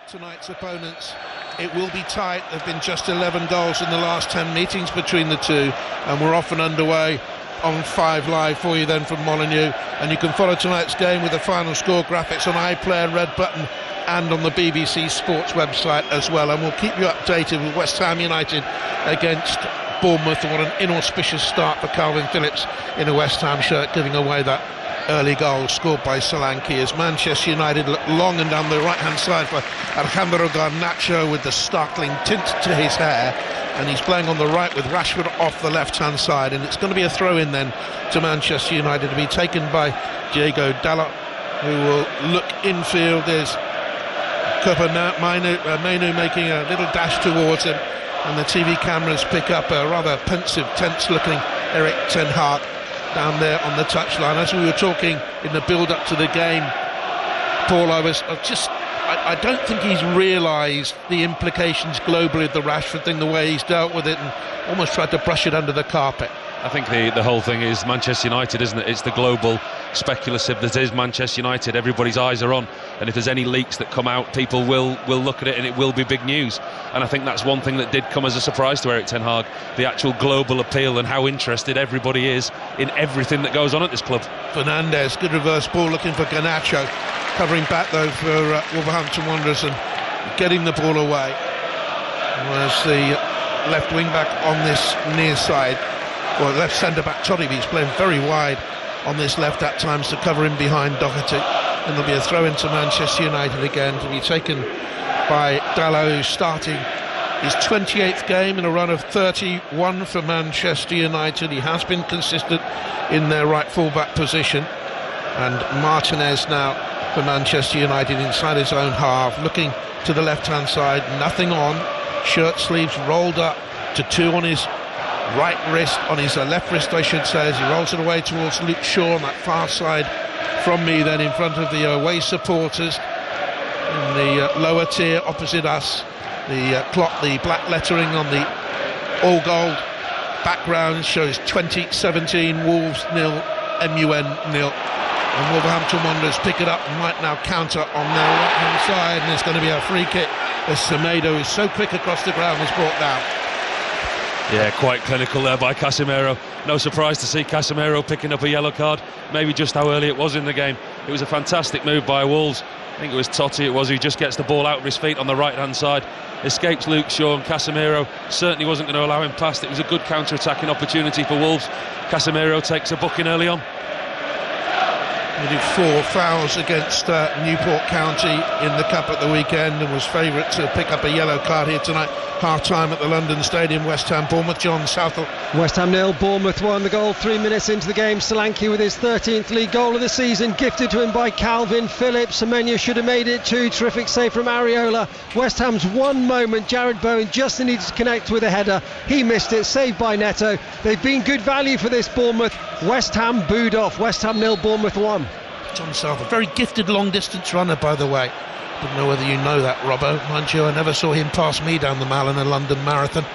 tonight's opponents. It will be tight. There have been just 11 goals in the last 10 meetings between the two, and we're off and underway on 5 Live for you then from Molineux, and you can follow tonight's game with the final score graphics on iPlayer, Red Button, and on the BBC Sports website as well, and we'll keep you updated with West Ham United against Bournemouth. What an inauspicious start for Calvin Phillips in a West Ham shirt, giving away that early goal scored by Solanke, as Manchester United look long and down the right hand side for Alejandro Garnacho with the startling tint to his hair, and he's playing on the right with Rashford off the left hand side, and it's going to be a throw in then to Manchester United to be taken by Diego Dalot, who will look infield. There's Mainu making a little dash towards him, and the TV cameras pick up a rather pensive, tense looking Erik ten Hag down there on the touchline. As we were talking in the build-up to the game, Paul, I don't think he's realised the implications globally of the Rashford thing, the way he's dealt with it, and almost tried to brush it under the carpet. I think the whole thing is Manchester United, isn't it? It's the global speculative that is Manchester United. Everybody's eyes are on, and if there's any leaks that come out, people will look at it and it will be big news. And I think that's one thing that did come as a surprise to Erik ten Hag, the actual global appeal and how interested everybody is in everything that goes on at this club. Fernandes, good reverse ball looking for Garnacho, covering back though for Wolverhampton Wanderers and getting the ball away. Whereas the left wing back on this near side, well, left centre back Torriby's playing very wide on this left at times to cover him behind Doherty, and there'll be a throw into Manchester United again to be taken by Dalot, who's starting his 28th game in a run of 31 for Manchester United. He has been consistent in their right full-back position, and Martinez now for Manchester United inside his own half, looking to the left-hand side, nothing on, shirt sleeves rolled up to 2 on his right wrist, on his left wrist I should say, as he rolls it away towards Luke Shaw on that far side from me, then in front of the away supporters in the lower tier opposite us. The clock, the black lettering on the all gold background shows 2017 Wolves 0, MUN 0, and Wolverhampton Wanderers pick it up and might now counter on their right hand side, and it's going to be a free kick as Semedo is so quick across the ground, is brought down. Yeah, quite clinical there by Casemiro. No surprise to see Casemiro picking up a yellow card. Maybe just how early it was in the game. It was a fantastic move by Wolves. I think it was Totti who just gets the ball out of his feet on the right hand side, escapes Luke Shaw, and Casemiro certainly wasn't going to allow him past. It was a good counter-attacking opportunity for Wolves. Casemiro takes a booking early on. He did 4 fouls against Newport County in the Cup at the weekend and was favourite to pick up a yellow card here tonight. Half-time at the London Stadium, West Ham, Bournemouth. John Southall. West Ham 0, Bournemouth 1. The goal 3 minutes into the game. Solanke with his 13th league goal of the season, gifted to him by Calvin Phillips. Semenya should have made it too. Terrific save from Areola. West Ham's one moment, Jared Bowen just needed to connect with a header. He missed it, saved by Neto. They've been good value for this Bournemouth. West Ham booed off. West Ham 0, Bournemouth 1. John Southall, very gifted long distance runner, by the way. Don't know whether you know that, Robbo. Mind you, I never saw him pass me down the mile in a London marathon.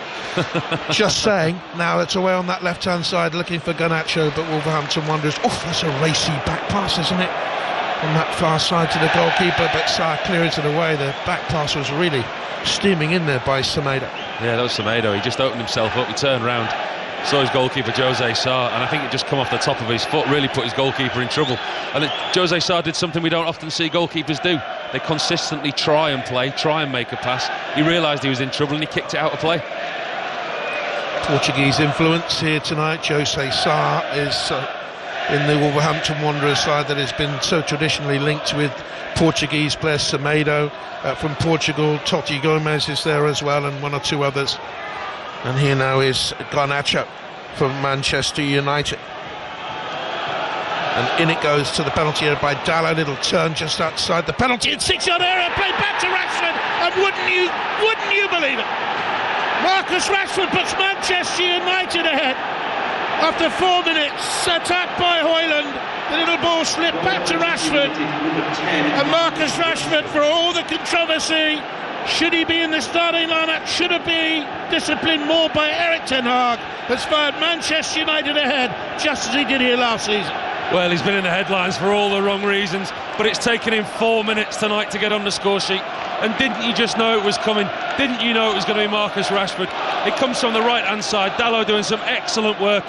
Just saying. Now it's away on that left-hand side looking for Garnacho, but Wolverhampton Wanderers. Oh, that's a racy back pass, isn't it? On that far side to the goalkeeper, but Sarr clears it away. The back pass was really steaming in there by Semedo. Yeah, that was Semedo. He just opened himself up, he turned round, saw his goalkeeper Jose Sarr, and I think it just come off the top of his foot, really put his goalkeeper in trouble. And Jose Sarr did something we don't often see goalkeepers do. They consistently try and make a pass. He realised he was in trouble and he kicked it out of play. Portuguese influence here tonight. Jose Sarr is in the Wolverhampton Wanderers side that has been so traditionally linked with Portuguese players. Semedo from Portugal, Totti Gomez is there as well, and 1 or 2 others. And here now is Garnacho from Manchester United. And in it goes to the penalty area by Dalot. Little turn just outside the penalty. It's 6-yard area, played back to Rashford. And wouldn't you believe it? Marcus Rashford puts Manchester United ahead. After 4 minutes, attacked by Højlund. The little ball slipped back to Rashford. And Marcus Rashford, for all the controversy, should he be in the starting lineup? Should it be disciplined more by Erik ten Hag? Has fired Manchester United ahead, just as he did here last season. Well, he's been in the headlines for all the wrong reasons. but it's taken him 4 minutes tonight to get on the score sheet. And didn't you just know it was coming? Didn't you know it was going to be Marcus Rashford? It comes from the right-hand side. Dalot doing some excellent work.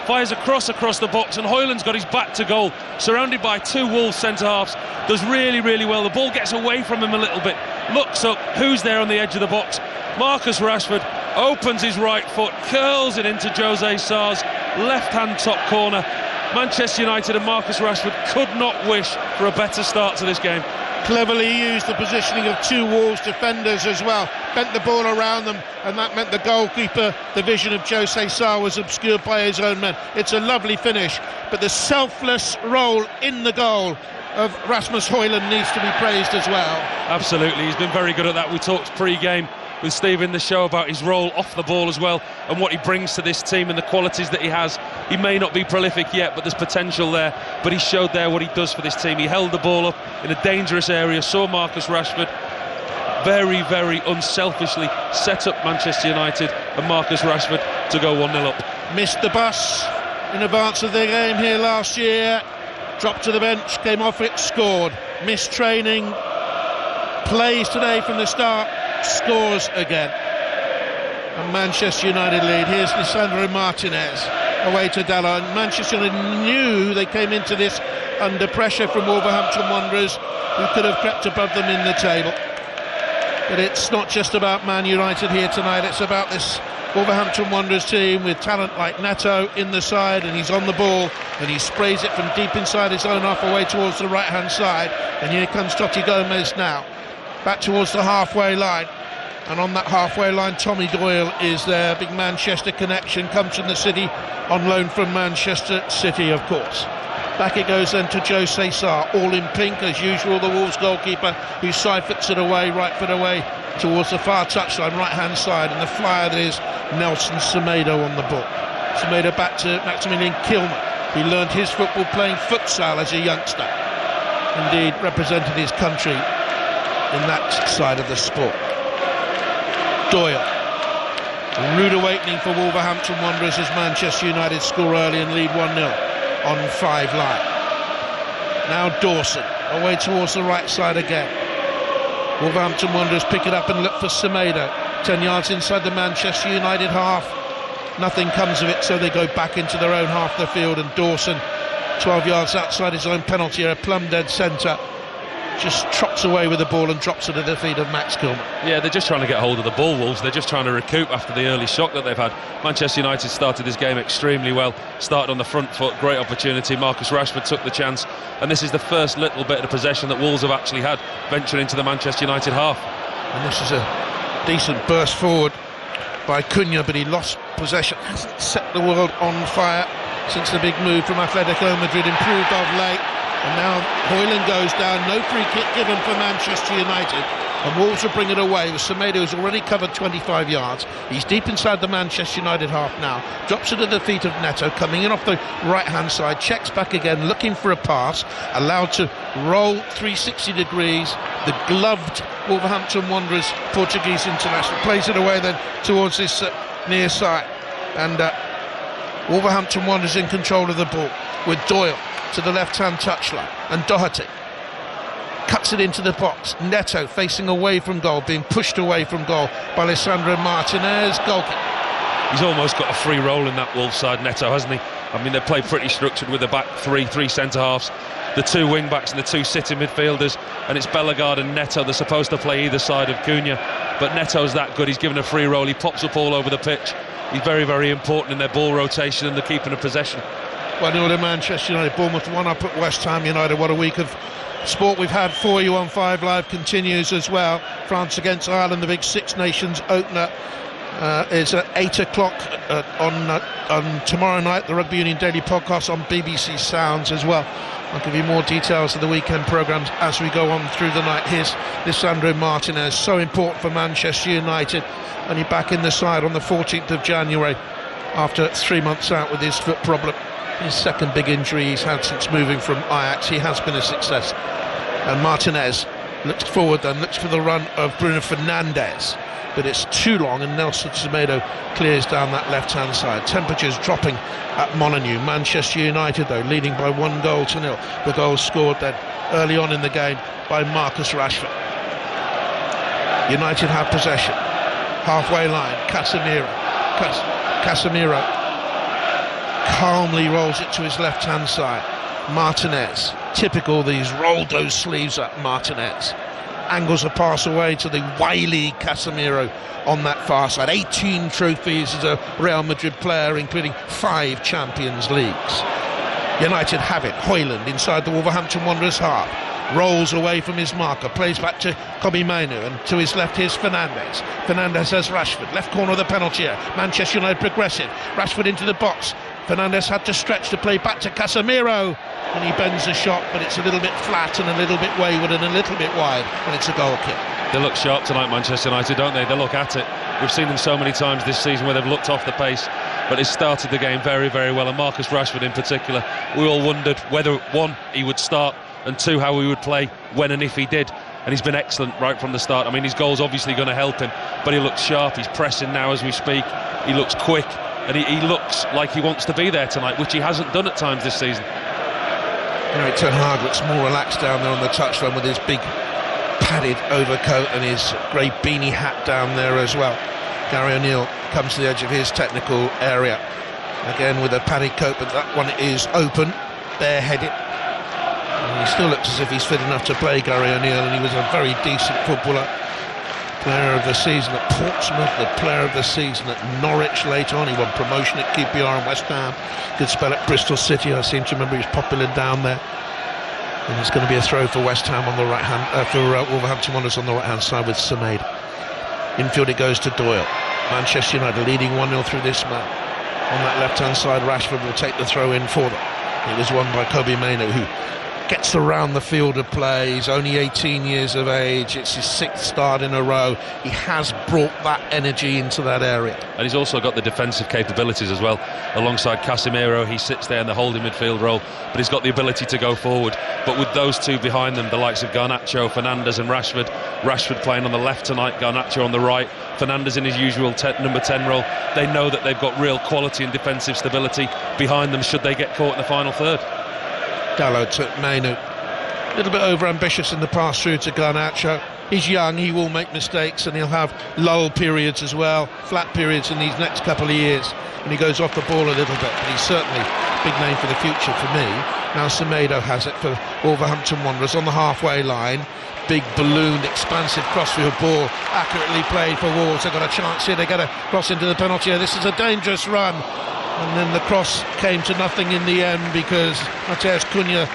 Fires across the box, and Højlund's got his back to goal, surrounded by 2 Wolves centre-halves. Does really, really well. The ball gets away from him a little bit. Looks up. Who's there on the edge of the box? Marcus Rashford opens his right foot, curls it into Jose Sarr's left-hand top corner. Manchester United and Marcus Rashford could not wish for a better start to this game. Cleverly used the positioning of 2 Wolves defenders as well, bent the ball around them, and that meant the goalkeeper, the vision of Jose Sarr, was obscured by his own men. It's a lovely finish, but the selfless role in the goal of Rasmus Højlund needs to be praised as well. Absolutely, he's been very good at that. We talked pre-game with Steve in the show about his role off the ball as well, and what he brings to this team and the qualities that he has. He may not be prolific yet, but there's potential there. But he showed there what he does for this team. He held the ball up in a dangerous area, saw Marcus Rashford very, very unselfishly set up Manchester United and Marcus Rashford to go 1-0 up. Missed the bus in advance of their game here last year, dropped to the bench, came off it, scored. Missed training, plays today from the start, scores again, and Manchester United lead. Here's Lisandro Martinez away to Dalot, and Manchester United knew they came into this under pressure from Wolverhampton Wanderers, who could have crept above them in the table. But it's not just about Man United here tonight, it's about this Wolverhampton Wanderers team with talent like Neto in the side, and he's on the ball and he sprays it from deep inside his own half away towards the right hand side, and here comes Totti Gomez now back towards the halfway line, and on that halfway line Tommy Doyle is there. Big Manchester connection, comes from the city, on loan from Manchester City of course. Back it goes then to Jose Sarr, all in pink as usual, the Wolves goalkeeper, who side foots it away, right foot away towards the far touchline, right hand side, and the flyer that is Nelson Semedo on the ball. Semedo back to Maximilian Kilman, who learned his football playing futsal as a youngster, indeed represented his country in that side of the sport. Doyle. A rude awakening for Wolverhampton Wanderers as Manchester United score early and lead 1-0 on 5 line. Now Dawson away towards the right side again. Wolverhampton Wanderers pick it up and look for Semedo, 10 yards inside the Manchester United half. Nothing comes of it, so they go back into their own half of the field, and Dawson, 12 yards outside his own penalty area, plumb dead centre, just trots away with the ball and drops it at the feet of Max Kilman. Yeah, they're just trying to get hold of the ball, Wolves. They're just trying to recoup after the early shock that they've had. Manchester United started this game extremely well, started on the front foot, great opportunity. Marcus Rashford took the chance, and this is the first little bit of possession that Wolves have actually had venturing into the Manchester United half. And this is a decent burst forward by Cunha, but he lost possession. Hasn't set the world on fire since the big move from Atletico Madrid, improved of late. And now Højlund goes down, no free kick given for Manchester United, and Wolves will bring it away with Semedo, who's already covered 25 yards. He's deep inside the Manchester United half now, drops it at the feet of Neto, coming in off the right hand side, checks back again, looking for a pass, allowed to roll 360 degrees. The gloved Wolverhampton Wanderers Portuguese international plays it away then towards this near side, and Wolverhampton Wanderers in control of the ball with Doyle to the left-hand touchline, and Doherty cuts it into the box. Neto facing away from goal, being pushed away from goal by Lisandro Martinez, goalkeeper. He's almost got a free role in that Wolves side, Neto, hasn't he? I mean, they play pretty structured with the back three centre-halves, the 2 wing-backs and the 2 sitting midfielders, and it's Bellegarde and Neto. They're supposed to play either side of Cunha, but Neto's that good. He's given a free role, he pops up all over the pitch. He's very, very important in their ball rotation and the keeping of possession. 1-0 to Manchester United. Bournemouth 1 up at West Ham United. What a week of sport we've had for you on 5 Live. Continues as well. France against Ireland, the big Six Nations opener, is at 8 o'clock on tomorrow night. The Rugby Union Daily Podcast on BBC Sounds as well. I'll give you more details of the weekend programmes as we go on through the night. Here's Lisandro Martinez, so important for Manchester United, and he's back in the side on the 14th of January after 3 months out with his foot problem. His second big injury he's had since moving from Ajax. He has been a success. And Martinez looks forward then, looks for the run of Bruno Fernandes, but it's too long, and Nelson Semedo clears down that left-hand side. Temperatures dropping at Molineux. Manchester United, though, leading by 1-0. The goal scored then early on in the game by Marcus Rashford. United have possession. Halfway line, Casemiro calmly rolls it to his left-hand side. Martinez, typical, these rolled those sleeves up. Martinez angles a pass away to the wily Casemiro on that far side. 18 trophies as a Real Madrid player, including 5 Champions Leagues. United have it. Højlund inside the Wolverhampton Wanderers half, rolls away from his marker, plays back to Kobbie Mainoo, and to his left here's Fernandes. Fernandes has Rashford, left corner of the penalty area. Manchester United progressive. Rashford into the box. Fernandes had to stretch to play back to Casemiro, and he bends the shot, but it's a little bit flat and a little bit wayward and a little bit wide, and it's a goal kick. They look sharp tonight, Manchester United, don't they? They look at it. We've seen them so many times this season where they've looked off the pace, but they started the game very, very well, and Marcus Rashford in particular, we all wondered whether, one, he would start, and two, how he would play when and if he did, and he's been excellent right from the start. I mean, his goal's obviously going to help him, but he looks sharp, he's pressing now as we speak, he looks quick, and he looks like he wants to be there tonight, which he hasn't done at times this season. Eric Ten Hag looks more relaxed down there on the touchline with his big padded overcoat and his grey beanie hat down there as well. Gary O'Neill comes to the edge of his technical area, again with a padded coat, but that one is open, bareheaded. And he still looks as if he's fit enough to play, Gary O'Neill, and he was a very decent footballer. Player of the season at Portsmouth, the player of the season at Norwich later on. He won promotion at QPR and West Ham. Good spell at Bristol City. I seem to remember he was popular down there. And it's going to be a throw for West Ham on the right hand, for Wolverhampton Wanderers on the right hand side with Semedo. Infield it goes to Doyle. Manchester United leading 1-0 through this man. On that left hand side, Rashford will take the throw in for them. It was won by Kobbie Mainoo, who gets around the field of play. He's only 18 years of age. It's his 6th start in a row. He has brought that energy into that area, and he's also got the defensive capabilities as well. Alongside Casemiro, he sits there in the holding midfield role, but he's got the ability to go forward. But with those two behind them, the likes of Garnacho, Fernandes and Rashford playing on the left tonight, Garnacho on the right, Fernandes in his usual number 10 role, they know that they've got real quality and defensive stability behind them should they get caught in the final third. Dalot to Mainoo. A little bit over-ambitious in the pass through to Garnacho. He's young, he will make mistakes, and he'll have lull periods as well, flat periods in these next couple of years, and he goes off the ball a little bit, but he's certainly a big name for the future for me. Now Semedo has it for Wolverhampton Wanderers on the halfway line. Big ballooned, expansive crossfield ball, accurately played for Wolves. They've got a chance here, they get a cross into the penalty area. This is a dangerous run. And then the cross came to nothing in the end because Mateus Cunha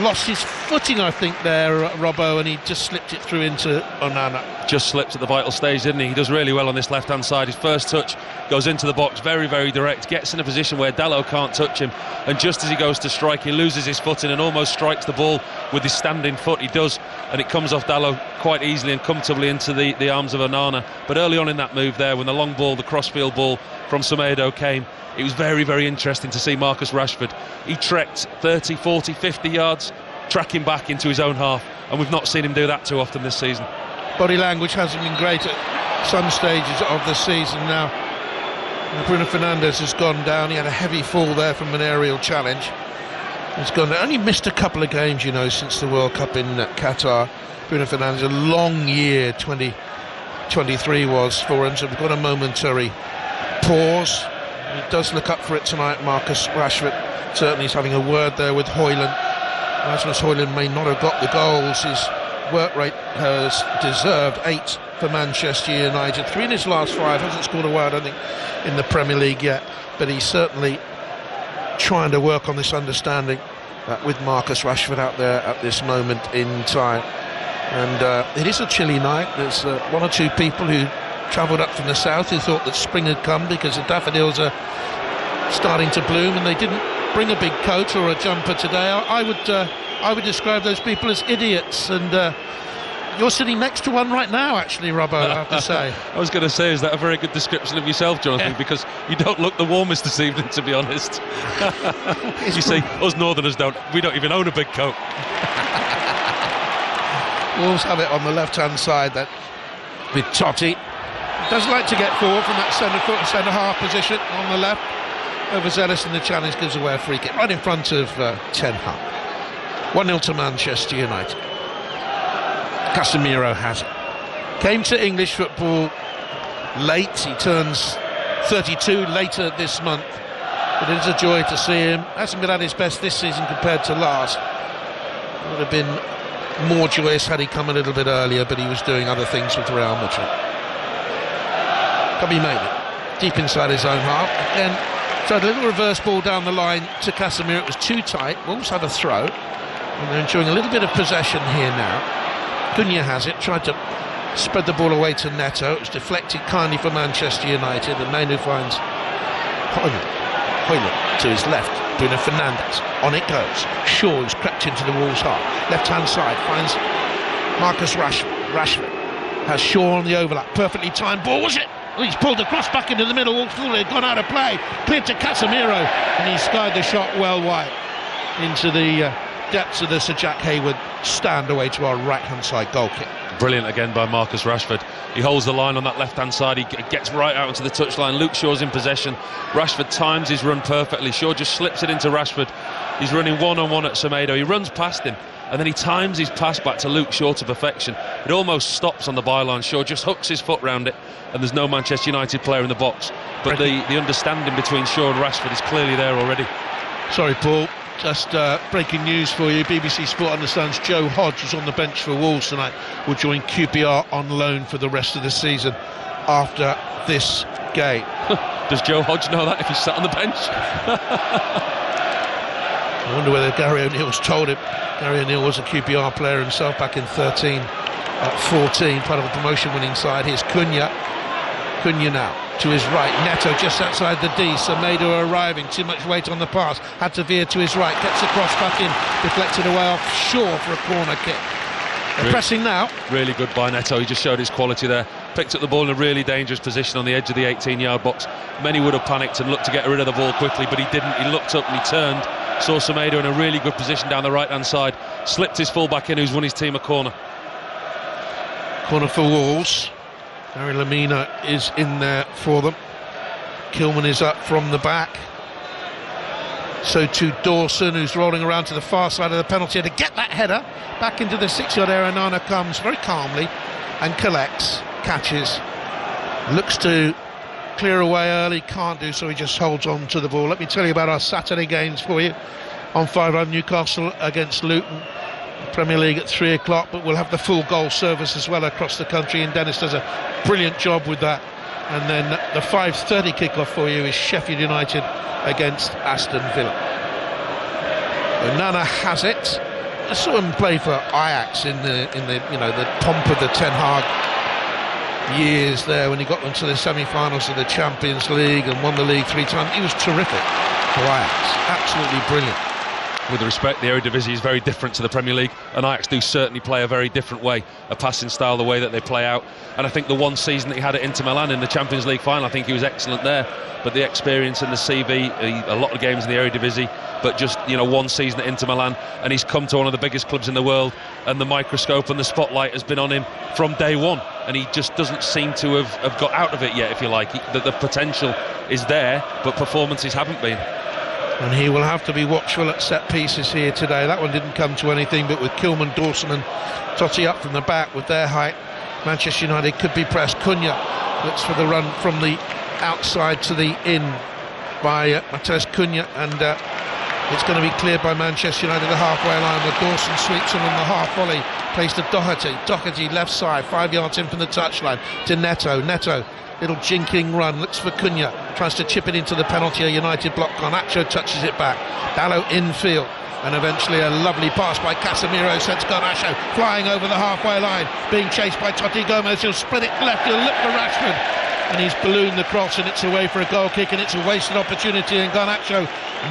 lost his footing, I think, there, Robbo, and he just slipped it through into Onana. Just slipped at the vital stage, didn't he? He does really well on this left-hand side. His first touch goes into the box, very, very direct, gets in a position where Dalot can't touch him, and just as he goes to strike, he loses his footing and almost strikes the ball with his standing foot. He does, and it comes off Dalot quite easily and comfortably into the arms of Onana. But early on in that move there, when the long ball, the crossfield ball from Semedo came, it was very, very interesting to see Marcus Rashford. He trekked 30, 40, 50 yards, tracking back into his own half, and we've not seen him do that too often this season. Body language hasn't been great at some stages of the season now. Bruno Fernandes has gone down. He had a heavy fall there from an aerial challenge. He's gone down. Only missed a couple of games, you know, since the World Cup in Qatar. Bruno Fernandes, a long year, 2023 was for him, so we've got a momentary pause. He does look up for it tonight, Marcus Rashford. Certainly he's having a word there with Højlund. Rasmus Højlund may not have got the goals his work rate has deserved. 8 for Manchester United, 3 in his last 5. Hasn't scored a word, I think, in the Premier League yet, but he's certainly trying to work on this understanding with Marcus Rashford out there at this moment in time. And it is a chilly night. There's 1 or 2 people who travelled up from the south who thought that spring had come because the daffodils are starting to bloom, and they didn't bring a big coat or a jumper today. I would describe those people as idiots, and you're sitting next to one right now, actually, Robbo, I have to say. I was going to say, is that a very good description of yourself, Jonathan? Yeah. Because you don't look the warmest this evening, to be honest. You see, us Northerners don't even own a big coat. Wolves have it on the left-hand side that with Totti. Does like to get forward from that centre-half position on the left. Overzealous in the challenge, gives away a free kick right in front of Ten Hag. 1-0 to Manchester United. Casemiro has it. Came to English football late. He turns 32 later this month. But it is a joy to see him. Hasn't been at his best this season compared to last. It would have been more joyous had he come a little bit earlier, but he was doing other things with Real Madrid. But he made it. Deep inside his own half. Again, tried a little reverse ball down the line to Casemiro. It was too tight. Wolves had a throw. And they're enjoying a little bit of possession here now. Cunha has it. Tried to spread the ball away to Neto. It was deflected kindly for Manchester United. And Manu finds Hoyland to his left. Bruno Fernandes. On it goes. Shaw, who's crept into the Wolves' half. Left-hand side finds Marcus Rashford. Rashford has Shaw on the overlap. Perfectly timed ball, was it? Oh, he's pulled the cross back into the middle. Wolves thought it had gone out of play. Cleared to Casemiro. And he skied the shot well wide into the depths of the Sir Jack Hayward stand away to our right-hand side goal kick. Brilliant again by Marcus Rashford. He holds the line on that left-hand side. He gets right out onto the touchline. Luke Shaw's in possession. Rashford times his run perfectly. Shaw just slips it into Rashford. He's running one-on-one at Semedo. He runs past him, and then he times his pass back to Luke Shaw to perfection. It almost stops on the byline. Shaw just hooks his foot round it, and there's no Manchester United player in the box. But the understanding between Shaw and Rashford is clearly there already. Sorry, Paul. Just breaking news for you. BBC Sport understands Joe Hodge, who's on the bench for Wolves tonight, will join QPR on loan for the rest of the season after this game. Does Joe Hodge know that if he's sat on the bench? I wonder whether Gary O'Neill's told him. Gary O'Neill was a QPR player himself back in 13-14, part of a promotion-winning side. Here's Cunha. Cunha now to his right. Neto just outside the D. Semedo arriving. Too much weight on the pass. Had to veer to his right. Gets the cross back in. Deflected away off Shaw for a corner kick. They're pressing now. Really good by Neto. He just showed his quality there. Picked up the ball in a really dangerous position on the edge of the 18-yard box. Many would have panicked and looked to get rid of the ball quickly, but he didn't. He looked up and he turned. Saw Semedo in a really good position down the right-hand side. Slipped his full-back in, who's won his team a corner. Corner for Wolves. Gary Lamina is in there for them. Kilman is up from the back. So to Dawson, who's rolling around to the far side of the penalty area to get that header back into the 6-yard area. Nana comes very calmly and collects, catches, looks to clear away early, can't do so, he just holds on to the ball. Let me tell you about our Saturday games for you. On 5 Live, Newcastle against Luton, Premier League at 3 o'clock, but we'll have the full goal service as well across the country, and Dennis does a brilliant job with that. And then the 5:30 kickoff for you is Sheffield United against Aston Villa. Nana has it. I saw him play for Ajax in the the pomp of the Ten Hag years there when he got them to the semi-finals of the Champions League and won the league 3 times. He was terrific for Ajax, absolutely brilliant. With respect, the Eredivisie is very different to the Premier League, and Ajax do certainly play a very different way, a passing style, the way that they play out. And I think the one season that he had at Inter Milan in the Champions League final, I think he was excellent there. But the experience in the CV, a lot of games in the Eredivisie, but just one season at Inter Milan, and he's come to one of the biggest clubs in the world, and the microscope and the spotlight has been on him from day one, and he just doesn't seem to have got out of it yet, if you like. The potential is there, but performances haven't been. And he will have to be watchful at set pieces here today. That one didn't come to anything, but with Kilman, Dawson and Totti up from the back with their height, Manchester United could be pressed. Cunha looks for the run from the outside to the in by Matheus Cunha, and it's going to be cleared by Manchester United at the halfway line, where Dawson sweeps in on the half volley, plays to Doherty left side, 5 yards in from the touchline to Neto. Little jinking run, looks for Cunha, tries to chip it into the penalty area. United block. Garnacho touches it back. Dalot infield, and eventually a lovely pass by Casemiro sends Garnacho flying over the halfway line, being chased by Totti Gomez. He'll split it left, he'll look for Rashford, and he's ballooned the cross, and it's away for a goal kick, and it's a wasted opportunity. And Garnacho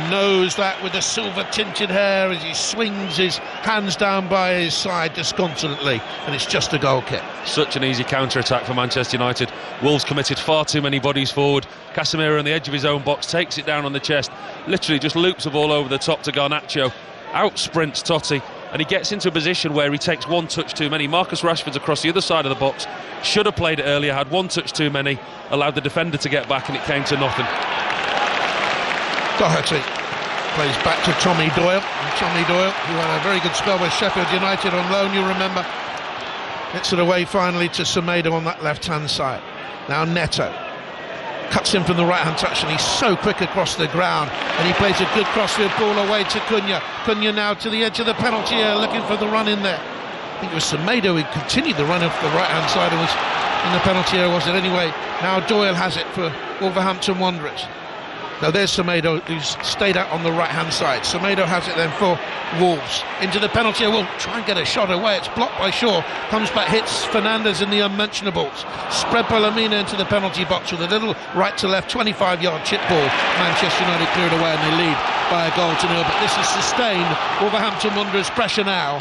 knows that with the silver tinted hair as he swings his hands down by his side disconsolately, and it's just a goal kick. Such an easy counter-attack for Manchester United. Wolves committed far too many bodies forward. Casemiro on the edge of his own box takes it down on the chest, literally just loops the ball over the top to Garnacho, out sprints Totti, and he gets into a position where he takes one touch too many. Marcus Rashford's across the other side of the box, should have played it earlier, had one touch too many, allowed the defender to get back, and it came to nothing. Doherty Plays back to Tommy Doyle. And Tommy Doyle, who had a very good spell with Sheffield United on loan, you remember. Gets it away finally to Semedo on that left-hand side. Now Neto cuts in from the right-hand touch, and he's so quick across the ground, and he plays a good crossfield ball away to Cunha. Cunha now to the edge of the penalty area, looking for the run in there. I think it was Semedo who continued the run off the right-hand side and was in the penalty area, was it anyway? Now Doyle has it for Wolverhampton Wanderers. Now there's Semedo, who's stayed out on the right-hand side. Semedo has it then for Wolves. Into the penalty area, will try and get a shot away. It's blocked by Shaw. Comes back, hits Fernandes in the unmentionables. Spread by Lamina into the penalty box with a little right-to-left 25-yard chip ball. Manchester United cleared away and they lead by a goal to nil. But this has sustained Wolverhampton Wanderers' pressure now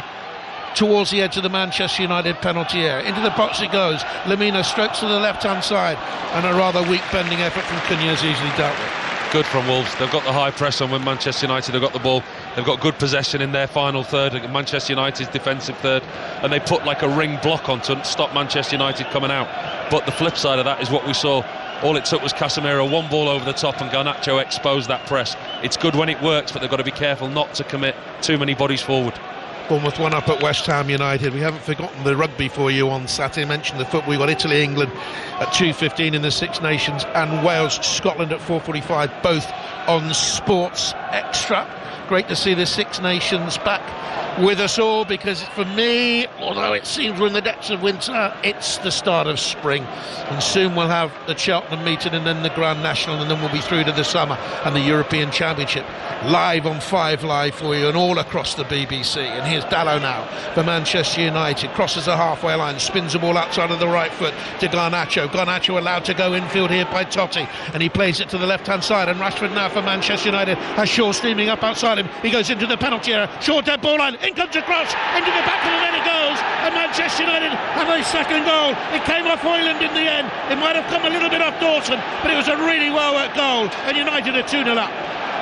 towards the edge of the Manchester United penalty area. Into the box it goes. Lamina strokes to the left-hand side, and a rather weak bending effort from Cunha is easily dealt with. Good from Wolves. They've got the high press on when Manchester United have got the ball. They've got good possession in their final third, Manchester United's defensive third, and they put like a ring block on to stop Manchester United coming out. But the flip side of that is what we saw. All it took was Casemiro, one ball over the top, and Garnacho exposed that press. It's good when it works, but they've got to be careful not to commit too many bodies forward. Bournemouth 1 up at West Ham United. We haven't forgotten the rugby for you on Saturday. Mentioned the football. We've got Italy, England at 2:15 in the Six Nations, and Wales, Scotland at 4:45, both on Sports Extra. Great to see the Six Nations back with us all, because for me, although it seems we're in the depths of winter, it's the start of spring, and soon we'll have the Cheltenham meeting and then the Grand National, and then we'll be through to the summer and the European Championship live on 5 Live for you and all across the BBC. And here's Dalot now for Manchester United, crosses the halfway line, spins the ball outside of the right foot to Garnacho. Garnacho allowed to go infield here by Totti, and he plays it to the left hand side, and Rashford now for Manchester United has Shaw steaming up outside him. He goes into the penalty area, Shaw dead ball line, in comes a cross, into the back of the net it goes, and Manchester United have a second goal. It came off Hoyland in the end. It might have come a little bit off Dawson, but it was a really well worked goal, and United are 2-0 up.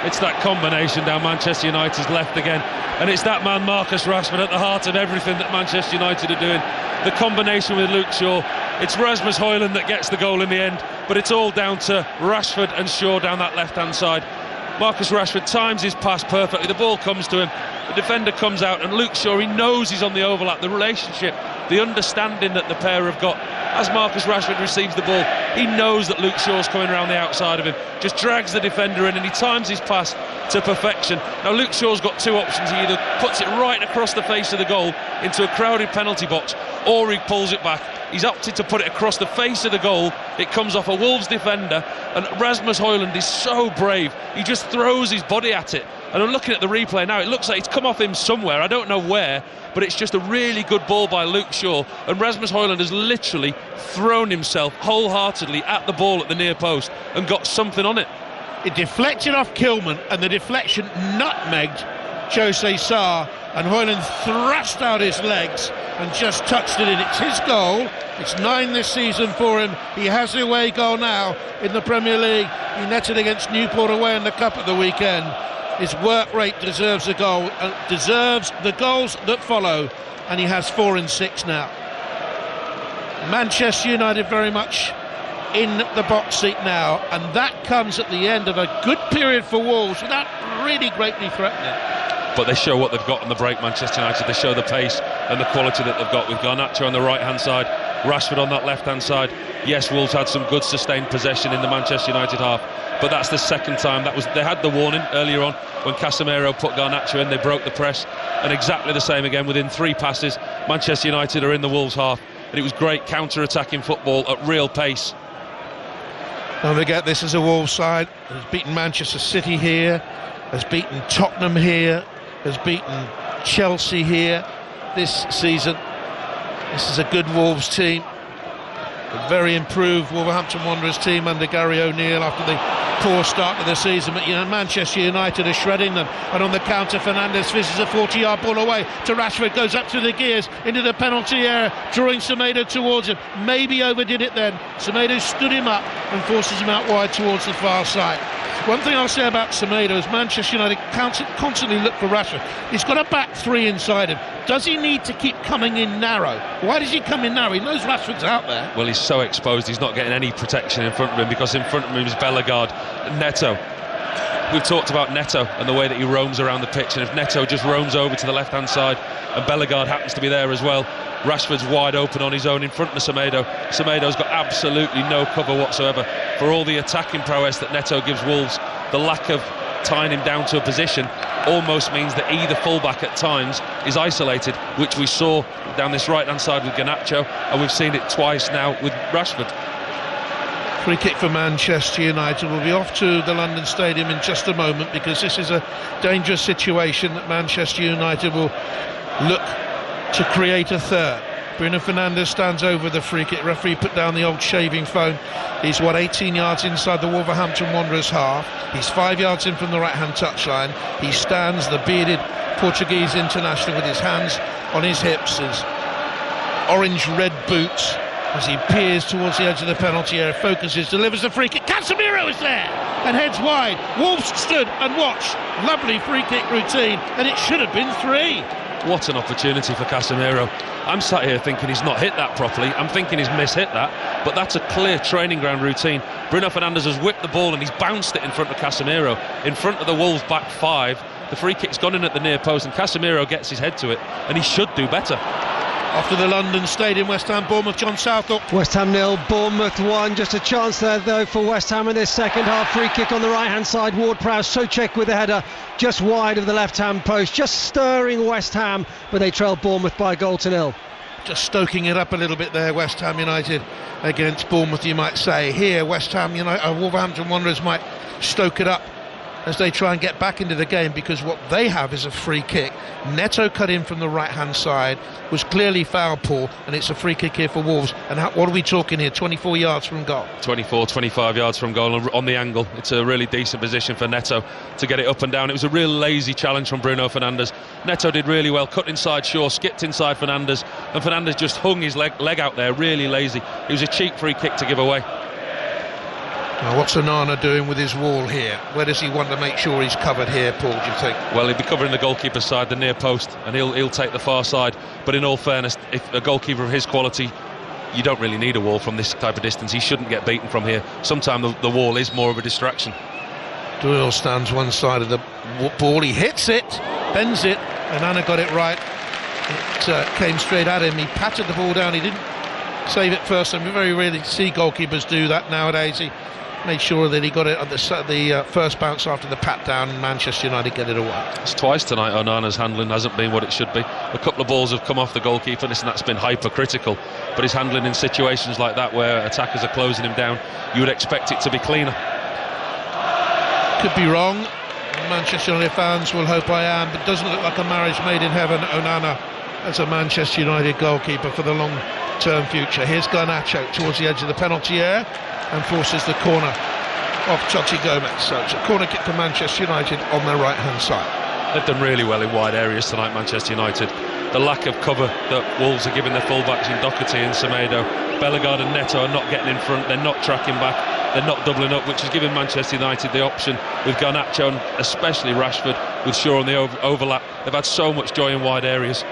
It's that combination down Manchester United's left again, and it's that man Marcus Rashford at the heart of everything that Manchester United are doing. The combination with Luke Shaw. It's Rasmus Højlund that gets the goal in the end, but it's all down to Rashford and Shaw down that left hand side. Marcus Rashford times his pass perfectly, the ball comes to him, the defender comes out, and Luke Shaw, he knows he's on the overlap. The relationship, the understanding that the pair have got, as Marcus Rashford receives the ball, he knows that Luke Shaw's coming around the outside of him, just drags the defender in, and he times his pass to perfection. Now Luke Shaw's got two options. He either puts it right across the face of the goal into a crowded penalty box, or he pulls it back. He's opted to put it across the face of the goal. It comes off a Wolves defender, and Rasmus Højlund is so brave. He just throws his body at it. And I'm looking at the replay now, it looks like it's come off him somewhere, I don't know where, but it's just a really good ball by Luke Shaw, and Rasmus Højlund has literally thrown himself wholeheartedly at the ball at the near post and got something on it. It deflected off Kilman, and the deflection nutmegged Jose Sarr, and Højlund thrust out his legs and just touched it in. It's his goal. It's 9 this season for him. He has the away goal now in the Premier League. He netted against Newport away in the Cup at the weekend. His work rate deserves a goal, deserves the goals that follow, and he has 4 in 6 now. Manchester United very much in the box seat now, and that comes at the end of a good period for Wolves without really greatly threatening. But they show what they've got on the break, Manchester United. They show the pace and the quality that they've got with Garnacho on the right hand side, Rashford on that left hand side. Yes, Wolves had some good sustained possession in the Manchester United half, but that's the second time. They had the warning earlier on when Casemiro put Garnacho in, they broke the press, and exactly the same again within 3 passes. Manchester United are in the Wolves half, and it was great counter-attacking football at real pace. Don't forget, this is a Wolves side that has beaten Manchester City here, has beaten Tottenham here, has beaten Chelsea here this season. This is a good Wolves team, a very improved Wolverhampton Wanderers team under Gary O'Neill after the poor start of the season. But Manchester United are shredding them, and on the counter Fernandes fizzes a 40-yard ball away to Rashford, goes up through the gears into the penalty area, drawing Semedo towards him. Maybe overdid it then. Semedo stood him up and forces him out wide towards the far side. One thing I'll say about Semedo is Manchester United constantly look for Rashford. He's got a back 3 inside him. Does he need to keep coming in narrow? Why does he come in narrow? He knows Rashford's out there. Well, he's so exposed, he's not getting any protection in front of him, because in front of him is Bellegarde, Neto. we've talked about Neto and the way that he roams around the pitch, and if Neto just roams over to the left-hand side and Bellegarde happens to be there as well, Rashford's wide open on his own in front of Semedo. Semedo's got absolutely no cover whatsoever. For all the attacking prowess that Neto gives Wolves, the lack of tying him down to a position almost means that either fullback at times is isolated, which we saw down this right-hand side with Garnacho, and we've seen it twice now with Rashford. Free kick for Manchester United. Will be off to the London Stadium in just a moment, because this is a dangerous situation that Manchester United will look to create a third. Bruno Fernandes stands over the free kick. Referee put down the old shaving foam. He's 18 yards inside the Wolverhampton Wanderers half. He's 5 yards in from the right-hand touchline. He stands, the bearded Portuguese international, with his hands on his hips, his orange-red boots, as he peers towards the edge of the penalty area, focuses, delivers the free kick. Casemiro is there and heads wide. Wolves stood and watched. Lovely free kick routine, and it should have been 3. What an opportunity for Casemiro. I'm sat here thinking he's not hit that properly. I'm thinking he's mishit that, but that's a clear training ground routine. Bruno Fernandes has whipped the ball and he's bounced it in front of Casemiro, in front of the Wolves back 5. The free kick's gone in at the near post and Casemiro gets his head to it, and he should do better. Off to the London Stadium, West Ham, Bournemouth, John Southall. West Ham 0, Bournemouth 1. Just a chance there though for West Ham in this second half. Free kick on the right hand side. Ward-Prowse, Souček with the header just wide of the left hand post, just stirring West Ham, but they trail Bournemouth by 1-0. Just stoking it up a little bit there, West Ham United against Bournemouth, you might say. Here, West Ham United, Wolverhampton Wanderers might stoke it up as they try and get back into the game, because what they have is a free kick. Neto cut in from the right-hand side, was clearly foul, Paul, and it's a free kick here for Wolves. And what are we talking here, 24 yards from goal? 24, 25 yards from goal on the angle. It's a really decent position for Neto to get it up and down. It was a real lazy challenge from Bruno Fernandes. Neto did really well, cut inside Shaw, skipped inside Fernandes, and Fernandes just hung his leg out there, really lazy. It was a cheap free kick to give away. Now, what's Onana doing with his wall here? Where does he want to make sure he's covered here, Paul, do you think? Well, he'll be covering the goalkeeper's side, the near post, and he'll take the far side. But in all fairness, if a goalkeeper of his quality, you don't really need a wall from this type of distance. He shouldn't get beaten from here. Sometimes the wall is more of a distraction. Doyle stands one side of the ball, he hits it, bends it, and Onana got it right. It came straight at him, he patted the ball down, he didn't save it first, and we very rarely see goalkeepers do that nowadays. He made sure that he got it at the first bounce after the pat down, and Manchester United get it away. It's twice tonight Onana's handling hasn't been what it should be. A couple of balls have come off the goalkeeper, and that's been hypercritical, but his handling in situations like that where attackers are closing him down, you would expect it to be cleaner. Could be wrong. Manchester United fans will hope I am, but it doesn't look like a marriage made in heaven. Onana as a Manchester United goalkeeper for the long-term future. Here's Garnacho towards the edge of the penalty area and forces the corner off Toti Gomez. So it's a corner kick for Manchester United on their right-hand side. They've done really well in wide areas tonight, Manchester United. The lack of cover that Wolves are giving their fullbacks in Doherty and Semedo. Bellegarde and Neto are not getting in front, they're not tracking back, they're not doubling up, which is giving Manchester United the option with Garnacho and especially Rashford with Shaw on the overlap. They've had so much joy in wide areas.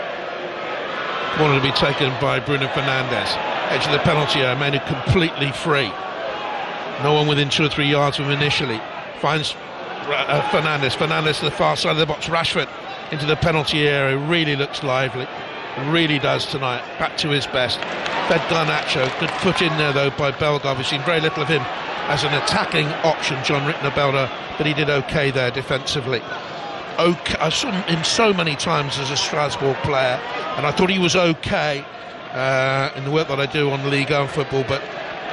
Wanted to be taken by Bruno Fernandes. Edge of the penalty area, made it completely free. No one within 2 or 3 yards of him initially. Finds Fernandes to the far side of the box. Rashford into the penalty area. Really looks lively. Really does tonight. Back to his best. Fed Garnacho. Good foot in there though by Bellegarde. We've seen very little of him as an attacking option, John Rittner-Belder, but he did okay there defensively. Okay, I saw him so many times as a Strasbourg player, and I thought he was okay in the work that I do on Ligue 1 football, but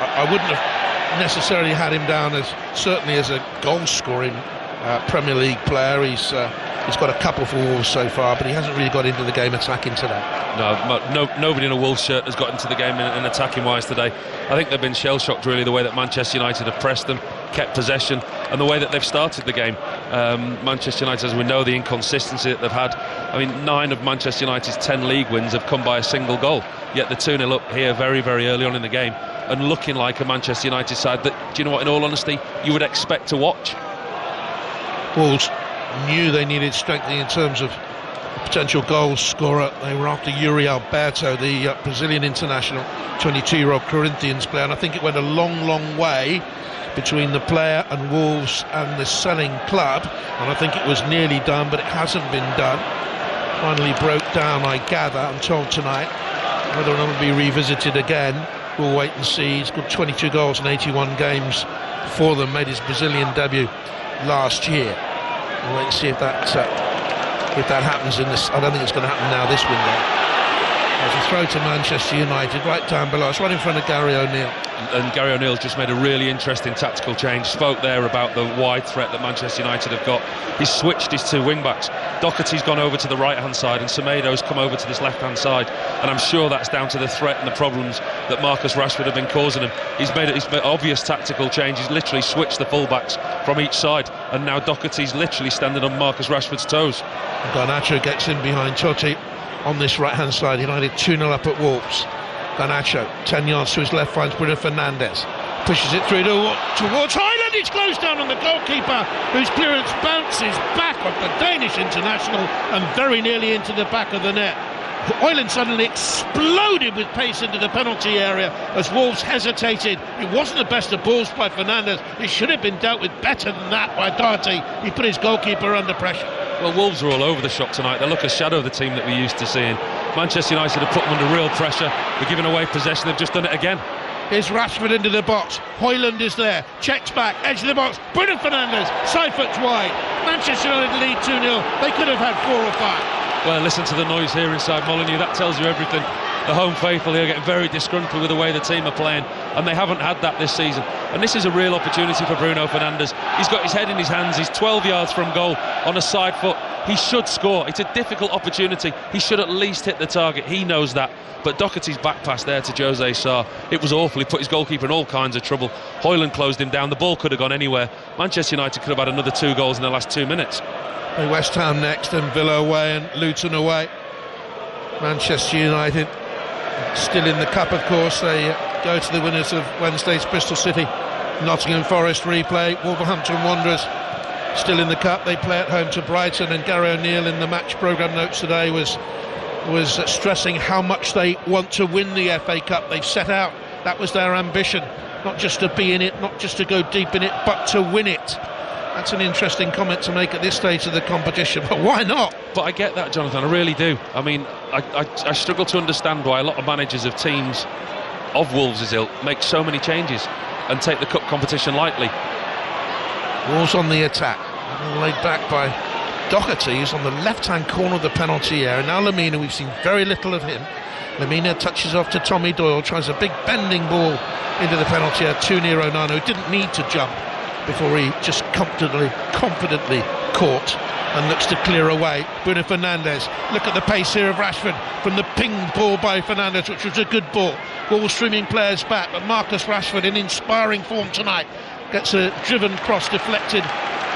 I wouldn't have necessarily had him down as certainly as a goal-scoring Premier League player. He's got a couple for Wolves so far, but he hasn't really got into the game attacking today. No, nobody in a Wolves shirt has got into the game in attacking wise today. I think they've been shell-shocked really, the way that Manchester United have pressed them, kept possession, and the way that they've started the game. Manchester United, as we know, the inconsistency that they've had. I mean, 9 of Manchester United's 10 league wins have come by a single goal, yet they're 2-0 up here very, very early on in the game, and looking like a Manchester United side that, do you know what, in all honesty, you would expect to watch. Wolves knew they needed strengthening in terms of potential goal scorer. They were after Yuri Alberto, the Brazilian international, 22-year-old Corinthians player, and I think it went a long way between the player and Wolves and the selling club, and I think it was nearly done, but it hasn't been done. Finally broke down, I gather, I'm told tonight. Whether or not it'll be revisited again, we'll wait and see. He's got 22 goals in 81 games for them, made his Brazilian debut last year. We'll wait and see if that happens in this. I don't think it's going to happen now this window. There's a throw to Manchester United right down below. It's right in front of Gary O'Neill. And Gary O'Neill's just made a really interesting tactical change. Spoke there about the wide threat that Manchester United have got. He's switched his two wing-backs. Doherty's gone over to the right-hand side and Semedo's come over to this left-hand side. And I'm sure that's down to the threat and the problems that Marcus Rashford have been causing him. He's made an obvious tactical change. He's literally switched the full-backs from each side. And now Doherty's literally standing on Marcus Rashford's toes. Garnacho gets in behind Totti on this right-hand side. United 2-0 up at Wolves. Garnacho, 10 yards to his left, finds Bruno Fernandes. Pushes it through towards Højlund. It's closed down on the goalkeeper, whose clearance bounces back off the Danish international and very nearly into the back of the net. Højlund suddenly exploded with pace into the penalty area as Wolves hesitated. It wasn't the best of balls by Fernandes. It should have been dealt with better than that by Doherty. He put his goalkeeper under pressure. Well, Wolves are all over the shop tonight. They look a shadow of the team that we're used to seeing. Manchester United have put them under real pressure. They're giving away possession. They've just done it again. Here's Rashford into the box. Højlund is there. Checks back. Edge of the box. Bruno Fernandes. Side foot's wide. Manchester United lead 2-0. They could have had 4 or 5. Well, listen to the noise here inside Molineux. That tells you everything. The home faithful here getting very disgruntled with the way the team are playing, and they haven't had that this season. And this is a real opportunity for Bruno Fernandes. He's got his head in his hands. He's 12 yards from goal on a side foot. He should score. It's a difficult opportunity. He should at least hit the target. He knows that. But Doherty's back pass there to Jose Sarr, it was awful. He put his goalkeeper in all kinds of trouble. Højlund closed him down. The ball could have gone anywhere. Manchester United could have had another 2 goals in the last 2 minutes. West Ham next, and Villa away and Luton away. Manchester United still in the cup, of course. They go to the winners of Wednesday's Bristol City. Nottingham Forest replay. Wolverhampton Wanderers still in the cup. They play at home to Brighton, and Gary O'Neill in the match programme notes today was stressing how much they want to win the FA Cup. They've set out, that was their ambition, not just to be in it, not just to go deep in it, but to win it. That's an interesting comment to make at this stage of the competition, but why not? But I get that, Jonathan, I really do. I mean, I struggle to understand why a lot of managers of teams of Wolves' ilk make so many changes and take the cup competition lightly. Wolves on the attack, laid back by Doherty, who's on the left-hand corner of the penalty area. Now Lemina, we've seen very little of him. Lemina touches off to Tommy Doyle, tries a big bending ball into the penalty area. Too near Onana, who didn't need to jump before he just confidently caught and looks to clear away. Bruno Fernandes, look at the pace here of Rashford from the pinged ball by Fernandes, which was a good ball. Ball streaming players back, but Marcus Rashford in inspiring form tonight gets a driven cross deflected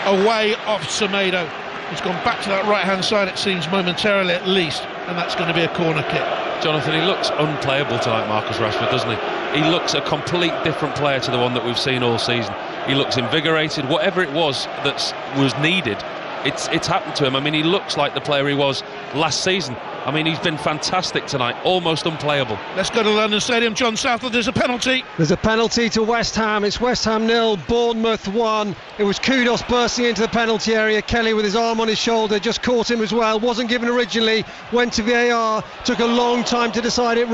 away off Semedo. He's gone back to that right hand side, it seems, momentarily at least, and that's going to be a corner kick. Jonathan, he looks unplayable tonight, Marcus Rashford, doesn't he? He looks a complete different player to the one that we've seen all season. He looks invigorated. Whatever it was that was needed, it's happened to him. I mean, he looks like the player he was last season. I mean, he's been fantastic tonight, almost unplayable. Let's go to London Stadium. John Southwood, there's a penalty. There's a penalty to West Ham. It's West Ham 0, Bournemouth 1. It was Kudus bursting into the penalty area. Kelly with his arm on his shoulder just caught him as well. Wasn't given originally. Went to VAR. Took a long time to decide it.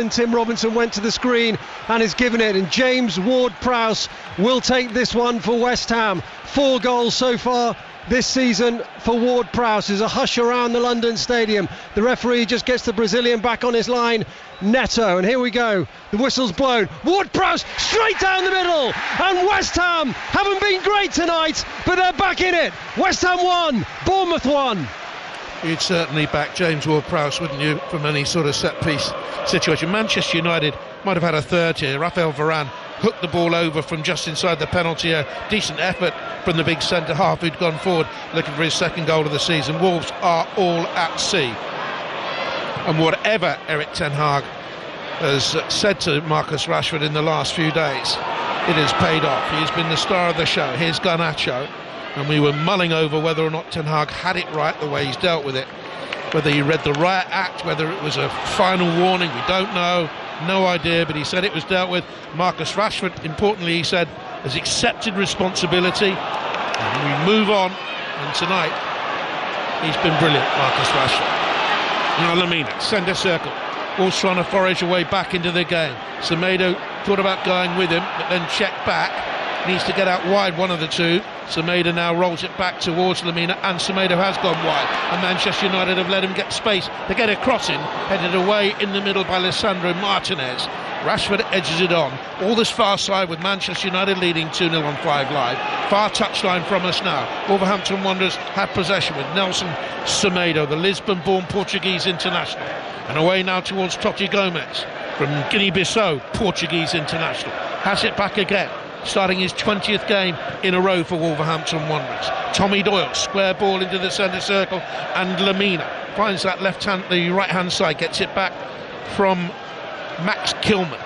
Tim Robinson went to the screen and is given it. And James Ward-Prowse will take this one for West Ham. 4 goals so far this season for Ward-Prowse. There's a hush around the London Stadium. The referee just gets the Brazilian back on his line, Neto, and here we go. The whistle's blown. Ward-Prowse straight down the middle, and West Ham haven't been great tonight, but they're back in it. West Ham 1, Bournemouth 1. You'd certainly back James Ward-Prowse, wouldn't you, from any sort of set-piece situation. Manchester United might have had a third here. Raphael Varane hooked the ball over from just inside the penalty area. Decent effort from the big centre-half who'd gone forward looking for his second goal of the season. Wolves are all at sea. And whatever Erik ten Hag has said to Marcus Rashford in the last few days, it has paid off. He's been the star of the show. Here's Garnacho. And we were mulling over whether or not ten Hag had it right, the way he's dealt with it. Whether he read the right act, whether it was a final warning, we don't know. no idea, but he said it was dealt with. Marcus Rashford, importantly, he said, has accepted responsibility, and we move on. And tonight, he's been brilliant, Marcus Rashford. Now Lamina, centre circle. Wolves trying to forage a way back into the game. Semedo thought about going with him, but then checked back. Needs to get out wide, one of the two. Semedo now rolls it back towards Lamina, and Semedo has gone wide. And Manchester United have let him get space to get a crossing, headed away in the middle by Lisandro Martinez. Rashford edges it on. All this far side with Manchester United leading 2-0 on 5 Live. Far touchline from us now. Wolverhampton Wanderers have possession with Nelson Semedo, the Lisbon-born Portuguese international. And away now towards Totti Gomez from Guinea-Bissau, Portuguese international. Has it back again, starting his 20th game in a row for Wolverhampton Wanderers. Tommy Doyle, square ball into the centre circle, and Lamina finds that the right-hand side, gets it back from Max Kilman.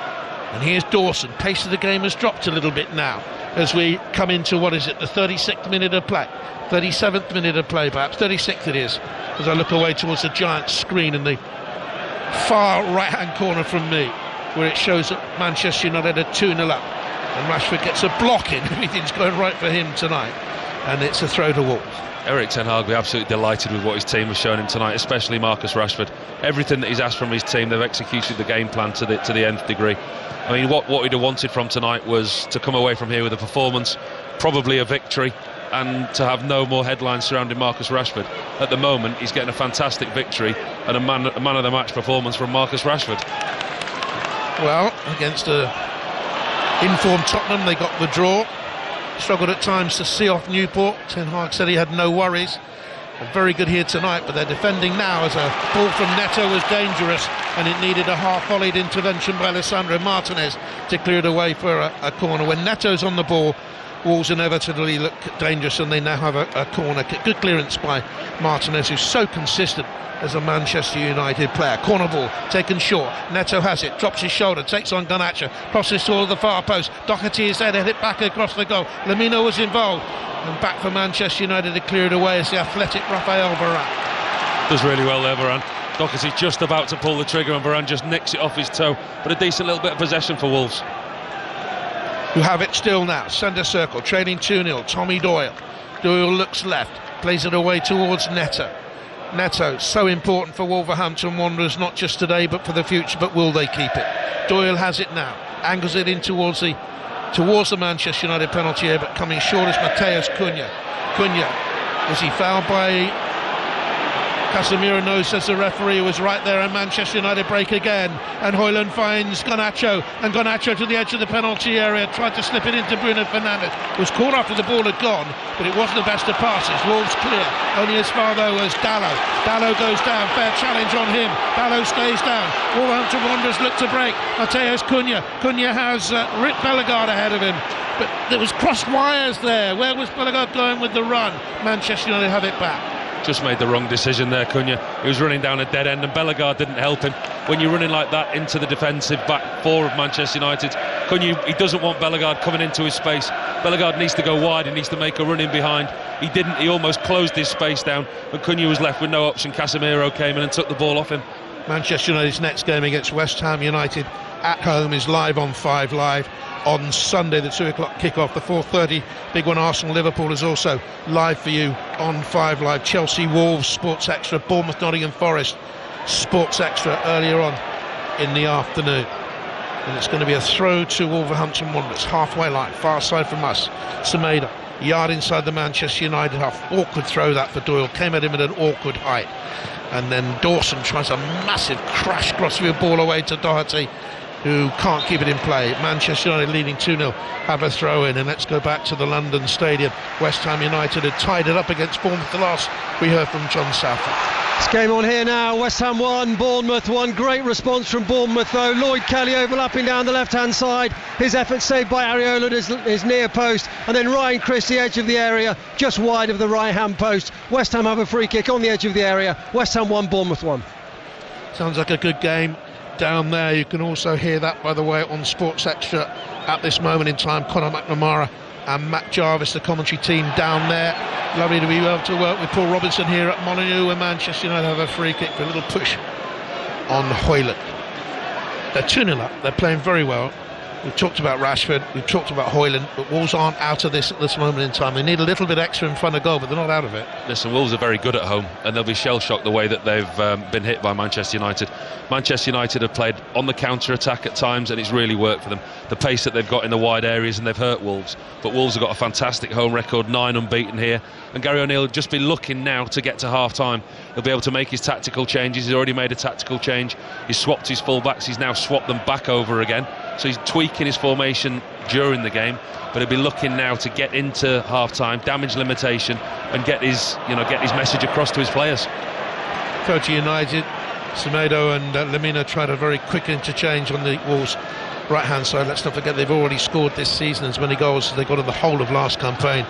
And here's Dawson. Pace of the game has dropped a little bit now as we come into, what is it, the 36th minute of play, 37th minute of play perhaps, 36th it is, as I look away towards the giant screen in the far right-hand corner from me, where it shows that Manchester United are 2-0 up. And Rashford gets a block in. Everything's going right for him tonight, and it's a throw to Wolves. Erik ten Hag will be absolutely delighted with what his team has shown him tonight, especially Marcus Rashford. Everything that he's asked from his team, they've executed the game plan to the nth degree. I mean, what he'd have wanted from tonight was to come away from here with a performance, probably a victory, and to have no more headlines surrounding Marcus Rashford. At the moment, he's getting a fantastic victory and a man of the match performance from Marcus Rashford. Well, against a informed Tottenham, they got the draw. Struggled at times to see off Newport. Ten Hag said he had no worries. They're very good here tonight, but they're defending now as a ball from Neto was dangerous, and it needed a half-volleyed intervention by Lisandro Martinez to clear it away for a corner. When Neto's on the ball, Wolves inevitably look dangerous, and they now have a corner kick. Good clearance by Martinez, who's so consistent as a Manchester United player. Corner ball taken short. Neto has it, drops his shoulder, takes on Garnacho, crosses toward the far post. Doherty is there to hit back across the goal. Lamina was involved, and back for Manchester United to clear it away as the athletic Raphael Varane. Does really well there, Varane. Doherty just about to pull the trigger, and Varane just nicks it off his toe. But a decent little bit of possession for Wolves, who have it still now. Centre circle, trailing 2-0. Tommy Doyle. Doyle looks left, plays it away towards Neto. Neto, so important for Wolverhampton Wanderers, not just today but for the future, but will they keep it? Doyle has it now, angles it in towards the Manchester United penalty area, but coming short is Matheus Cunha. Was he fouled by Casemiro? No, says the referee, who was right there, and Manchester United break again, and Højlund finds Garnacho, and Garnacho to the edge of the penalty area, tried to slip it into Bruno Fernandes, was caught after the ball had gone, but it wasn't the best of passes. Wolves clear, only as far though as Dalot goes down, fair challenge on him, Dalot stays down. Wolverhampton Wanderers look to break. Matheus Cunha has Rick Bellegarde ahead of him, but there was crossed wires there. Where was Bellegarde going with the run? Manchester United have it back. Just made the wrong decision there, Cunha. He was running down a dead end, and Bellegarde didn't help him. When you're running like that into the defensive back four of Manchester United, Cunha, he doesn't want Bellegarde coming into his space. Bellegarde needs to go wide, he needs to make a run in behind. He didn't, he almost closed his space down, and Cunha was left with no option. Casemiro came in and took the ball off him. Manchester United's next game against West Ham United at home is live on 5 Live. On Sunday, the 2 o'clock kickoff. The 4:30 big one, Arsenal-Liverpool, is also live for you on 5 Live. Chelsea-Wolves, Sports Extra. Bournemouth-Nottingham Forest, Sports Extra earlier on in the afternoon. And it's going to be a throw to Wolverhampton Wanderers, halfway line, far side from us. Semedo, yard inside the Manchester United half. Awkward throw that for Doyle, came at him at an awkward height. And then Dawson tries a massive crash crossfield ball away to Doherty, who can't keep it in play. Manchester United leading 2-0, have a throw in, and let's go back to the London Stadium. West Ham United had tied it up against Bournemouth. The last we heard from John Southall. It's game on here now. West Ham 1, Bournemouth 1. Great response from Bournemouth though. Lloyd Kelly overlapping down the left hand side. His effort saved by Areola at his near post, and then Ryan Christie, edge of the area, just wide of the right hand post. West Ham have a free kick on the edge of the area. West Ham 1, Bournemouth 1. Sounds like a good game down there. You can also hear that, by the way, on Sports Extra at this moment in time. Conor McNamara and Matt Jarvis, the commentary team down there. Lovely to be able to work with Paul Robinson here at Molineux, where Manchester United have a free kick for a little push on Højlund. They're 2-0 up, they're playing very well. We've talked about Rashford, we've talked about Højlund, but Wolves aren't out of this at this moment in time. They need a little bit extra in front of goal, but they're not out of it. Listen, Wolves are very good at home, and they'll be shell-shocked the way that they've been hit by Manchester United. Manchester United have played on the counter-attack at times, and it's really worked for them. The pace that they've got in the wide areas, and they've hurt Wolves. But Wolves have got a fantastic home record, 9 unbeaten here, and Gary O'Neill will just be looking now to get to half-time. He'll be able to make his tactical changes. He's already made a tactical change. He's swapped his full-backs. He's now swapped them back over again. So he's tweaking his formation during the game, but he'll be looking now to get into half-time, damage limitation, and get his message across to his players. Go to United. Semedo and Lemina tried a very quick interchange on the Wolves' right-hand side. Let's not forget they've already scored this season as many goals as they got in the whole of last campaign.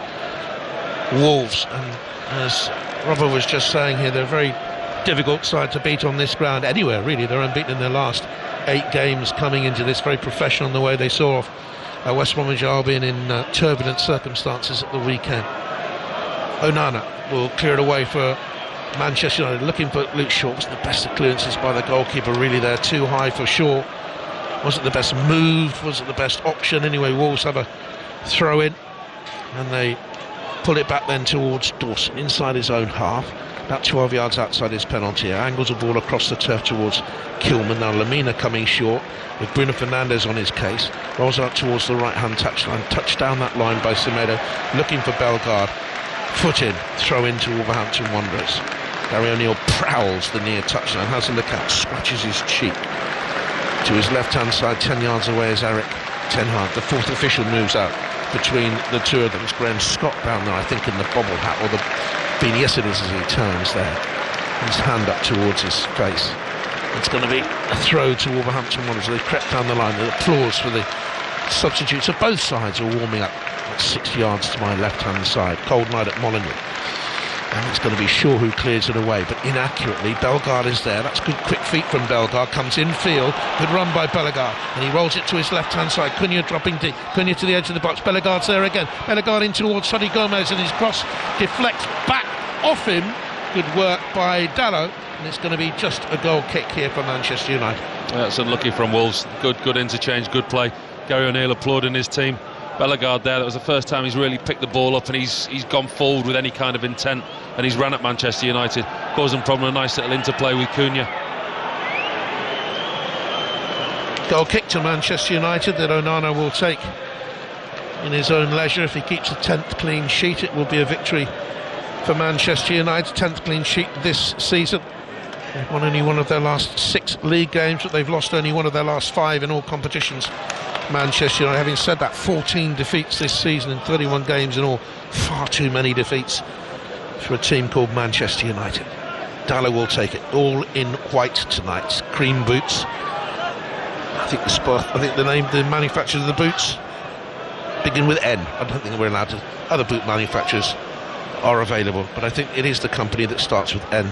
Wolves, and as Robert was just saying here, they're a very difficult side to beat on this ground anywhere really. They're unbeaten in their last 8 games coming into this, very professional in the way they saw off West Bromwich Albion in turbulent circumstances at the weekend. Onana will clear it away for Manchester United, looking for Luke Shaw. Wasn't the best of clearances by the goalkeeper really there, too high for Shaw. Wasn't the best move, wasn't the best option. Anyway, Wolves have a throw in, and they pull it back then towards Dawson, inside his own half, about 12 yards outside his penalty area. Angles the ball across the turf towards Kilman. Now Lemina coming short with Bruno Fernandes on his case. Rolls out towards the right-hand touchline. Touched down that line by Semedo, looking for Bellegarde. Foot in, throw into Wolverhampton Wanderers. Gary O'Neill prowls the near touchline, has a look out, scratches his cheek. To his left-hand side, 10 yards away is Eric Ten Hag. The fourth official moves out between the two of them. It's Graham Scott down there, I think, in the bobble hat, or the beanie. Yes, it is, as he turns there. His hand up towards his face. It's going to be a throw to Wolverhampton Wanderers. They've crept down the line. The applause for the substitutes of both sides are warming up. 6 yards to my left-hand side. Cold night at Molineux. And it's going to be Shaw who clears it away, but inaccurately. Bellegarde is there. That's good quick feet from Bellegarde. Comes in field. Good run by Bellegarde. And he rolls it to his left-hand side. Cunha dropping deep. Cunha to the edge of the box. Bellegarde's there again. Bellegarde in towards Sonny Gomez, and his cross deflects back off him. Good work by Dalot. And it's going to be just a goal kick here for Manchester United. That's unlucky from Wolves. Good interchange, good play. Gary O'Neill applauding his team. Bellegarde there, that was the first time he's really picked the ball up, and he's gone forward with any kind of intent, and he's ran at Manchester United, causing problem. A nice little interplay with Cunha. Goal kick to Manchester United that Onana will take in his own leisure. If he keeps a 10th clean sheet, it will be a victory for Manchester United. 10th clean sheet this season. They've won only one of their last 6 league games, but they've lost only one of their last 5 in all competitions. Manchester United, having said that, 14 defeats this season in 31 games in all. Far too many defeats for a team called Manchester United. Dalot will take it, all in white tonight. Cream boots. I think the name, the manufacturers of the boots begin with N. I don't think we're allowed to. Other boot manufacturers are available, but I think it is the company that starts with N.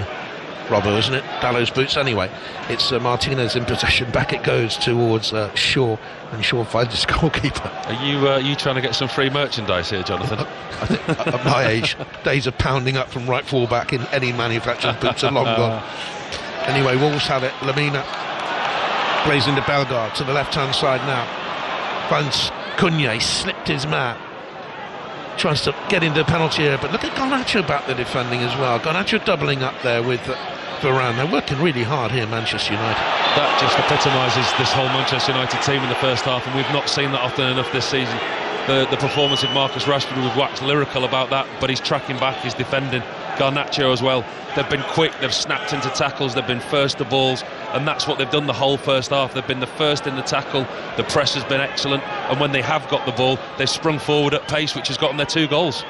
Robbo, isn't it? Dalot's boots. Anyway, it's Martinez in possession. Back it goes towards Shaw, and Shaw finds his goalkeeper. Are you trying to get some free merchandise here, Jonathan? I think at my age, days of pounding up from right full-back in any manufacturer's boots are long gone. Anyway, Wolves have it. Lemina plays into Bellegarde to the left-hand side now. Finds Cunha. He slipped his man. Tries to get into the penalty area, but look at Garnacho back there defending as well. Garnacho doubling up there with Varane. They're working really hard here, Manchester United. That just epitomises this whole Manchester United team in the first half, and we've not seen that often enough this season. The performance of Marcus Rashford, we've waxed lyrical about that, but he's tracking back, he's defending. Garnacho as well. They've been quick, they've snapped into tackles, they've been first to balls, and that's what they've done the whole first half. They've been the first in the tackle, the press has been excellent, and when they have got the ball, they've sprung forward at pace, which has gotten their 2 goals.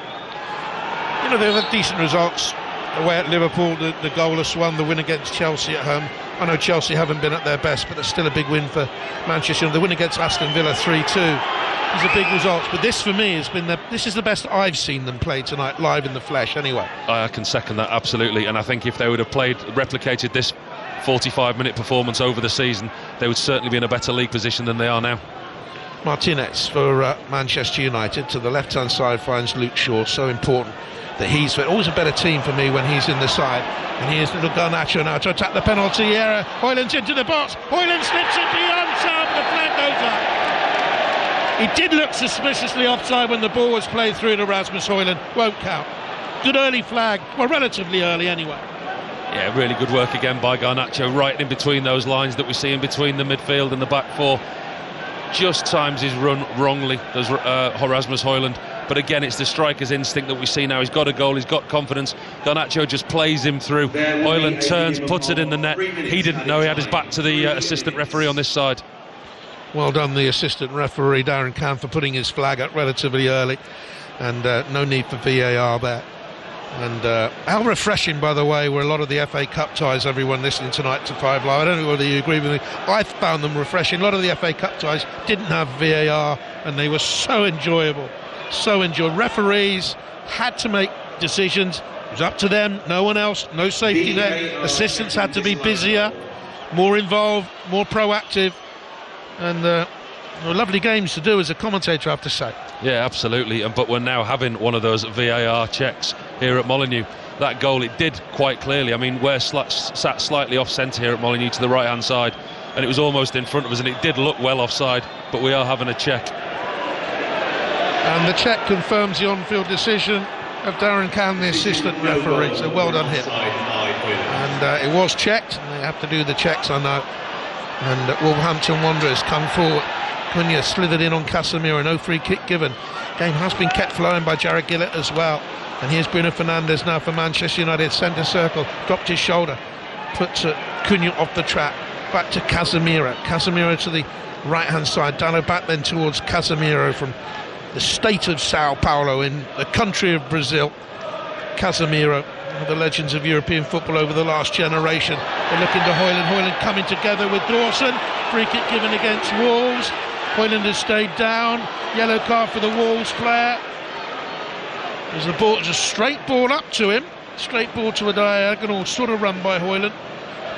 You know, they've had decent results away at Liverpool, the goalless one, the win against Chelsea at home. I know Chelsea haven't been at their best, but it's still a big win for Manchester. The win against Aston Villa 3-2 is a big result, but this for me has been this is the best I've seen them play tonight, live in the flesh anyway. I can second that absolutely, and I think if they would have replicated this 45-minute performance over the season, they would certainly be in a better league position than they are now. Martinez for Manchester United to the left-hand side finds Luke Shaw, so important that he's always a better team for me when he's in the side. And here's little Garnacho now to attack the penalty area. Hoyland's into the box. Hoyland slips it beyond time. The flag goes up. He did look suspiciously offside when the ball was played through to Rasmus Hoyland. Won't count. Good early flag. Well, relatively early anyway. Yeah, really good work again by Garnacho, right in between those lines that we see in between the midfield and the back four. Just times his run wrongly, does Rasmus Hoyland. But again, it's the striker's instinct that we see now. He's got a goal, he's got confidence. Garnacho just plays him through. Hoyland turns, puts it in the net. He didn't know, he had his back to the assistant referee on this side. Well done, the assistant referee, Darren Cam, for putting his flag up relatively early. And no need for VAR there. And how refreshing, by the way, were a lot of the FA Cup ties, everyone listening tonight to 5 Live. I don't know whether you agree with me. I found them refreshing. A lot of the FA Cup ties didn't have VAR, and they were so enjoyable. So enjoyable. Referees had to make decisions. It was up to them, no one else, no safety net. Assistants had to be busier, more involved, more proactive. And lovely games to do as a commentator, I have to say. Yeah, absolutely. But we're now having one of those VAR checks here at Molineux. That goal, it did quite clearly. I mean, we're sat slightly off centre here at Molineux to the right hand side, and it was almost in front of us, and it did look well offside, but we are having a check. And the check confirms the on-field decision of Darren Cam, the assistant referee, so well done him. And it was checked, and they have to do the checks, I know. And Wolverhampton Wanderers come forward. Cunha slithered in on Casemiro, no free kick given. Game has been kept flowing by Jared Gillett as well. And here's Bruno Fernandes now for Manchester United, centre circle, dropped his shoulder, puts Cunha off the track, back to Casemiro. Casemiro to the right hand side, Dalo back then towards Casemiro from the state of Sao Paulo in the country of Brazil. Casemiro, one of the legends of European football over the last generation. They're looking to Hoyland coming together with Dawson. Free kick given against Wolves. Hoyland has stayed down. Yellow card for the Wolves player. As the ball, it's a straight ball up to him. Straight ball to a diagonal sort of run by Hoyland.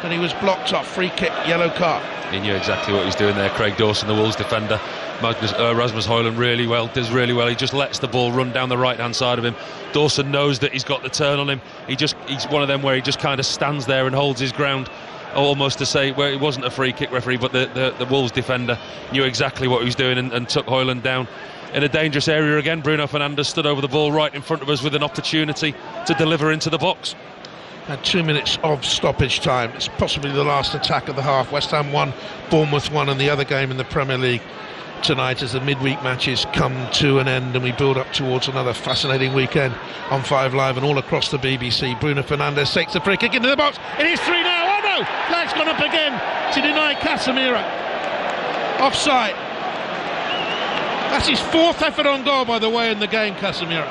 Then he was blocked off. Free kick, yellow card. He knew exactly what he was doing there. Craig Dawson, the Wolves defender. Rasmus Hoyland does really well. He just lets the ball run down the right hand side of him. Dawson knows that he's got the turn on him. He's one of them where he just kind of stands there and holds his ground, almost to say, well, it wasn't a free kick, referee, but the Wolves defender knew exactly what he was doing and took Hoyland down in a dangerous area again. Bruno Fernandes stood over the ball right in front of us with an opportunity to deliver into the box. Had 2 minutes of stoppage time. It's possibly the last attack of the half. West Ham 1, Bournemouth 1, and the other game in the Premier League tonight as the midweek matches come to an end and we build up towards another fascinating weekend on 5 Live and all across the BBC. Bruno Fernandes takes the free kick into the box. It is 3 now. Oh no! Flag's gone up again to deny Casemiro. Offside. That's his 4th effort on goal, by the way, in the game, Casemiro.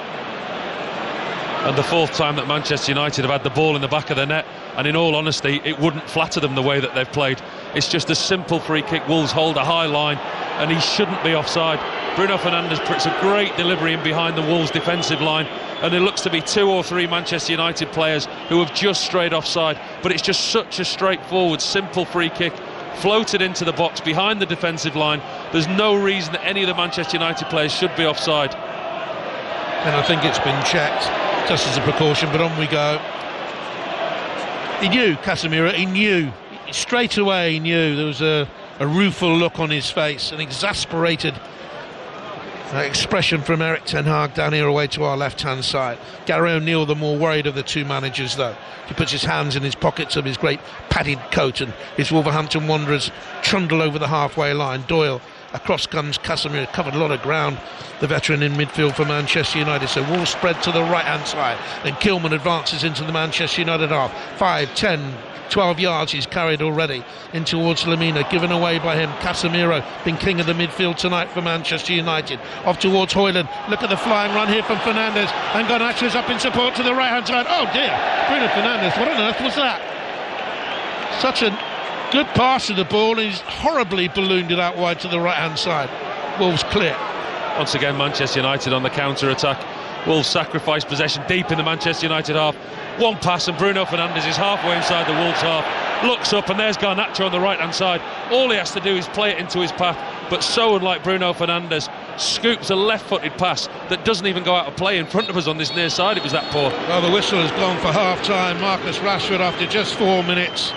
And the 4th time that Manchester United have had the ball in the back of the net, and in all honesty it wouldn't flatter them the way that they've played. It's just a simple free kick. Wolves hold a high line and he shouldn't be offside. Bruno Fernandes puts a great delivery in behind the Wolves defensive line, and it looks to be 2 or 3 Manchester United players who have just strayed offside, but it's just such a straightforward simple free kick floated into the box behind the defensive line. There's no reason that any of the Manchester United players should be offside. And I think it's been checked just as a precaution, but on we go. He knew, Casemiro, he knew. Straight away he knew. There was a rueful look on his face, an exasperated expression from Eric Ten Hag down here away to our left-hand side. Gary O'Neill, the more worried of the 2 managers, though. He puts his hands in his pockets of his great padded coat, and his Wolverhampton Wanderers trundle over the halfway line. Doyle across comes Casemiro, covered a lot of ground, the veteran in midfield for Manchester United. So Wolves spread to the right-hand side. Then Kilman advances into the Manchester United half. 5, 10, 12 yards he's carried already in towards Lamina, given away by him. Casemiro been king of the midfield tonight for Manchester United. Off towards Hoyland. Look at the flying run here from Fernandes, and Garnacho's up in support to the right hand side. Oh dear, Bruno Fernandes, what on earth was that? Such a good pass to the ball, and he's horribly ballooned it out wide to the right hand side. Wolves clear. Once again Manchester United on the counter attack. Wolves sacrifice possession deep in the Manchester United half. One pass and Bruno Fernandes is halfway inside the Wolves half, looks up and there's Garnacho on the right hand side. All he has to do is play it into his path, but so unlike Bruno Fernandes, scoops a left-footed pass that doesn't even go out of play in front of us on this near side. It was that poor. Well, the whistle has gone for half-time. Marcus Rashford, after just 4 minutes,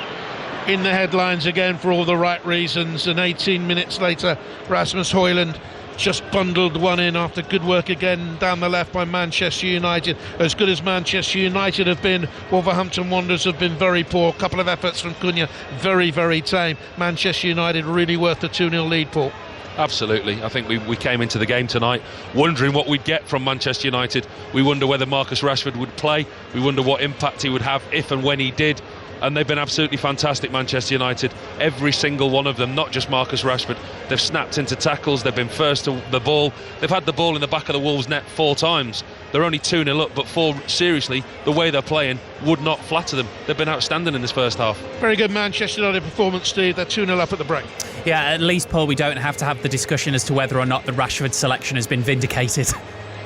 in the headlines again for all the right reasons. And 18 minutes later, Rasmus Højlund just bundled one in after good work again down the left by Manchester United. As good as Manchester United have been, Wolverhampton Wanderers have been very poor. A couple of efforts from Cunha, very, very tame. Manchester United really worth the 2-0 lead, Paul. Absolutely. I think we came into the game tonight wondering what we'd get from Manchester United. We wonder whether Marcus Rashford would play. We wonder what impact he would have if and when he did. And they've been absolutely fantastic, Manchester United. Every single one of them, not just Marcus Rashford. They've snapped into tackles, they've been first to the ball. They've had the ball in the back of the Wolves' net 4 times. They're only 2-0 up, but seriously, the way they're playing would not flatter them. They've been outstanding in this first half. Very good Manchester United performance, Steve. They're 2-0 up at the break. Yeah, at least, Paul, we don't have to have the discussion as to whether or not the Rashford selection has been vindicated.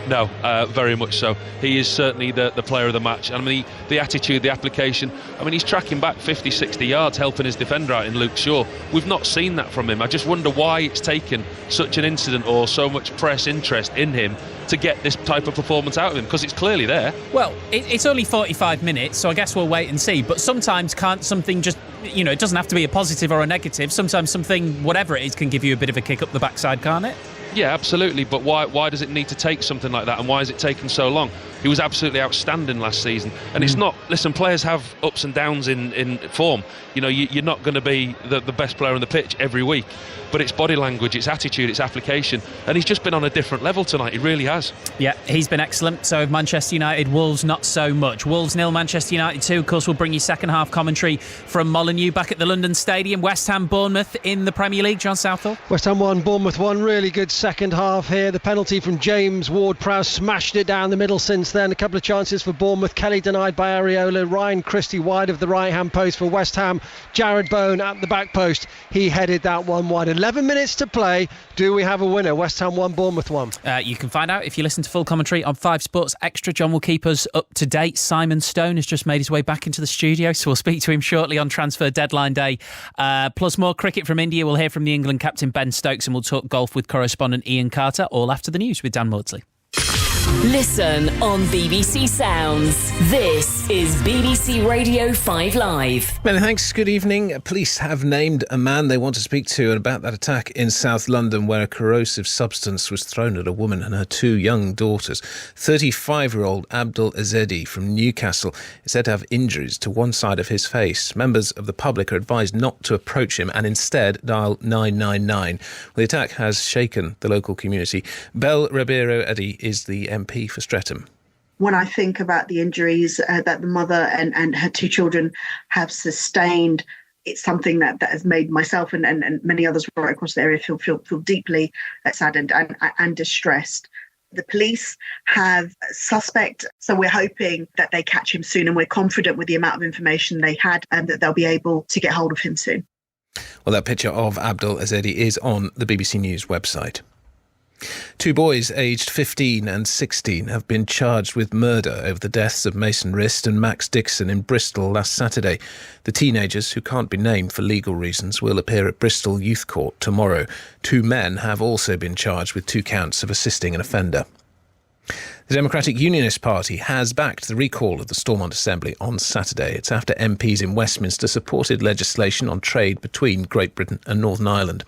No, very much so. He is certainly the player of the match. I mean, the attitude, the application. I mean, he's tracking back 50, 60 yards, helping his defender out in Luke Shaw. We've not seen that from him. I just wonder why it's taken such an incident or so much press interest in him to get this type of performance out of him, because it's clearly there. Well, it's only 45 minutes, so I guess we'll wait and see. But sometimes can't something just, it doesn't have to be a positive or a negative. Sometimes something, whatever it is, can give you a bit of a kick up the backside, can't it? Yeah, absolutely, but why does it need to take something like that, and why has it taken so long? He was absolutely outstanding last season, and it's not, listen, players have ups and downs in form. You're not going to be the best player on the pitch every week, but it's body language, it's attitude, it's application, and he's just been on a different level tonight. He really has. Yeah, he's been excellent. So have Manchester United. Wolves not so much. Wolves 0, Manchester United 2. Of course, we'll bring you second half commentary from Molineux back at the London Stadium. West Ham Bournemouth in the Premier League. John Southall. West Ham 1, Bournemouth 1. Really good second half here. The penalty from James Ward-Prowse smashed it down the middle since then. A couple of chances for Bournemouth. Kelly denied by Areola. Ryan Christie wide of the right hand post for West Ham. Jared Bowen at the back post. He headed that one wide. 11 minutes to play. Do we have a winner? West Ham 1, Bournemouth 1. You can find out if you listen to full commentary on 5 Sports Extra. John will keep us up to date. Simon Stone has just made his way back into the studio, so we'll speak to him shortly on transfer deadline day. Plus more cricket from India. We'll hear from the England captain Ben Stokes, and we'll talk golf with correspondent Ian Carter, all after the news with Dan Maudsley. Listen on BBC Sounds. This is BBC Radio 5 Live. Many thanks. Good evening. Police have named a man they want to speak to about that attack in South London where a corrosive substance was thrown at a woman and her 2 young daughters. 35-year-old Abdul Azedi from Newcastle is said to have injuries to one side of his face. Members of the public are advised not to approach him and instead dial 999. The attack has shaken the local community. Bel Ribeiro Eddy is the MP for Streatham. When I think about the injuries that the mother and her 2 children have sustained, it's something that has made myself and many others right across the area feel deeply saddened and distressed. The police have a suspect, so we're hoping that they catch him soon, and we're confident with the amount of information they had and that they'll be able to get hold of him soon. Well, that picture of Abdul Azedi is on the BBC News website. 2 boys aged 15 and 16 have been charged with murder over the deaths of Mason Rist and Max Dixon in Bristol last Saturday. The teenagers, who can't be named for legal reasons, will appear at Bristol Youth Court tomorrow. 2 men have also been charged with 2 counts of assisting an offender. The Democratic Unionist Party has backed the recall of the Stormont Assembly on Saturday. It's after MPs in Westminster supported legislation on trade between Great Britain and Northern Ireland.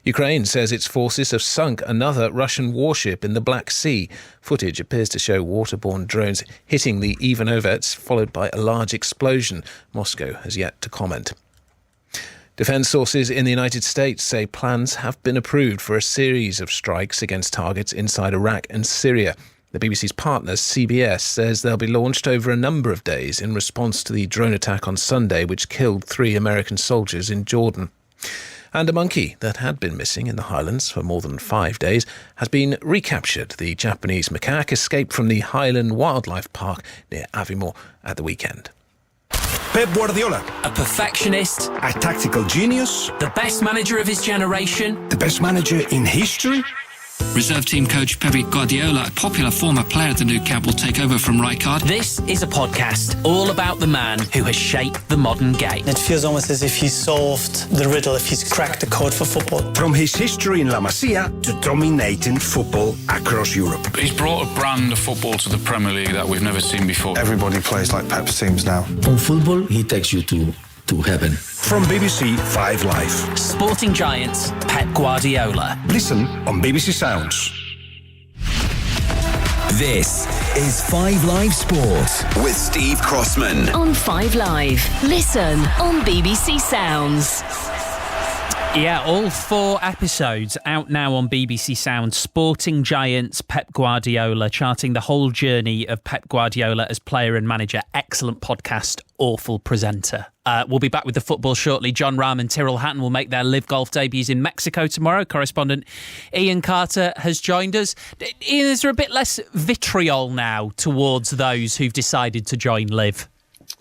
Ukraine says its forces have sunk another Russian warship in the Black Sea. Footage appears to show waterborne drones hitting the Ivanovets, followed by a large explosion. Moscow has yet to comment. Defence sources in the United States say plans have been approved for a series of strikes against targets inside Iraq and Syria. The BBC's partner, CBS, says they'll be launched over a number of days in response to the drone attack on Sunday, which killed 3 American soldiers in Jordan. And a monkey that had been missing in the Highlands for more than 5 days has been recaptured. The Japanese macaque escaped from the Highland Wildlife Park near Aviemore at the weekend. Pep Guardiola. A perfectionist. A tactical genius. The best manager of his generation. The best manager in history. Reserve team coach Pep Guardiola, a popular former player at the Nou Camp, will take over from Rijkaard. This is a podcast all about the man who has shaped the modern game. It feels almost as if he's solved the riddle, if he's cracked the code for football. From his history in La Masia to dominating football across Europe. He's brought a brand of football to the Premier League that we've never seen before. Everybody plays like Pep's teams now. On football, he takes you to heaven. From BBC 5 Live. Sporting Giants, Pep Guardiola. Listen on BBC Sounds. This is 5 Live Sport with Steve Crossman. On 5 Live. Listen on BBC Sounds. Yeah, all 4 episodes out now on BBC Sounds. Sporting Giants, Pep Guardiola, charting the whole journey of Pep Guardiola as player and manager. Excellent podcast, awful presenter. We'll be back with the football shortly. John Rahm and Tyrrell Hatton will make their live golf debuts in Mexico tomorrow. Correspondent Ian Carter has joined us. Ian, is there a bit less vitriol now towards those who've decided to join live?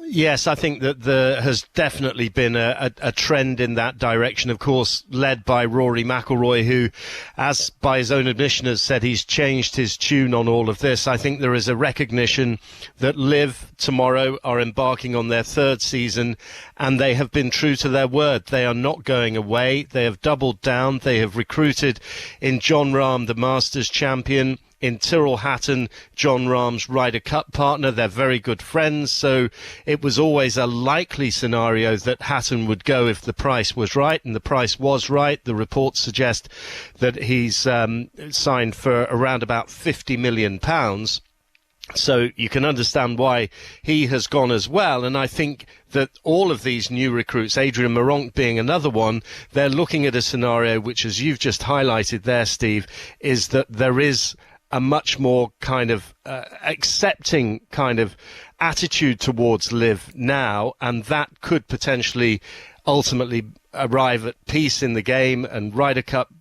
Yes, I think that there has definitely been a trend in that direction, of course, led by Rory McIlroy, who, as by his own admission, has said he's changed his tune on all of this. I think there is a recognition that Liv tomorrow are embarking on their 3rd season, and they have been true to their word. They are not going away. They have doubled down. They have recruited in John Rahm, the Masters champion, in Tyrrell Hatton, John Rahm's Ryder Cup partner. They're very good friends, so it was always a likely scenario that Hatton would go if the price was right, and the price was right. The reports suggest that he's signed for around about £50 million. So you can understand why he has gone as well. And I think that all of these new recruits, Adrian Meronk being another one, they're looking at a scenario which, as you've just highlighted there, Steve, is that there is a much more kind of accepting kind of attitude towards Liv now, and that could potentially ultimately arrive at peace in the game, and Ryder Cup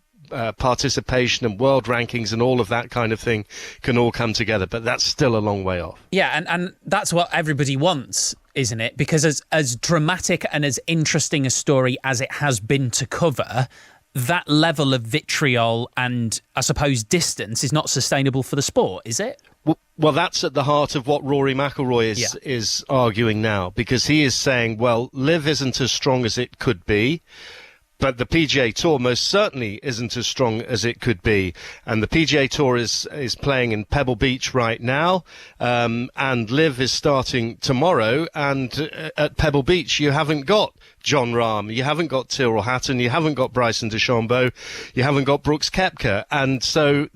participation and world rankings and all of that kind of thing can all come together, but that's still a long way off. Yeah, and that's what everybody wants, isn't it? Because as dramatic and as interesting a story as it has been to cover, that level of vitriol and, I suppose, distance is not sustainable for the sport, is it? Well, that's at the heart of what Rory McIlroy is arguing now, because he is saying, well, Liv isn't as strong as it could be, but the PGA Tour most certainly isn't as strong as it could be. And the PGA Tour is playing in Pebble Beach right now, and Liv is starting tomorrow. And at Pebble Beach, you haven't got John Rahm, you haven't got Tyrrell Hatton, you haven't got Bryson DeChambeau, you haven't got Brooks Koepka. And so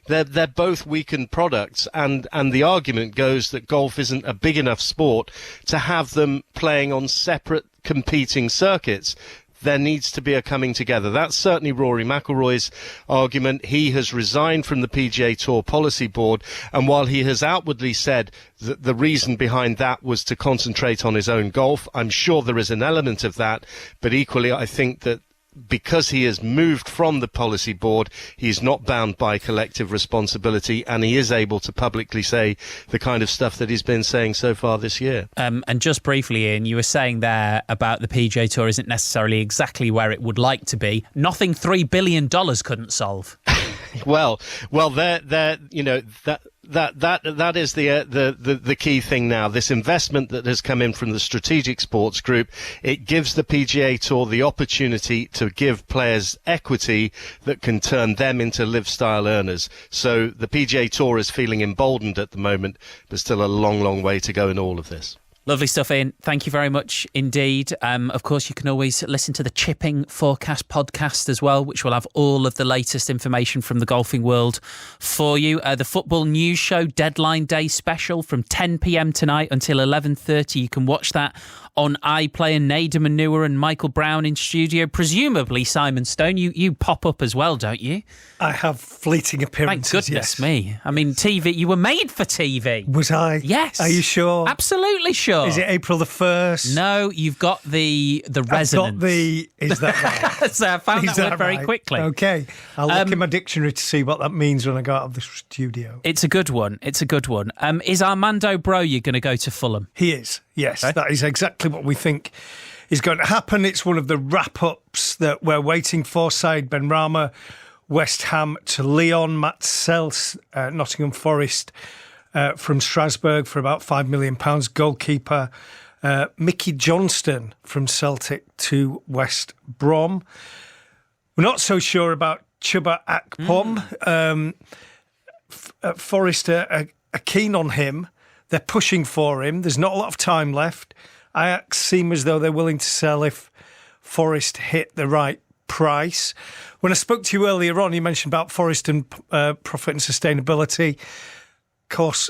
they're both weakened products. And the argument goes that golf isn't a big enough sport to have them playing on separate competing circuits. There needs to be a coming together. That's certainly Rory McIlroy's argument. He has resigned from the PGA Tour Policy Board, and while he has outwardly said that the reason behind that was to concentrate on his own golf, I'm sure there is an element of that, but equally I think that because he has moved from the policy board, he's not bound by collective responsibility, and he is able to publicly say the kind of stuff that he's been saying so far this year. And just briefly, Ian, you were saying there about the PGA Tour isn't necessarily exactly where it would like to be. Nothing $3 billion couldn't solve. Well, they're you know, that is the key thing now. This investment that has come in from the Strategic Sports Group, it gives the PGA Tour the opportunity to give players equity that can turn them into live-style earners. So the PGA Tour is feeling emboldened at the moment, but still a long, long way to go in all of this. Lovely stuff, Ian. Thank you very much indeed. Of course, you can always listen to the Chipping Forecast podcast as well, which will have all of the latest information from the golfing world for you. The Football News Show Deadline Day special from 10 p.m. tonight until 11:30. You can watch that on iPlayer. Nader Manua and Michael Brown in studio. Presumably Simon Stone. You pop up as well, don't you? I have fleeting appearances. Thank goodness me. I mean, TV. You were made for TV. Was I? Yes. Are you sure? Absolutely sure. Is it April the 1st? No, you've got the resonance. Is that right? So I found that word very quickly. Okay. I'll look in my dictionary to see what that means when I go out of the studio. It's a good one. Is Armando Broja going to go to Fulham? He is. Yes, okay. That is exactly what we think is going to happen. It's one of the wrap-ups that we're waiting for. Saeed Benrahma West Ham to Lyon. Matt Sells, Nottingham Forest from Strasbourg for about £5 million. Goalkeeper Mickey Johnston from Celtic to West Brom. We're not so sure about Chuba Akpom. Forest are keen on him. They're pushing for him. There's not a lot of time left. Ajax seem as though they're willing to sell if Forest hit the right price. When I spoke to you earlier on, you mentioned about Forest and profit and sustainability. Of course,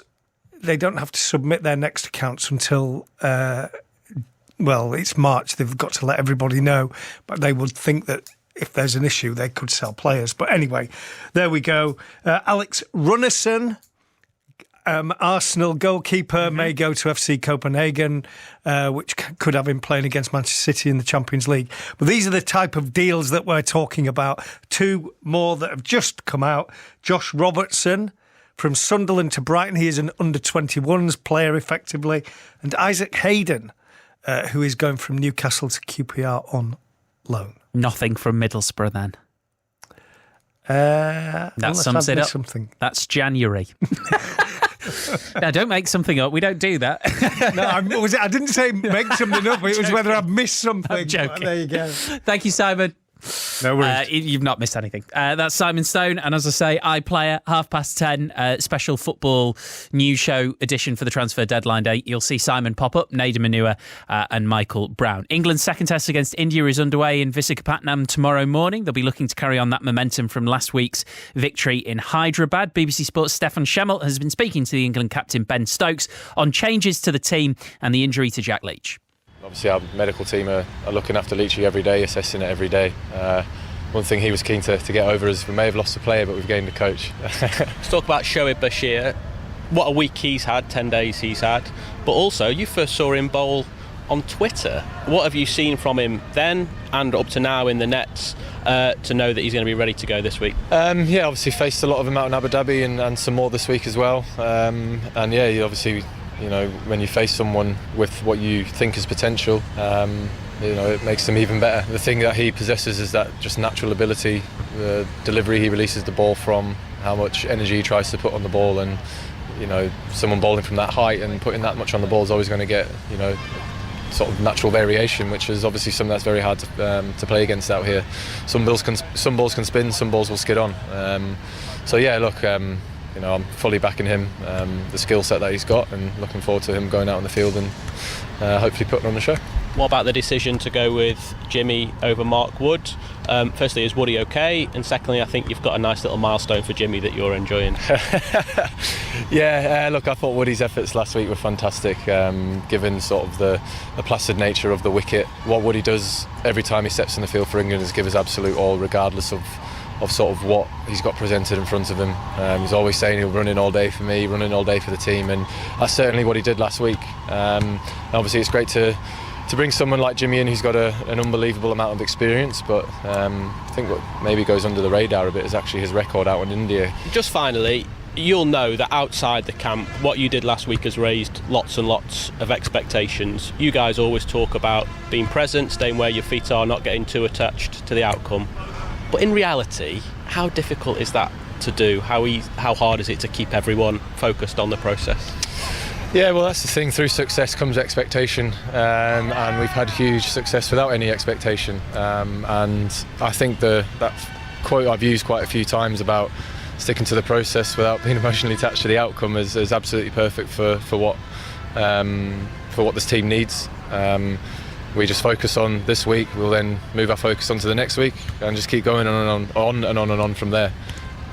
they don't have to submit their next accounts until, it's March. They've got to let everybody know. But they would think that if there's an issue, they could sell players. But anyway, there we go. Alex Runnison, Arsenal goalkeeper, may go to FC Copenhagen, which could have him playing against Manchester City in the Champions League. But these are the type of deals that we're talking about. Two more that have just come out. Josh Robertson from Sunderland to Brighton. He is an under-21s player, effectively. And Isaac Hayden, who is going from Newcastle to QPR on loan. Nothing from Middlesbrough then. That sums it up. Something. That's January. Now, don't make something up. We don't do that. No, I didn't say make something up. It was whether I've missed something. I'm joking. There you go. Thank you, Simon. No worries. You've not missed anything. That's Simon Stone, and as I say, iPlayer, 10:30, special football news show edition for the transfer deadline day. You'll see Simon pop up, Nader Manua and Michael Brown. England's second test against India is underway in Visakhapatnam tomorrow morning. They'll be looking to carry on that momentum from last week's victory in Hyderabad. BBC Sports' Stefan Schemmel has been speaking to the England captain Ben Stokes on changes to the team and the injury to Jack Leach. Obviously our medical team are looking after Leachy every day, assessing it every day. One thing he was keen to get over is we may have lost a player, but we've gained a coach. Let's talk about Shoaib Bashir. What a week he's had, 10 days he's had. But also, you first saw him bowl on Twitter. What have you seen from him then and up to now in the nets to know that he's going to be ready to go this week? Obviously faced a lot of him out in Abu Dhabi and some more this week as well. He obviously... when you face someone with what you think is potential, it makes them even better. The thing that he possesses is that just natural ability, the delivery he releases the ball from, how much energy he tries to put on the ball, and someone bowling from that height and putting that much on the ball is always going to get sort of natural variation, which is obviously something that's very hard to play against out here. Some balls can spin, some balls will skid on. I'm fully backing him, the skill set that he's got, and looking forward to him going out on the field and hopefully putting on the show. What about the decision to go with Jimmy over Mark Wood? Firstly, is Woody okay? And secondly, I think you've got a nice little milestone for Jimmy that you're enjoying. I thought Woody's efforts last week were fantastic, given sort of the placid nature of the wicket. What Woody does every time he steps in the field for England is give his absolute all, regardless of sort of what he's got presented in front of him. He's always saying he'll run in all day for me, running all day for the team, and that's certainly what he did last week. Obviously it's great to bring someone like Jimmy in who's got an unbelievable amount of experience, but I think what maybe goes under the radar a bit is actually his record out in India. Just finally, you'll know that outside the camp, what you did last week has raised lots and lots of expectations. You guys always talk about being present, staying where your feet are, not getting too attached to the outcome. But in reality, how difficult is that to do? How hard is it to keep everyone focused on the process? Yeah, well, that's the thing. Through success comes expectation, and we've had huge success without any expectation. And I think that quote I've used quite a few times about sticking to the process without being emotionally attached to the outcome is absolutely perfect for what this team needs. We just focus on this week. We'll then move our focus on to the next week and just keep going on from there.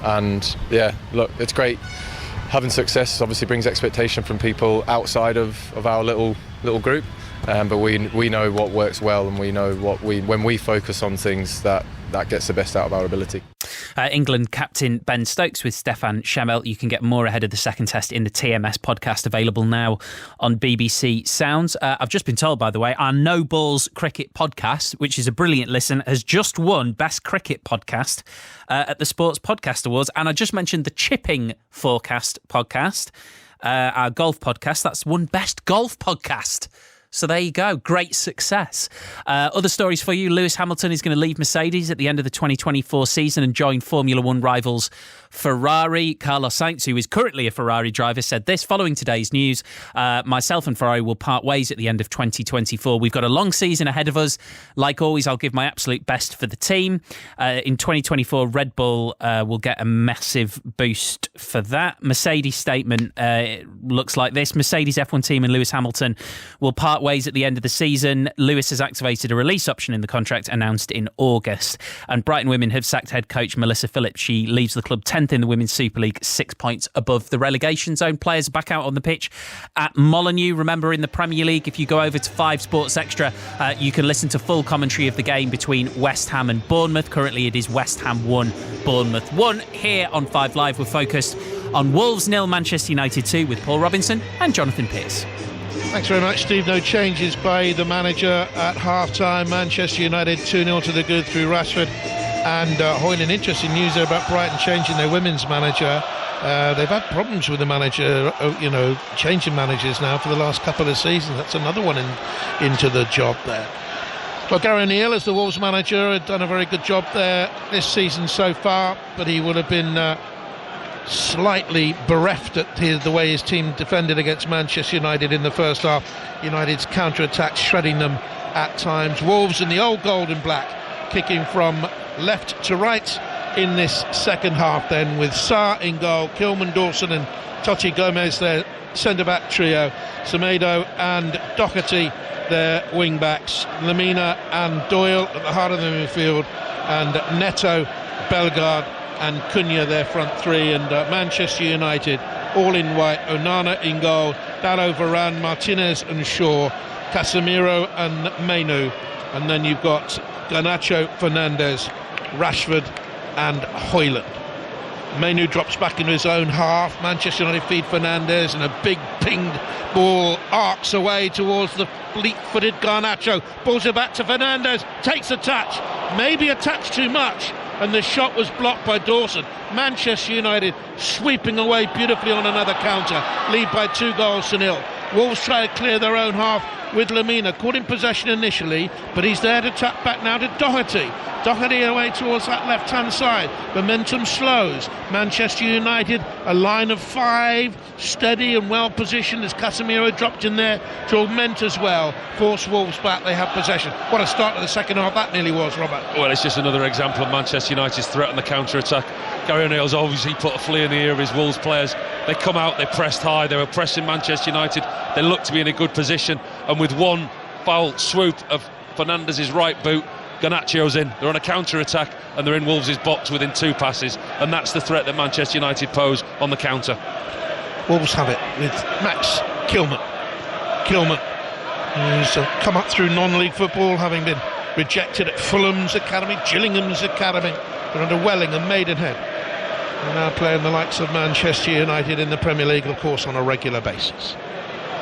And yeah, look, it's great. Having success obviously brings expectation from people outside of our little group, but we know what works well, and we know when we focus on things that gets the best out of our ability. England captain Ben Stokes with Stefan Schemmel. You can get more ahead of the second test in the TMS podcast, available now on BBC Sounds. I've just been told, by the way, our No Balls Cricket podcast, which is a brilliant listen, has just won Best Cricket Podcast at the Sports Podcast Awards. And I just mentioned the Chipping Forecast podcast, our golf podcast. That's won Best Golf Podcast So there you go. Great success. Other stories for you. Lewis Hamilton is going to leave Mercedes at the end of the 2024 season and join Formula One rivals Ferrari. Carlos Sainz, who is currently a Ferrari driver, said this following today's news: myself and Ferrari will part ways at the end of 2024. We've got a long season ahead of us. Like always, I'll give my absolute best for the team. In 2024, Red Bull will get a massive boost for that. Mercedes statement looks like this: Mercedes F1 team and Lewis Hamilton will part ways at the end of the season. Lewis has activated a release option in the contract announced in August. And Brighton Women have sacked head coach Melissa Phillips. She leaves the club 10th in the Women's Super League, 6 points above the relegation zone. Players are back out on the pitch at Molineux. Remember, in the Premier League, if you go over to 5 Sports Extra, you can listen to full commentary of the game between West Ham and Bournemouth. Currently, it is West Ham 1, Bournemouth 1. Here on 5 Live, we're focused on Wolves 0, Manchester United 2 with Paul Robinson and Jonathan Pearce. Thanks very much, Steve. No changes by the manager at half-time. Manchester United 2-0 to the good through Rashford and Højlund. Interesting news there about Brighton changing their women's manager. They've had problems with the manager, changing managers now for the last couple of seasons. That's another one into the job there. Well, Gary O'Neill, as the Wolves manager, had done a very good job there this season so far, but he would have been slightly bereft at the way his team defended against Manchester United in the first half. United's counter-attack shredding them at times. Wolves in the old gold and black, kicking from left to right in this second half then, with Sarr in goal, Kilman, Dawson and Totti Gomez, their centre-back trio, Semedo and Doherty, their wing-backs, Lamina and Doyle at the heart of the midfield, and Neto, Bellegarde and Cunha, their front three. And Manchester United all in white: Onana in goal, Dalot, Varane, Martinez and Shaw, Casemiro and Mainu, and then you've got Garnacho, Fernandes, Rashford and Højlund. Mainu drops back into his own half. Manchester United feed Fernandes, and a big pinged ball arcs away towards the fleet-footed Garnacho. Balls it back to Fernandes, takes a touch, maybe a touch too much, and the shot was blocked by Dawson. Manchester United sweeping away beautifully on another counter, lead by 2-0. Wolves try to clear their own half with Lamina, caught in possession initially, but he's there to tap back now to Doherty. Doherty away towards that left-hand side. Momentum slows. Manchester United, a line of 5, steady and well positioned as Casemiro dropped in there to augment as well. Force Wolves back, they have possession. What a start to the second half that nearly was, Robert. Well, it's just another example of Manchester United's threat on the counter-attack. Gary O'Neill's obviously put a flea in the ear of his Wolves players. They come out, they pressed high, they were pressing Manchester United. They looked to be in a good position, and with one foul swoop of Fernandes' right boot, Garnacho's in. They're on a counter-attack and they're in Wolves' box within 2 passes, and that's the threat that Manchester United pose on the counter. Wolves have it with Max Kilman, who's come up through non-league football, having been rejected at Fulham's academy, Gillingham's academy. They're under Welling and Maidenhead. They're now playing the likes of Manchester United in the Premier League, of course, on a regular basis.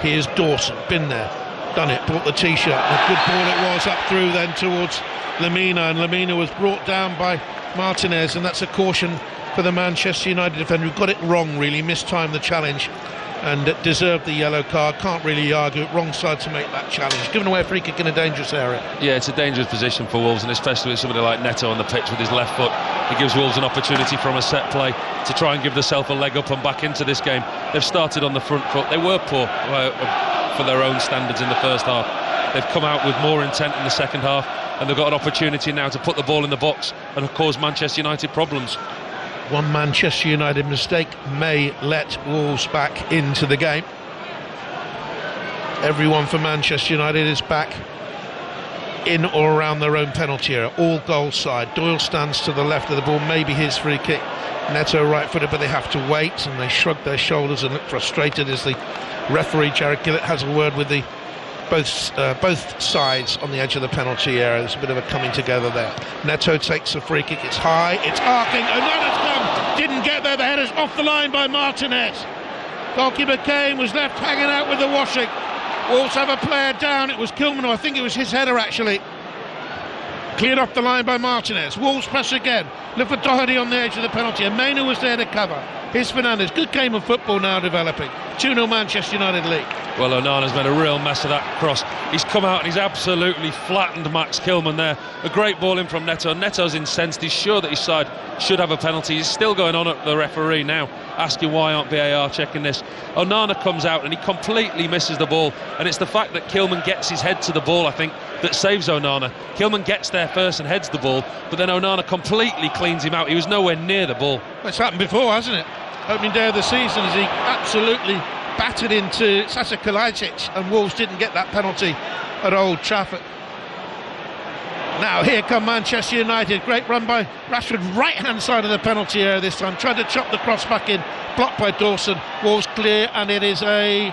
Here's Dawson, been there, done it, bought the t-shirt. A good ball it was, up through then towards Lamina, and Lamina was brought down by Martinez, and that's a caution for the Manchester United defender, who got it wrong, really mistimed the challenge and deserved the yellow card. Can't really argue it, wrong side to make that challenge, giving away a free kick in a dangerous area. Yeah, it's a dangerous position for Wolves, and especially with somebody like Neto on the pitch with his left foot. It gives Wolves an opportunity from a set play to try and give themselves a leg up and back into this game. They've started on the front foot. They were poor for their own standards in the first half. They've come out with more intent in the second half, and they've got an opportunity now to put the ball in the box and cause Manchester United problems. One Manchester United mistake may let Wolves back into the game. Everyone for Manchester United is back in or around their own penalty area, all goal side. Doyle stands to the left of the ball, maybe his free kick. Neto right-footed, but they have to wait, and they shrug their shoulders and look frustrated as the referee Jared Gillett has a word with the both sides on the edge of the penalty area. There's a bit of a coming together there. Neto takes a free kick, it's high, it's arcing, Onana's come, didn't get there, the header's off the line by Martinez. Goalkeeper Kane was left hanging out with the washing. Wolves have a player down, it was Kilman, I think it was his header actually. Cleared off the line by Martinez. Wolves press again. Look for Doherty on the edge of the penalty, and Mainu was there to cover. Here's Fernandes. Good game of football now developing. 2-0 Manchester United lead. Well, Onana's made a real mess of that cross. He's come out and he's absolutely flattened Max Kilman there. A great ball in from Neto. Neto's incensed. He's sure that his side should have a penalty. He's still going on at the referee now, asking why aren't VAR checking this. Onana comes out and he completely misses the ball, and it's the fact that Kilman gets his head to the ball, I think, that saves Onana. Kilman gets there first and heads the ball, but then Onana completely cleans him out. He was nowhere near the ball. Well, it's happened before, hasn't it? Opening day of the season, as he absolutely battered into Sasa Kalajdzic, and Wolves didn't get that penalty at Old Trafford. Now here come Manchester United. Great run by Rashford, right hand side of the penalty area this time, trying to chop the cross back in, blocked by Dawson. Wolves clear, and it is a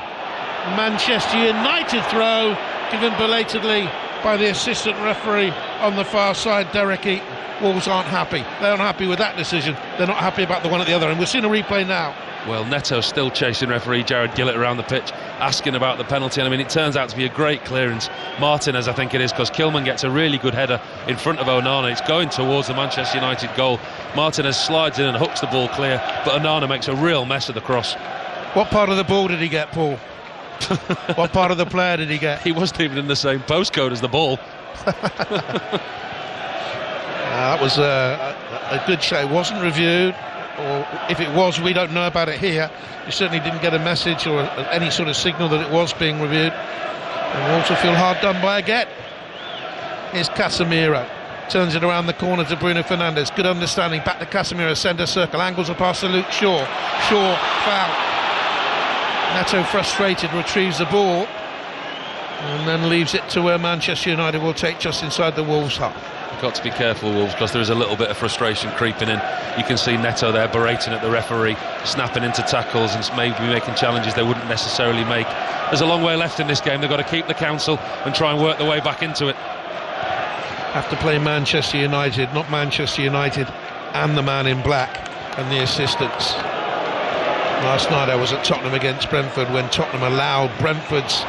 Manchester United throw, given belatedly by the assistant referee on the far side, Derek Eaton. Wolves aren't happy. They're unhappy with that decision. They're not happy about the one at the other end. We're seeing a replay now. Well, Neto's still chasing referee Jared Gillett around the pitch, asking about the penalty. And I mean, it turns out to be a great clearance. Martinez, I think it is, because Kilman gets a really good header in front of Onana. It's going towards the Manchester United goal. Martinez slides in and hooks the ball clear, but Onana makes a real mess of the cross. What part of the ball did he get, Paul? What part of the player did he get? He wasn't even in the same postcode as the ball. That was a good show. It wasn't reviewed, or if it was, we don't know about it here. We certainly didn't get a message or any sort of signal that it was being reviewed. And we also feel hard done by again. Here's Casemiro. Turns it around the corner to Bruno Fernandes. Good understanding. Back to Casemiro, centre circle. Angles a pass to Luke Shaw. Shaw, foul. Neto, frustrated, retrieves the ball and then leaves it to where Manchester United will take just inside the Wolves half. You've got to be careful, Wolves, because there is a little bit of frustration creeping in. You can see Neto there berating at the referee, snapping into tackles and maybe making challenges they wouldn't necessarily make. There's a long way left in this game. They've got to keep the counsel and try and work their way back into it. Have to play Manchester United, not Manchester United and the man in black and the assistants. Last night I was at Tottenham against Brentford when Tottenham allowed Brentford's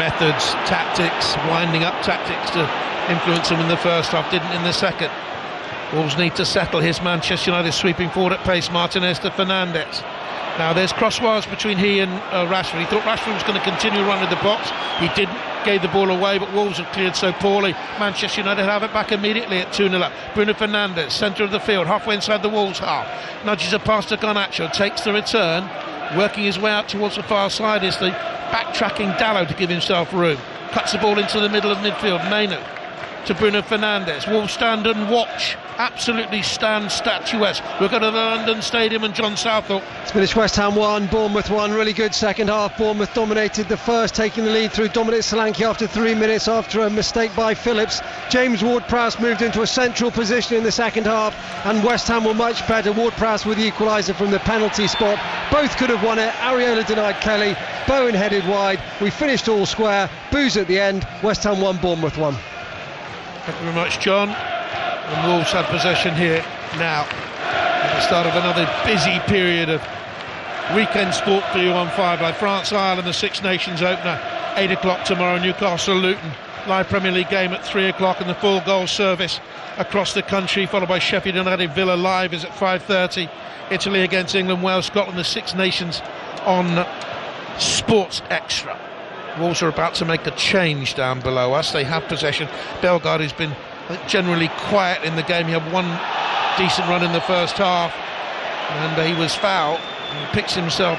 methods, tactics, winding up tactics to influence them in the first half, didn't in the second. Wolves need to settle. Here's Manchester United sweeping forward at pace. Martinez to Fernandes. Now there's crosswires between he and Rashford. He thought Rashford was going to continue running the box. He didn't, gave the ball away, but Wolves have cleared so poorly. Manchester United have it back immediately at 2-0 up. Bruno Fernandes, centre of the field, halfway inside the Wolves half. Nudges a pass to Garnacho, takes the return. Working his way out towards the far side is the backtracking Dalot to give himself room. Cuts the ball into the middle of midfield. Mainu to Bruno Fernandes. Wolves stand and watch. Absolutely stand statuesque. We'll go to the London Stadium and John Southall. It's finished West Ham 1, Bournemouth 1. Really good second half. Bournemouth dominated the first, taking the lead through Dominic Solanke after 3 minutes after a mistake by Phillips. James Ward-Prowse moved into a central position in the second half, and West Ham were much better. Ward-Prowse with the equaliser from the penalty spot. Both could have won it. Areola denied Kelly. Bowen headed wide. We finished all square. Booze at the end. West Ham 1, Bournemouth 1. Thank you very much, John. And Wolves have possession here now at the start of another busy period of weekend sport for you on 5 Live. France, Ireland, the Six Nations opener, 8 o'clock tomorrow. Newcastle, Luton, live Premier League game at 3 o'clock, and the full goal service across the country, followed by Sheffield United. Villa live is at 5:30. Italy against England, Wales, Scotland, the Six Nations on Sports Extra. Wolves are about to make a change down below us. They have possession. Bellegarde, who's been generally quiet in the game, he had one decent run in the first half and he was fouled and he picks himself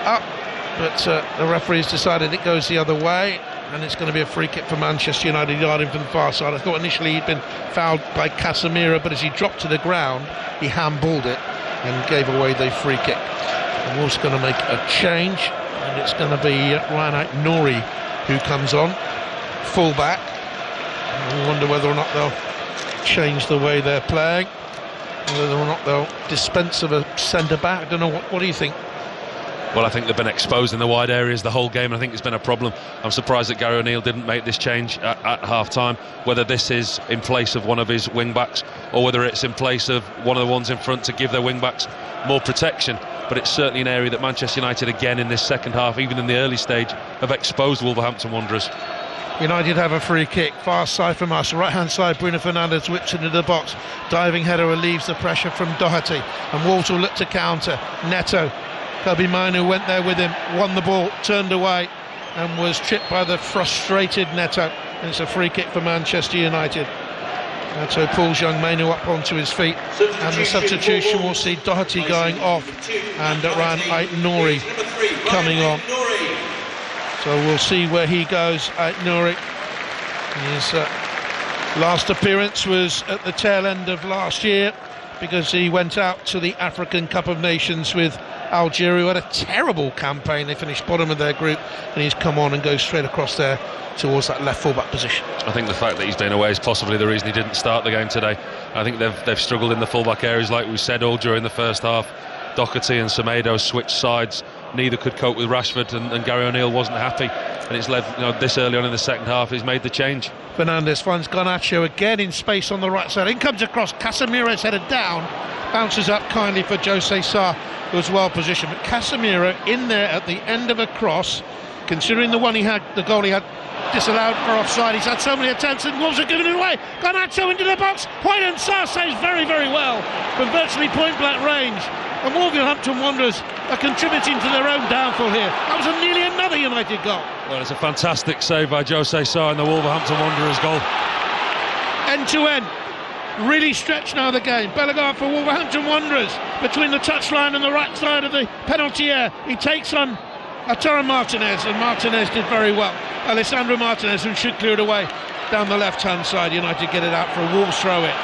up, but the referee's decided it goes the other way, and it's going to be a free kick for Manchester United, yarding from the far side. I thought initially he'd been fouled by Casemiro, but as he dropped to the ground he handballed it and gave away the free kick. And Wolves going to make a change, and it's going to be Ryan Nouri who comes on, full back. I wonder whether or not they'll change the way they're playing, whether or not they'll dispense of a centre back. I don't know, what do you think? Well, I think they've been exposed in the wide areas the whole game, and I think it's been a problem. I'm surprised that Gary O'Neill didn't make this change at half-time, whether this is in place of one of his wing-backs or whether it's in place of one of the ones in front to give their wing-backs more protection. But it's certainly an area that Manchester United, again in this second half, even in the early stage, have exposed Wolverhampton Wanderers. United have a free kick, far side from us, right hand side. Bruno Fernandes whips into the box, diving header relieves the pressure from Doherty, and Wolves will look to counter. Neto, Kobe Mainu went there with him, won the ball, turned away and was tripped by the frustrated Neto, and it's a free kick for Manchester United. Neto pulls young Mainu up onto his feet, and the substitution will see Doherty going off and Ryan Ait-Nouri coming on. So we'll see where he goes. Ait-Nouri, his last appearance was at the tail end of last year, because he went out to the African Cup of Nations with Algeria, who had a terrible campaign. They finished bottom of their group, and he's come on and goes straight across there towards that left fullback position. I think the fact that he's been away is possibly the reason he didn't start the game today. I think they've struggled in the fullback areas, like we said, all during the first half. Doherty and Semedo switched sides. Neither could cope with Rashford, and Gary O'Neill wasn't happy, and it's led, this early on in the second half, he's made the change. Fernandes finds Garnacho again in space on the right side. In comes across, Casemiro's headed down, bounces up kindly for Jose Sarr, who was well positioned, but Casemiro in there at the end of a cross, considering the goal he had disallowed for offside. He's had so many attempts and Wolves are giving it away. Garnacho into the box, White and Sarr saves very, very well from virtually point blank range, and Wolverhampton Wanderers are contributing to their own downfall here. That was nearly another United goal. Well, it's a fantastic save by Jose Sarr in the Wolverhampton Wanderers goal. End to end, really stretched now the game. Bellegarde for Wolverhampton Wanderers between the touchline and the right side of the penalty area. He takes on Lautaro Martinez, and Martinez did very well. Alessandro Martinez, who should clear it away down the left hand side. United get it out for a Wolves throw in.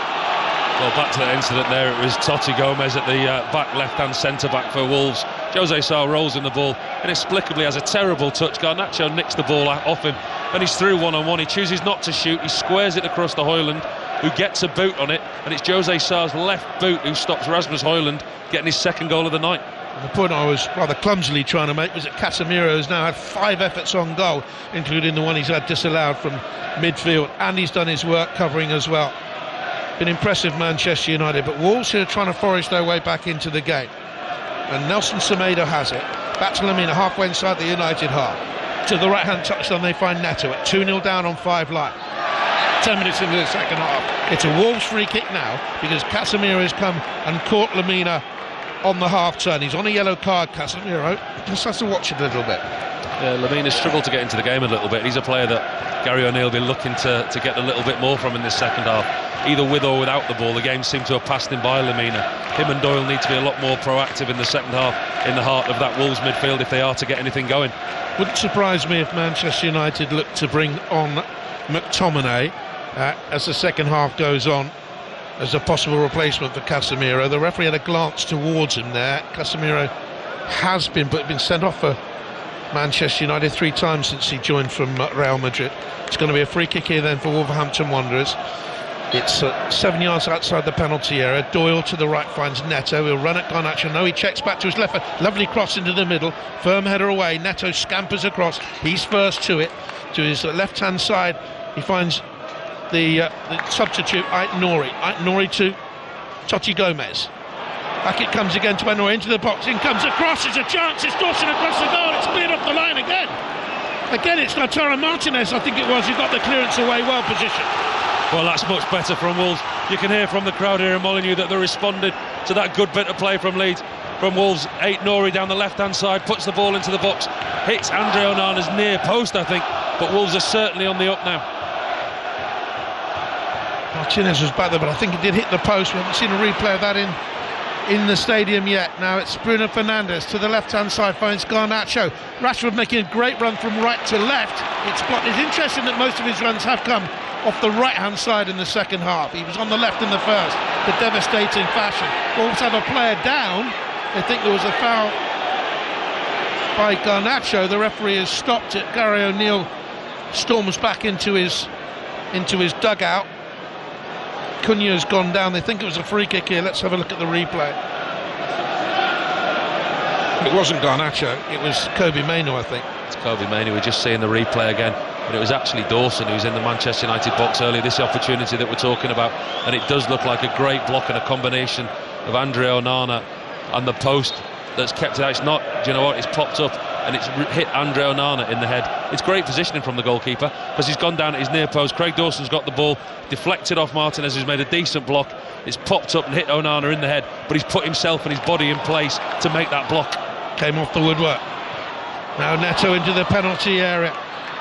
Well, back to the incident there, it was Totti Gomez at the back left-hand centre-back for Wolves. Jose Sarr rolls in the ball, inexplicably has a terrible touch. Garnacho nicks the ball off him, and he's through one-on-one. He chooses not to shoot, he squares it across to Højlund, who gets a boot on it, and it's Jose Sarr's left boot who stops Rasmus Højlund getting his second goal of the night. The point I was rather clumsily trying to make was that Casemiro has now had 5 efforts on goal, including the one he's had disallowed from midfield, and he's done his work covering as well. Been impressive, Manchester United, but Wolves here trying to forage their way back into the game. And Nelson Semedo has it. Back to Lamina, halfway inside the United half. To the right-hand touchline, they find Neto at 2-0 down on 5 line. 10 minutes into the second half. It's a Wolves free kick now, because Casemiro has come and caught Lamina on the half turn. He's on a yellow card, Casemiro. Just has to watch it a little bit. Yeah, Lamina struggled to get into the game a little bit. He's a player that Gary O'Neill will be looking to get a little bit more from in this second half. Either with or without the ball, the game seemed to have passed him by Lamina. Him and Doyle need to be a lot more proactive in the second half, in the heart of that Wolves midfield, if they are to get anything going. Wouldn't surprise me if Manchester United look to bring on McTominay as the second half goes on, as a possible replacement for Casemiro. The referee had a glance towards him there. Casemiro has been sent off for Manchester United 3 times since he joined from Real Madrid. It's going to be a free kick here then for Wolverhampton Wanderers. It's 7 yards outside the penalty area. Doyle to the right finds Neto. He'll run at Garnacho. No, he checks back to his left. Lovely cross into the middle. Firm header away. Neto scampers across. He's first to it. To his left-hand side, he finds the substitute Ait-Nouri. Ait-Nouri to Totti Gomez. Back it comes again to Ait-Nouri into the box. In comes across. It's a chance. It's Dawson across the goal. It's cleared off the line again. Again, it's Lautaro Martinez, I think it was, who got the clearance away, well positioned. Well, that's much better from Wolves. You can hear from the crowd here in Molineux that they responded to that good bit of play from Leeds. From Wolves, Ait-Nouri down the left-hand side, puts the ball into the box, hits Andre Onana's near post, I think, but Wolves are certainly on the up now. Martinez was back there, but I think it did hit the post. We haven't seen a replay of that in the stadium yet. Now it's Bruno Fernandes to the left-hand side, finds Garnacho. Rashford making a great run from right to left. It's interesting that most of his runs have come off the right-hand side in the second half. He was on the left in the first, the devastating fashion. Wolves have a player down. They think there was a foul by Garnacho. The referee has stopped it. Gary O'Neill storms back into his dugout. Cunha's gone down. They think it was a free kick here. Let's have a look at the replay. It wasn't Garnacho, it was Kobe Mainu, I think. It's Kobe Mainu. We're just seeing the replay again, but it was actually Dawson who's in the Manchester United box earlier. This opportunity that we're talking about, and it does look like a great block and a combination of Andre Onana and the post that's kept it out. It's not, do you know what, it's popped up and it's hit Andre Onana in the head. It's great positioning from the goalkeeper because he's gone down at his near post. Craig Dawson's got the ball, deflected off Martinez, who's made a decent block. It's popped up and hit Onana in the head, but he's put himself and his body in place to make that block. Came off the woodwork. Now Neto into the penalty area.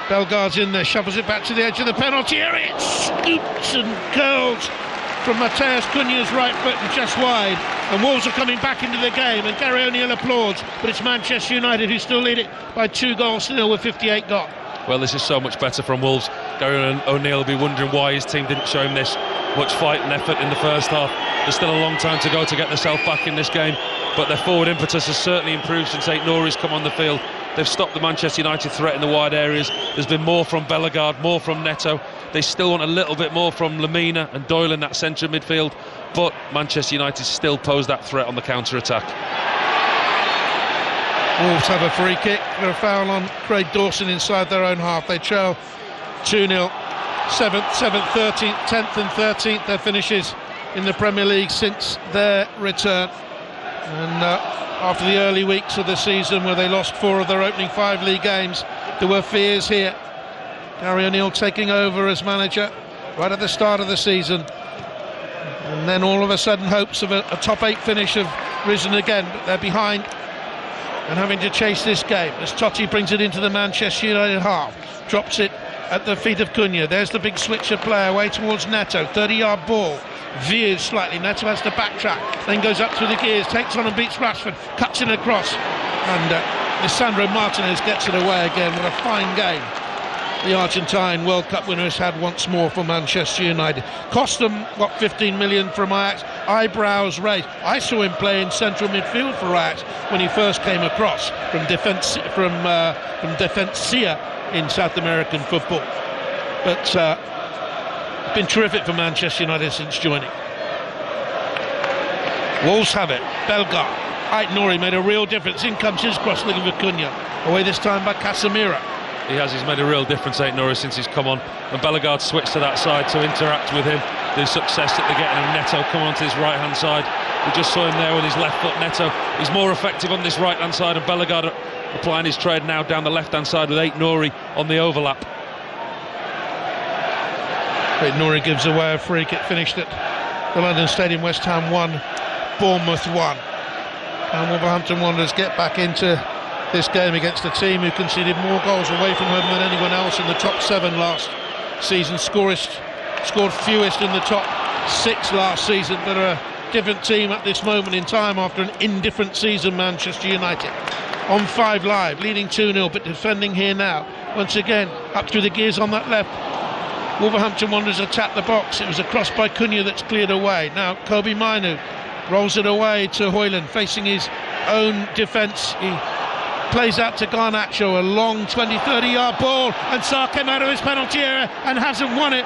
Bellegarde's in there, shovels it back to the edge of the penalty area. It scoops and curls from Mateus Cunha's right foot and just wide, and Wolves are coming back into the game, and Gary O'Neill applauds, but it's Manchester United who still lead it by 2-0 with 58 gone. Well, this is so much better from Wolves. Gary O'Neill will be wondering why his team didn't show him this much fight and effort in the first half. There's still a long time to go to get themselves back in this game, but their forward impetus has certainly improved since Aït-Nouri's come on the field. They've stopped the Manchester United threat in the wide areas. There's been more from Bellegarde, more from Neto. They still want a little bit more from Lemina and Doyle in that centre midfield, but Manchester United still pose that threat on the counter-attack. Wolves have a free kick for a foul on Craig Dawson inside their own half. They trail 2-0, 7th, 13th, 10th and 13th their finishes in the Premier League since their return. And after the early weeks of the season where they lost 4 of their opening 5 league games, there were fears here. Gary O'Neill taking over as manager right at the start of the season, and then all of a sudden hopes of a top 8 finish have risen again, but they're behind and having to chase this game as Totti brings it into the Manchester United half, drops it at the feet of Cunha. There's the big switch of play away towards Neto, 30-yard ball, veers slightly, Neto has to backtrack, then goes up through the gears, takes on and beats Rashford, cuts it across, and Lisandro Martinez gets it away again. What a fine game the Argentine World Cup winner has had once more for Manchester United. Cost them, 15 million from Ajax, eyebrows raised. I saw him play in central midfield for Ajax when he first came across from Defensia in South American football. But it's been terrific for Manchester United since joining. Wolves have it. Bellegarde, Aït-Nouri made a real difference. In comes his cross looking for Cunha. Away this time by Casemiro. He's made a real difference, Aït-Nouri, since he's come on. And Bellegarde switched to that side to interact with him. The success that they're getting, and Neto come onto his right-hand side. We just saw him there with his left foot. Neto is more effective on this right-hand side, and Bellegarde applying his trade now down the left-hand side with Aït-Nouri on the overlap. Aït-Nouri gives away a free kick, finished at the London Stadium. West Ham 1, Bournemouth 1. And Wolverhampton Wanderers get back into this game against a team who conceded more goals away from home than anyone else in the top 7 last season. Scored fewest in the top 6 last season, but a different team at this moment in time after an indifferent season. Manchester United on 5 Live, leading 2-0, but defending here now. Once again, up through the gears on that left. Wolverhampton Wanderers attack the box. It was a cross by Cunha that's cleared away. Now Kobe Mainu rolls it away to Højlund, facing his own defence. He plays out to Garnacho, a long 20-30 yard ball, and Sarr came out of his penalty area and hasn't won it.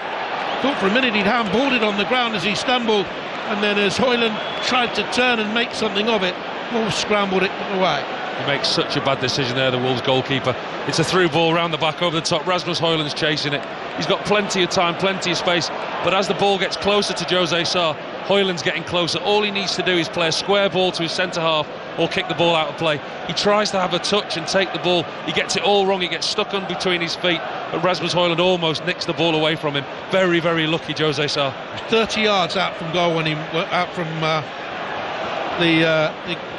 Thought for a minute he'd handballed it on the ground as he stumbled, and then as Højlund tried to turn and make something of it, Wolves scrambled it away. He makes such a bad decision there, the Wolves goalkeeper. It's a through ball round the back over the top. Rasmus Højlund's chasing it. He's got plenty of time, plenty of space, but as the ball gets closer to Jose Sarr, Højlund's getting closer. All he needs to do is play a square ball to his centre half or kick the ball out of play. He tries to have a touch and take the ball. He gets it all wrong. He gets stuck on between his feet, and Rasmus Højlund almost nicks the ball away from him. Very, very lucky, Jose Sarr. 30 yards out from goal when he out from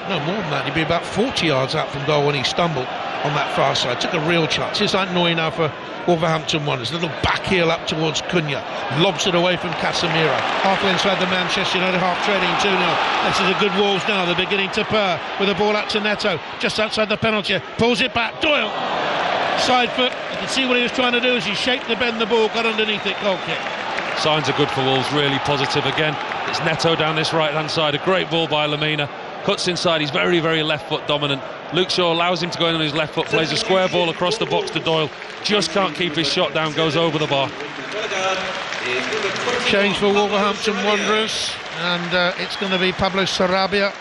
no, more than that. He'd be about 40 yards out from goal when he stumbled on that far side. Took a real chance. Here's Aït-Nouri now for Wolverhampton Wanderers. Little back heel up towards Cunha. Lobs it away from Casemiro. Halfway inside the Manchester United half, trading 2-0. This is a good Wolves now. They're beginning to purr with a ball out to Neto, just outside the penalty. Pulls it back. Doyle. Side foot. You can see what he was trying to do as he shaped to bend the ball, got underneath it. Goal kick. Signs are good for Wolves, really positive again. It's Neto down this right-hand side. A great ball by Lemina. Cuts inside, he's very, very left foot dominant. Luke Shaw allows him to go in on his left foot, plays a square ball across the box to Doyle. Just can't keep his shot down, goes over the bar. Change for Wolverhampton Wanderers, and it's going to be Pablo Sarabia,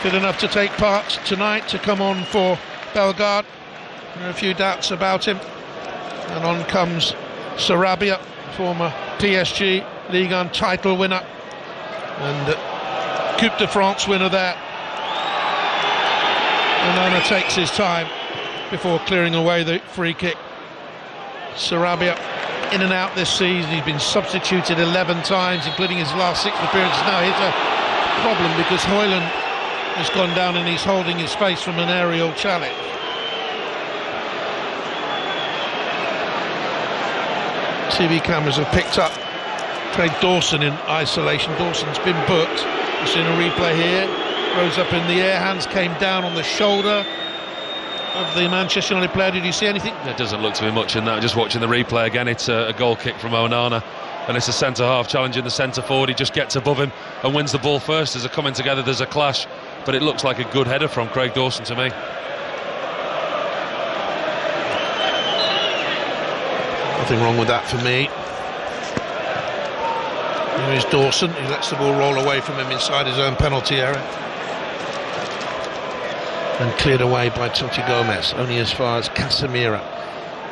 good enough to take part tonight, to come on for Bellegarde. There are a few doubts about him, and on comes Sarabia, former PSG Ligue 1 title winner and Coupe de France winner there. Onana takes his time before clearing away the free kick. Sarabia in and out this season. He's been substituted 11 times, including his last 6 appearances. Now here's a problem because Højlund has gone down and he's holding his face from an aerial challenge. TV cameras have picked up Craig Dawson in isolation. Dawson's been booked. You've seen a replay here. Rose up in the air, hands came down on the shoulder of the Manchester United player. Did you see anything? There doesn't look to be much in that. Just watching the replay again, it's a goal kick from Onana, and it's a centre-half challenging the centre-forward. He just gets above him and wins the ball first. As they're coming together, there's a clash, but it looks like a good header from Craig Dawson to me. Nothing wrong with that for me. Here is Dawson. He lets the ball roll away from him inside his own penalty area. And cleared away by Totti Gomez, only as far as Casemiro.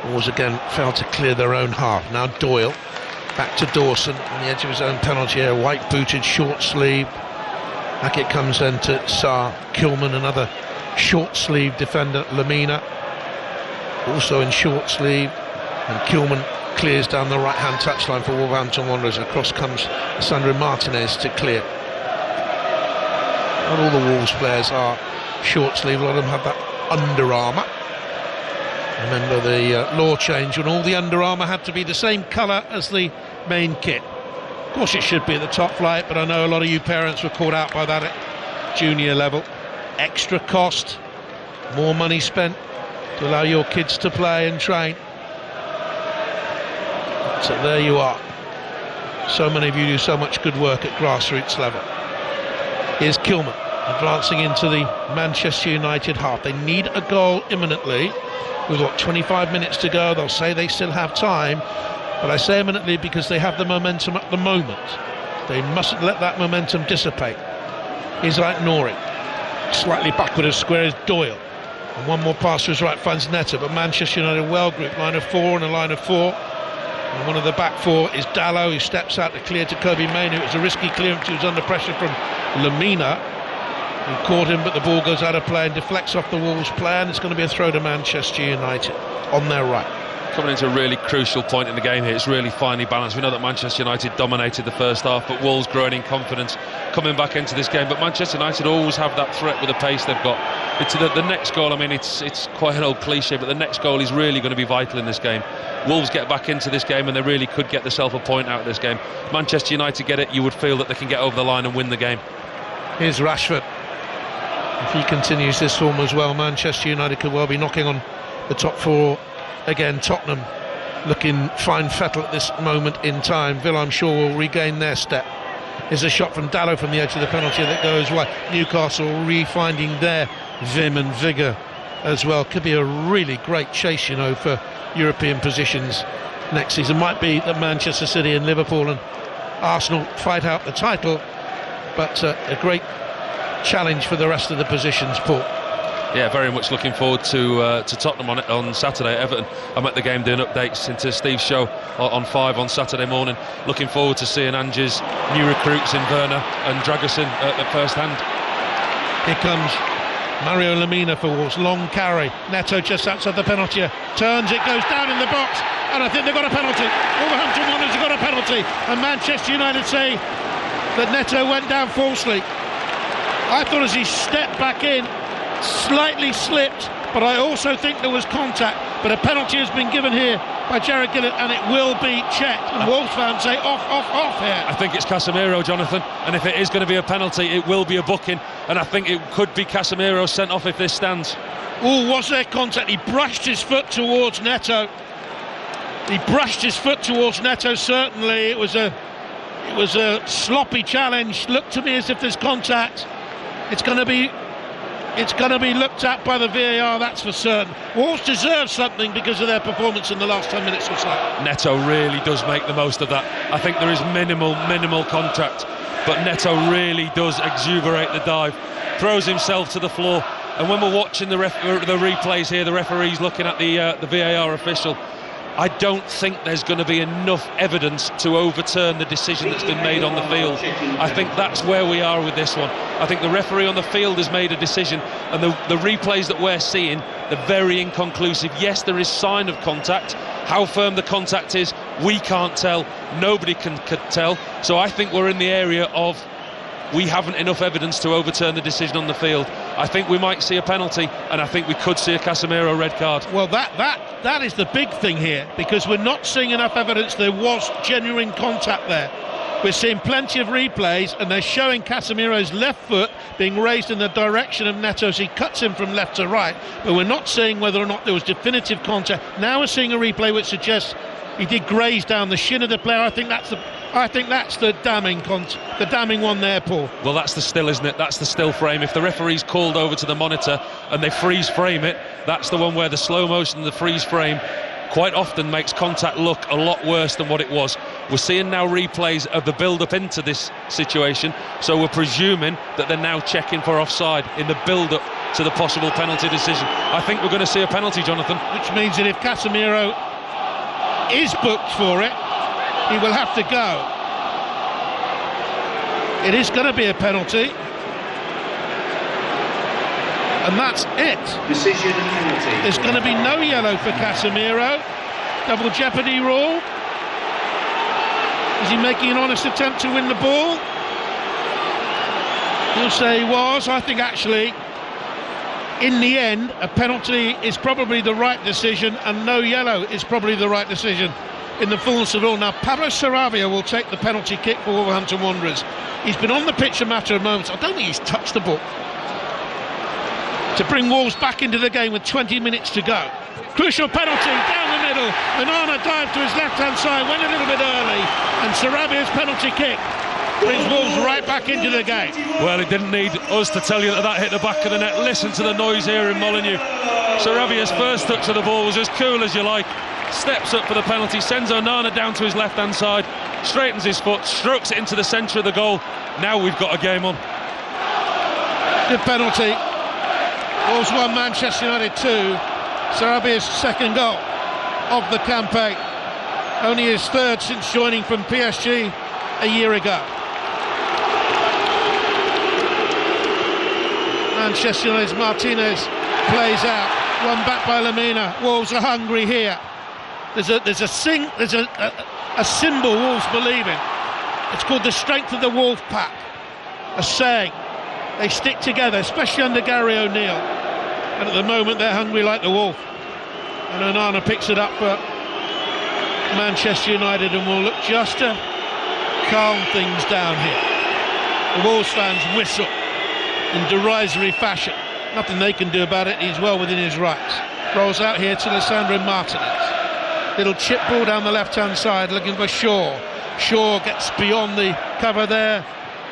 Balls again failed to clear their own half. Now Doyle, back to Dawson on the edge of his own penalty area, white-booted, short-sleeved. Back it comes then to Sarr. Kilman, another short-sleeved defender. Lamina, also in short-sleeve. And Kilman clears down the right-hand touchline for Wolverhampton Wanderers. Across comes Sandro Martinez to clear. Not all the Wolves players are short sleeve, a lot of them have that Under Armour. Remember the law change when all the Under Armour had to be the same colour as the main kit. Of course it should be at the top flight, but I know a lot of you parents were caught out by that at junior level. Extra cost, more money spent to allow your kids to play and train. So there you are. So many of you do so much good work at grassroots level. Here's Kilman advancing into the Manchester United half. They need a goal imminently. We've got 25 minutes to go. They'll say they still have time, but I say imminently because they have the momentum at the moment. They mustn't let that momentum dissipate. Here's Aït-Nouri. Slightly backward of square is Doyle. And one more pass to his right finds Neto, but Manchester United well grouped, line of 4 and a line of 4. And one of the back 4 is Dalot, who steps out to clear to Kobe Mainoo. It was a risky clearance. He was under pressure from Lamina, who caught him, but the ball goes out of play and deflects off the Wolves player, and it's going to be a throw to Manchester United on their right. Coming into a really crucial point in the game here. It's really finely balanced. We know that Manchester United dominated the first half, but Wolves growing in confidence coming back into this game. But Manchester United always have that threat with the pace they've got. It's the next goal, I mean, it's quite an old cliche, but the next goal is really going to be vital in this game. Wolves get back into this game and they really could get themselves a point out of this game. Manchester United get it, you would feel that they can get over the line and win the game. Here's Rashford. If he continues this form as well, Manchester United could well be knocking on the top 4 again. Tottenham looking fine fettle at this moment in time. Villa, I'm sure, will regain their step. Here's a shot from Dalot from the edge of the penalty that goes wide. Newcastle re-finding their vim and vigour as well. Could be a really great chase, you know, for European positions next season. Might be that Manchester City and Liverpool and Arsenal fight out the title, but a great challenge for the rest of the positions, Paul. Yeah, very much looking forward to Tottenham on Saturday at Everton. I'm at the game doing updates into Steve's show on 5 on Saturday morning. Looking forward to seeing Ange's new recruits in Werner and Dragusin at first hand. Here comes Mario Lamina for Wolves. Long carry. Neto just outside the penalty. Turns, it goes down in the box, and I think they've got a penalty. Wolverhampton Wanderers have got a penalty, and Manchester United say that Neto went down falsely. I thought as he stepped back in, slightly slipped, but I also think there was contact. But a penalty has been given here by Jared Gillett, and it will be checked. And Wolves fans say off here. I think it's Casemiro, Jonathan, and if it is going to be a penalty, it will be a booking, and I think it could be Casemiro sent off if this stands. Oh, was there contact? He brushed his foot towards Neto. Certainly. It was a sloppy challenge. Looked to me as if there's contact. It's going to be looked at by the VAR, that's for certain. Wolves deserve something because of their performance in the last 10 minutes or so. Neto really does make the most of that. I think there is minimal contact, but Neto really does exuberate the dive, throws himself to the floor, and when we're watching the replays here, the referee's looking at the VAR official, I don't think there's going to be enough evidence to overturn the decision that's been made on the field. I think that's where we are with this one. I think the referee on the field has made a decision, and the replays that we're seeing, they're very inconclusive. Yes, there is sign of contact. How firm the contact is, we can't tell. Nobody can tell. So I think we're in the area of we haven't enough evidence to overturn the decision on the field. I think we might see a penalty, and I think we could see a Casemiro red card. Well, that is the big thing here, because we're not seeing enough evidence there was genuine contact there. We're seeing plenty of replays, and they're showing Casemiro's left foot being raised in the direction of Neto as he cuts him from left to right, but we're not seeing whether or not there was definitive contact. Now we're seeing a replay which suggests he did graze down the shin of the player. I think that's the damning one there, Paul. Well, that's the still, isn't it? That's the still frame. If the referee's called over to the monitor and they freeze frame it, that's the one where the slow motion and the freeze frame quite often makes contact look a lot worse than what it was. We're seeing now replays of the build-up into this situation, so we're presuming that they're now checking for offside in the build-up to the possible penalty decision. I think we're going to see a penalty, Jonathan. Which means that if Casemiro is booked for it, he will have to go. It is going to be a penalty, and that's it. Decision penalty. There's going to be no yellow for Casemiro. Double jeopardy rule. Is he making an honest attempt to win the ball? You'll say he was. I think actually, in the end, a penalty is probably the right decision, and no yellow is probably the right decision in the fullness of it all. Now, Pablo Sarabia will take the penalty kick for Wolverhampton Wanderers. He's been on the pitch a matter of moments. I don't think he's touched the ball. To bring Wolves back into the game with 20 minutes to go. Crucial penalty down the middle. Onana dived to his left-hand side, went a little bit early, and Sarabia's penalty kick brings Wolves right back into the game. Well, it didn't need us to tell you that hit the back of the net. Listen to the noise here in Molineux. Sarabia's first touch of the ball was as cool as you like. Steps up for the penalty, sends Onana down to his left-hand side, straightens his foot, strokes it into the centre of the goal. Now we've got a game on. Good penalty. Wolves 1, Manchester United 2. Sarabia's second goal of the campaign. Only his third since joining from PSG a year ago. Manchester United's Martinez plays out. Run back by Lamina. Wolves are hungry here. There's a symbol Wolves believe in. It's called the strength of the Wolf Pack. A saying. They stick together, especially under Gary O'Neill. And at the moment they're hungry like the wolf. And Onana picks it up for Manchester United and will look just to calm things down here. The Wolves fans whistle in derisory fashion. Nothing they can do about it. He's well within his rights. Rolls out here to Lisandro Martinez. Little chip ball down the left-hand side, looking for Shaw. Shaw gets beyond the cover there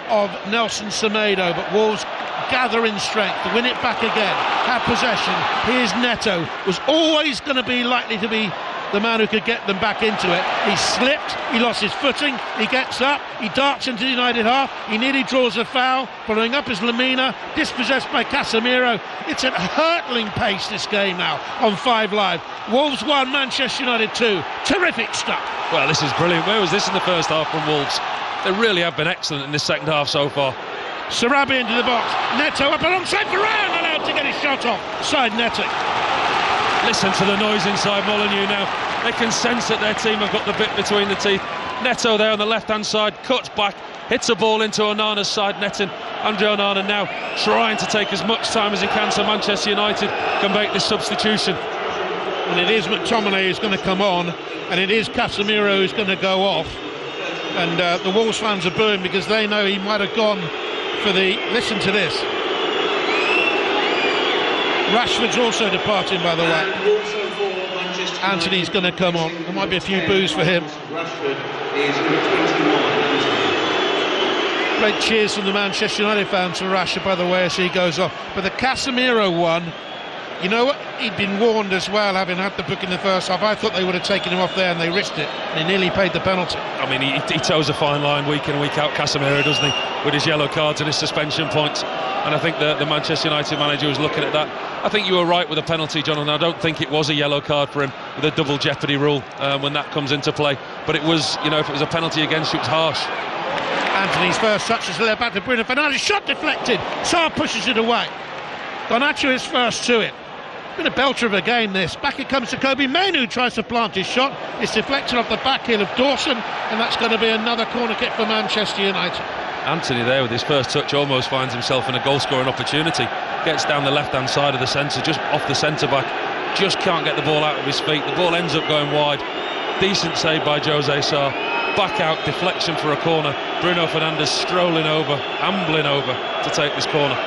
of Nelson Semedo, but Wolves gather in strength to win it back again. Have possession. Here's Neto. Was always going to be likely to be the man who could get them back into it. He slipped, he lost his footing, he gets up, he darts into the United half, he nearly draws a foul. Following up is Lamina, dispossessed by Casemiro. It's at hurtling pace, this game now on 5 Live. Wolves 1, Manchester United 2. Terrific stuff. Well, this is brilliant. Where was this in the first half from Wolves? They really have been excellent in this second half so far. Sarabia into the box. Neto up alongside Varane, allowed to get his shot off. Side netting. Listen to the noise inside Molineux now. They can sense that their team have got the bit between the teeth. Neto there on the left-hand side, cuts back, hits a ball into Onana's side netting. Andre Onana now trying to take as much time as he can so Manchester United can make this substitution. And it is McTominay who's going to come on, and it is Casemiro who's going to go off. And the Wolves fans are booing because they know he might have gone for the... Listen to this. Rashford's also departing, by the way. Anthony's going to come on. There might be a few boos for him. Great cheers from the Manchester United fans for Rashford, by the way, as he goes off. But the Casemiro one You know what? He'd been warned as well, having had the book in the first half. I thought they would have taken him off there, and they risked it. They nearly paid the penalty. I mean, he toes a fine line week in and week out, Casemiro, doesn't he? With his yellow cards and his suspension points. And I think the Manchester United manager was looking at that. I think you were right with the penalty, Jonathan. I don't think it was a yellow card for him with a double jeopardy rule when that comes into play. But it was, you know, if it was a penalty against you, it was harsh. Anthony's first touch is led back to Bruno Fernandes. Shot deflected. Sarr pushes it away. Garnacho is first to it. Been a belter of a game, this. Back it comes to Kobe Mainoo, tries to plant his shot. It's deflected off the back heel of Dawson, and that's going to be another corner kick for Manchester United. Anthony there with his first touch almost finds himself in a goal scoring opportunity. Gets down the left hand side of the centre, just off the centre back. Just can't get the ball out of his feet. The ball ends up going wide. Decent save by Jose Sarr. Back out, deflection for a corner. Bruno Fernandes strolling over, ambling over to take this corner.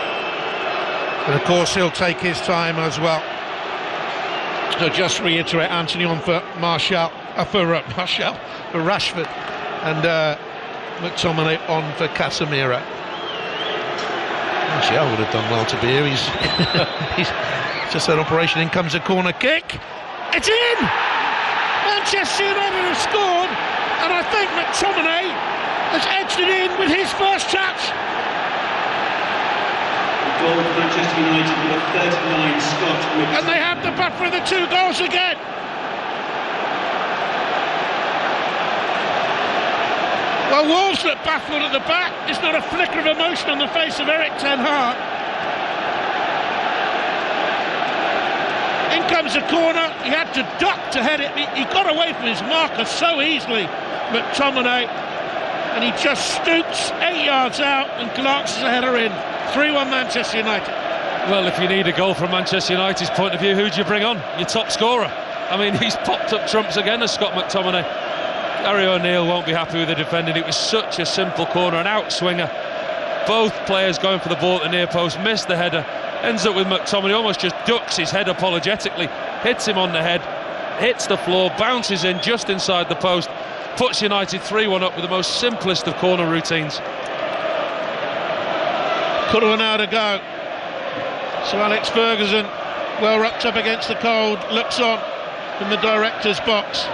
And of course he'll take his time as well. So just reiterate, Anthony on for Rashford, and McTominay on for Casemiro. Martial would have done well to be here. He's just had operation. In comes a corner kick. It's in! Manchester United have scored, and I think McTominay has edged it in with his first touch. Goal for Manchester United with a 39 Scott. And they have the buffer of the 2 goals again. Well, Wolves look baffled at the back. There's not a flicker of emotion on the face of Erik ten Hag. In comes a corner. He had to duck to head it. He got away from his marker so easily, McTominay, and he just stoops 8 yards out and glances a header in. 3-1 Manchester United. Well, if you need a goal from Manchester United's point of view, who do you bring on? Your top scorer. I mean, he's popped up trumps again as Scott McTominay. Gary O'Neill won't be happy with the defending. It was such a simple corner, an outswinger. Both players going for the ball at the near post, missed the header. Ends up with McTominay, almost just ducks his head apologetically, hits him on the head, hits the floor, bounces in just inside the post, puts United 3-1 up with the most simplest of corner routines. Quarter of an hour to go. So Alex Ferguson, well wrapped up against the cold, looks on from the director's box.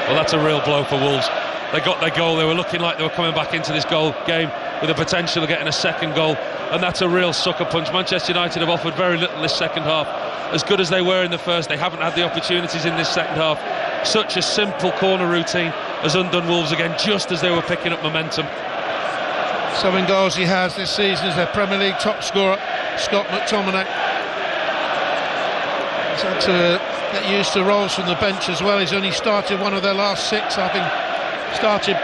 Well, that's a real blow for Wolves. They got their goal. They were looking like they were coming back into this game with the potential of getting a second goal, and that's a real sucker punch. Manchester United have offered very little this second half. As good as they were in the first, they haven't had the opportunities in this second half. Such a simple corner routine has undone Wolves again, just as they were picking up momentum. 7 goals he has this season as their Premier League top scorer, Scott McTominay. He's had to get used to roles from the bench as well. He's only started one of their last 6, having started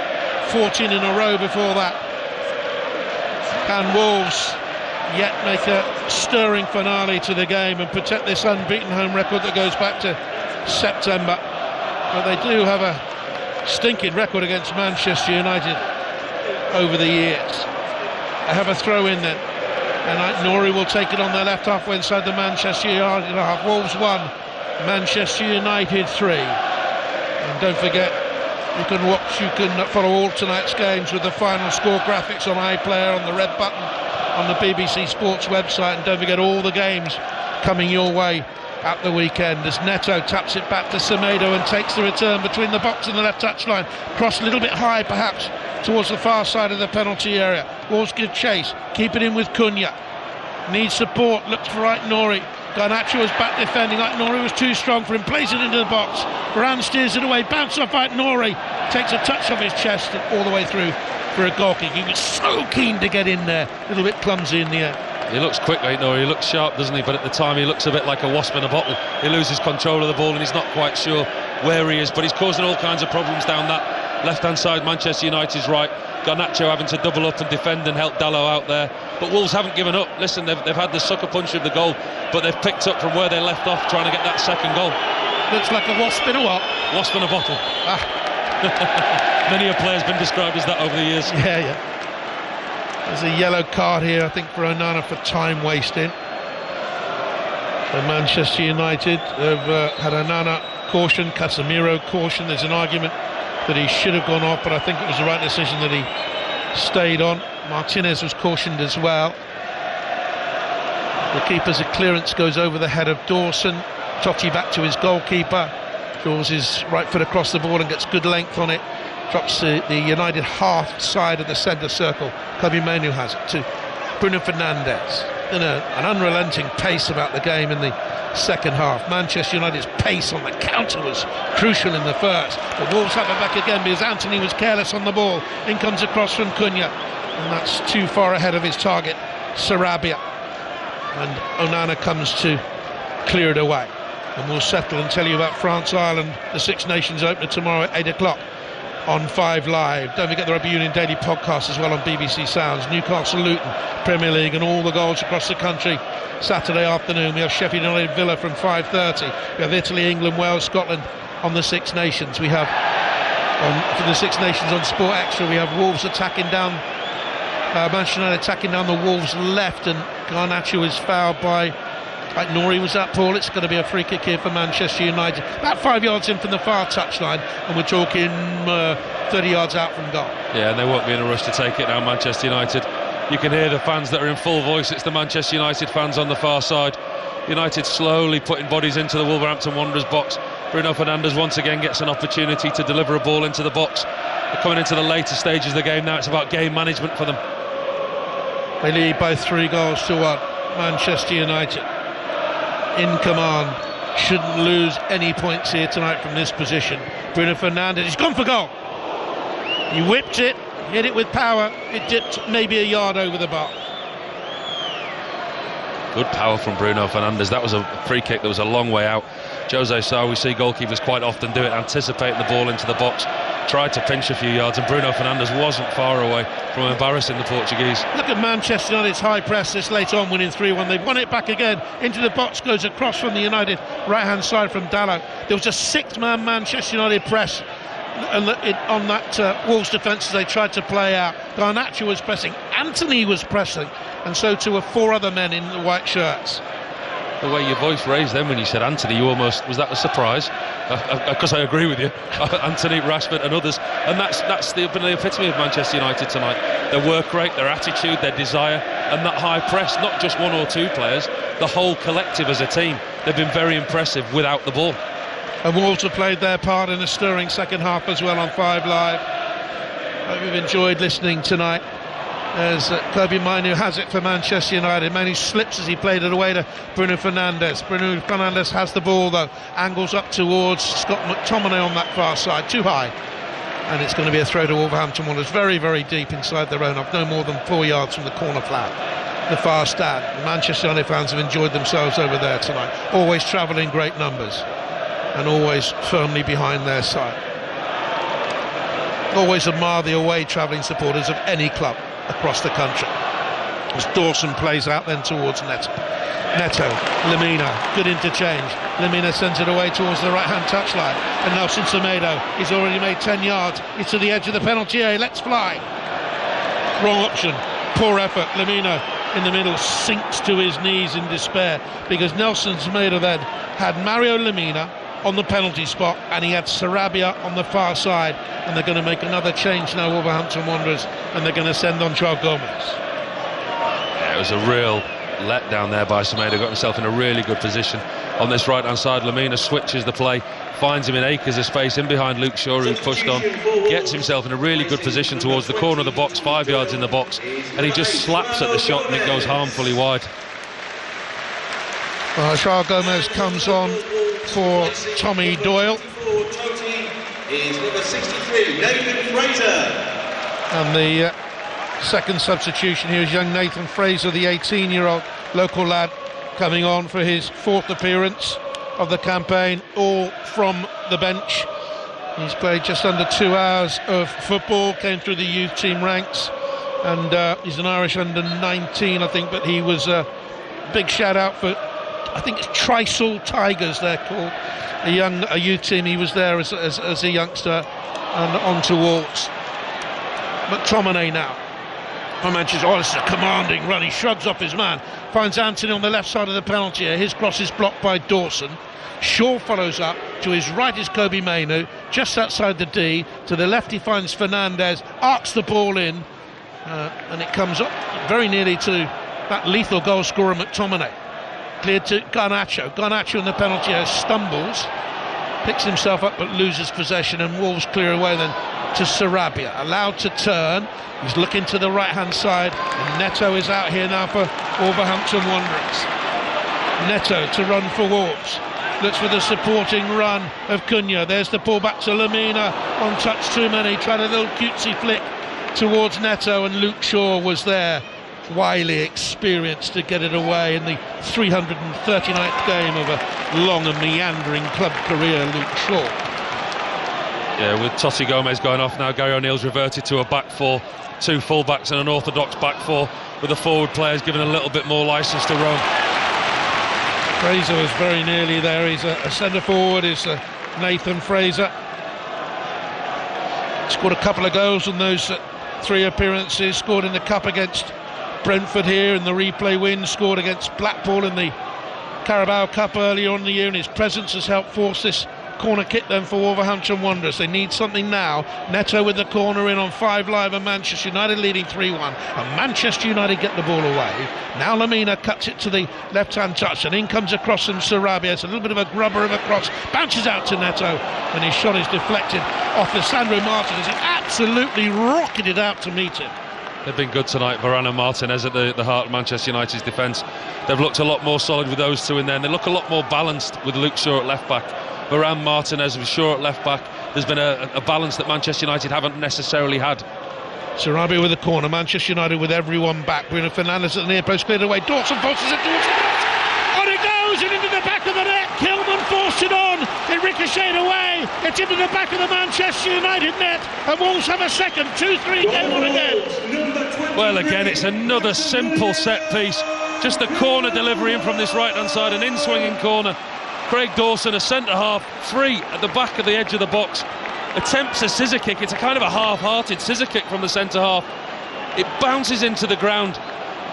14 in a row before that. Can Wolves yet make a stirring finale to the game and protect this unbeaten home record that goes back to September? But they do have a stinking record against Manchester United over the years. They have a throw in then, and Nouri will take it on their left halfway inside the Manchester United half. Wolves 1, Manchester United 3. And don't forget, you can follow all tonight's games with the final score graphics on iPlayer, on the red button on the BBC Sports website, and don't forget all the games coming your way at the weekend as Neto taps it back to Semedo and takes the return between the box and the left touchline. Cross a little bit high perhaps towards the far side of the penalty area. Wolves give chase, keep it in with Cunha. Needs support, looks for right Nouri. Garnacho was back defending like Nouri was too strong for him, plays it into the box. Varane steers it away, bounce off right Nouri, takes a touch off his chest all the way through for a goal kick. He was so keen to get in there, a little bit clumsy in the air. He looks quick, right, Nouri, he looks sharp, doesn't he? But at the time he looks a bit like a wasp in a bottle. He loses control of the ball and he's not quite sure where he is, but he's causing all kinds of problems down that left-hand side, Manchester United's right. Garnacho having to double up and defend and help Dalot out there. But Wolves haven't given up. Listen, they've had the sucker punch of the goal, but they've picked up from where they left off, trying to get that second goal. Looks like a wasp in a what? Wasp in a bottle. Many a player's been described as that over the years. Yeah. There's a yellow card here, I think, for Onana for time wasting. So Manchester United have had Onana caution, Casemiro caution. There's an argument that he should have gone off, but I think it was the right decision that he stayed on. Martinez was cautioned as well. The keeper's clearance goes over the head of Dawson. Totti back to his goalkeeper. Draws his right foot across the ball and gets good length on it. Drops the United half side of the centre circle. Kobe Mainoo has it to Bruno Fernandes. An unrelenting pace about the game in the second half. Manchester United's pace on the counter was crucial in the first. The Wolves have it back again because Anthony was careless on the ball. In comes across from Cunha, and that's too far ahead of his target, Sarabia. And Onana comes to clear it away. And we'll settle and tell you about France-Ireland, the Six Nations opener tomorrow at 8 o'clock on 5 Live. Don't forget the Rugby Union Daily podcast as well on BBC Sounds. Newcastle-Luton, Premier League, and all the goals across the country Saturday afternoon. We have Sheffield United Villa from 5:30. We have Italy, England, Wales, Scotland on the Six Nations. We have for the Six Nations on Sport Extra, we have Wolves attacking down Manchester United attacking down the Wolves' left, and Garnacho is fouled by Nori. Was that, Paul? It's going to be a free kick here for Manchester United, about 5 yards in from the far touchline, and we're talking 30 yards out from goal. Yeah, and they won't be in a rush to take it now, Manchester United. You can hear the fans that are in full voice. It's the Manchester United fans on the far side. United slowly putting bodies into the Wolverhampton Wanderers box. Bruno Fernandes once again gets an opportunity to deliver a ball into the box. They're coming into the later stages of the game now. It's about game management for them. They lead by 3 goals to 1. Manchester United in command. Shouldn't lose any points here tonight from this position. Bruno Fernandes, he's gone for goal. He whipped it, hit it with power. It dipped maybe a yard over the bar. Good power from Bruno Fernandes. That was a free kick that was a long way out. Jose Sarr, we see goalkeepers quite often do it, anticipating the ball into the box. Tried to pinch a few yards, and Bruno Fernandes wasn't far away from embarrassing the Portuguese. Look at Manchester United's high press this late on, winning 3-1. They've won it back again. Into the box goes across from the United right-hand side from Dalot. There was a 6-man Manchester United press on that Wolves defence as they tried to play out. Garnacho was pressing, Anthony was pressing, and so too were 4 other men in the white shirts. The way your voice raised then when you said Anthony, you almost, was that a surprise? Because I agree with you. Anthony, Rashford and others, and that's the epitome of Manchester United tonight. Their work rate, their attitude, their desire, and that high press. Not just 1 or 2 players, the whole collective as a team. They've been very impressive without the ball. And Wolves have played their part in a stirring second half as well on 5 Live. I hope you've enjoyed listening tonight as Kobe Mainoo has it for Manchester United. Mainoo slips as he played it away to Bruno Fernandes. Bruno Fernandes has the ball though, angles up towards Scott McTominay on that far side, too high, and it's going to be a throw to Wolverhampton Wanderers, very, very deep inside their own, no more than 4 yards from the corner flag, the far stand. The Manchester United fans have enjoyed themselves over there tonight, always travel in great numbers and always firmly behind their side. Always admire the away travelling supporters of any club across the country. As Dawson plays out then towards Neto, Lemina, good interchange. Lemina sends it away towards the right-hand touchline, and Nelson Semedo, he's already made 10 yards. He's to the edge of the penalty area. Let's fly. Wrong option, poor effort. Lemina in the middle sinks to his knees in despair because Nelson Semedo then had Mario Lemina on the penalty spot, and he had Sarabia on the far side, and they're going to make another change now, Wolverhampton Wanderers, and they're going to send on João Gomes. Yeah, it was a real letdown there by Semedo. Got himself in a really good position on this right hand side. Lemina switches the play, finds him in acres of space in behind Luke Shaw, who pushed on, gets himself in a really good position towards the corner of the box, 5 yards in the box, and he just slaps at the shot and it goes harmfully wide. João Gomes comes on for Tommy Doyle. Is number 63, Nathan Fraser. And the second substitution here is young Nathan Fraser, the 18-year-old local lad, coming on for his 4th appearance of the campaign, all from the bench. He's played just under 2 hours of football, came through the youth team ranks, and he's an Irish under 19, I think, but he was a big shout out for, I think it's Trisol Tigers they're called, a youth team. He was there as a youngster and on to Wolves. McTominay now. Manchester, this is a commanding run. He shrugs off his man, finds Anthony on the left side of the penalty area. His cross is blocked by Dawson. Shaw follows up. To his right is Kobe Mainoo, just outside the D. To the left he finds Fernandes, arcs the ball in, and it comes up very nearly to that lethal goal scorer McTominay. Cleared to Garnacho. Garnacho in the penalty area stumbles, picks himself up but loses possession, and Wolves clear away then to Sarabia. Allowed to turn. He's looking to the right-hand side, and Neto is out here now for Wolverhampton Wanderers. Neto to run for Wolves. Looks for the supporting run of Cunha. There's the ball back to Lamina. One touch too many. Tried a little cutesy flick towards Neto, and Luke Shaw was there. Wily experience to get it away in the 339th game of a long and meandering club career, Luke Shaw. Yeah, with Totti Gomez going off now, Gary O'Neill's reverted to a back four, 2 full-backs and an orthodox back four, with the forward players given a little bit more licence to roam. Fraser was very nearly there. He's a centre forward, is Nathan Fraser. Scored a couple of goals in those 3 appearances. Scored in the Cup against Brentford here in the replay win. Scored against Blackpool in the Carabao Cup earlier on in the year, and his presence has helped force this corner kick then for Wolverhampton Wanderers. They need something now. Neto with the corner in on 5 Live, and Manchester United leading 3-1, and Manchester United get the ball away. Now Lamina cuts it to the left-hand touch, and in comes across from Sarabia. It's a little bit of a grubber of a cross, bounces out to Neto, and his shot is deflected off the Sandro Martin as he absolutely rocketed out to meet him. They've been good tonight, Varane and Martinez at the heart of Manchester United's defence. They've looked a lot more solid with those 2 in there, and they look a lot more balanced with Luke Shaw at left-back. Varane, Martinez with Shaw at left-back. There's been a balance that Manchester United haven't necessarily had. Sarabia with the corner, Manchester United with everyone back. Bruno Fernandes at the near post, cleared away. Dawson forces it towards the net. On it goes, and into the back of the net. Kilman forced it on. It ricocheted away. It's into the back of the Manchester United net. And Wolves have a second. 2-3 game on again. Well, again, it's another simple set piece. Just a corner delivery in from this right-hand side, an in-swinging corner. Craig Dawson, a centre-half, free at the back of the edge of the box. Attempts a scissor kick. It's a kind of a half-hearted scissor kick from the centre-half. It bounces into the ground.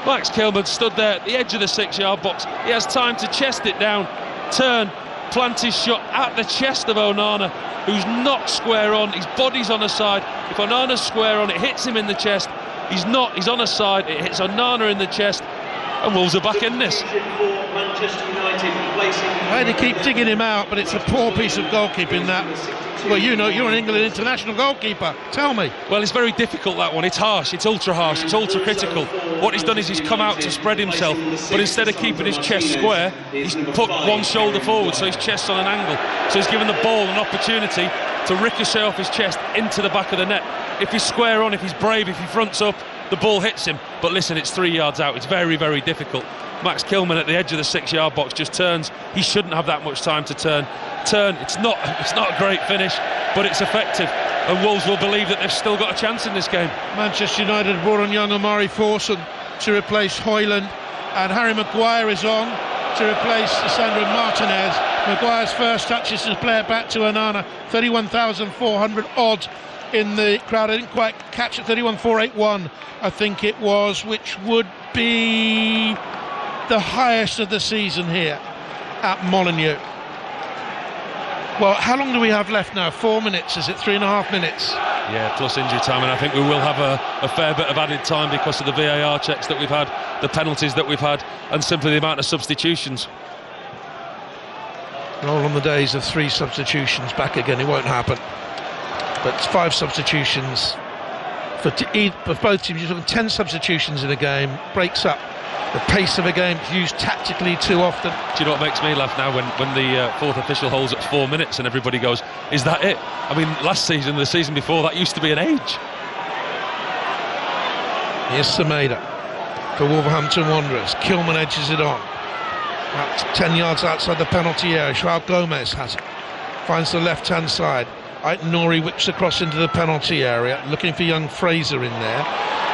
Max Kilman stood there at the edge of the 6-yard box. He has time to chest it down, turn, plant his shot at the chest of Onana, who's not square on. His body's on the side. If Onana's square on, it hits him in the chest. He's not. He's on a side. It hits Onana in the chest. And Wolves are back in this. I had to keep digging him out, but it's a poor piece of goalkeeping that. Well, you know, you're an England international goalkeeper. Tell me. Well, it's very difficult, that one. It's harsh, it's ultra harsh, it's ultra critical. What he's done is he's come out to spread himself, but instead of keeping his chest square, he's put one shoulder forward, so his chest's on an angle. So he's given the ball an opportunity to ricochet off his chest into the back of the net. If he's square on, if he's brave, if he fronts up, the ball hits him. But listen, it's 3 yards out. It's very, very difficult. Max Kilman at the edge of the 6-yard box just turns. He shouldn't have that much time to turn. It's not a great finish, but it's effective. And Wolves will believe that they've still got a chance in this game. Manchester United brought on young Omari Forson to replace Højlund, and Harry Maguire is on to replace Sandro Martinez. Maguire's first touch is to play it back to Onana. 31,400 odd in the crowd. I didn't quite catch it. 31,481 I think it was, which would be the highest of the season here at Molineux. Well, how long do we have left now? 4 minutes, is it? 3.5 minutes? Yeah, plus injury time, and I think we will have a fair bit of added time because of the VAR checks that we've had, the penalties that we've had, and simply the amount of substitutions. Roll on the days of 3 substitutions back again. It won't happen. But 5 substitutions for both teams. You're talking 10 substitutions in a game. Breaks up the pace of a game used tactically too often. Do you know what makes me laugh now? When the fourth official holds at 4 minutes and everybody goes, is that it? I mean, last season, the season before, that used to be an age. Here's Semedo for Wolverhampton Wanderers. Kilman edges it on. About 10 yards outside the penalty area. João Gomez has it. Finds the left-hand side. Aït-Nouri whips across into the penalty area, looking for young Fraser in there.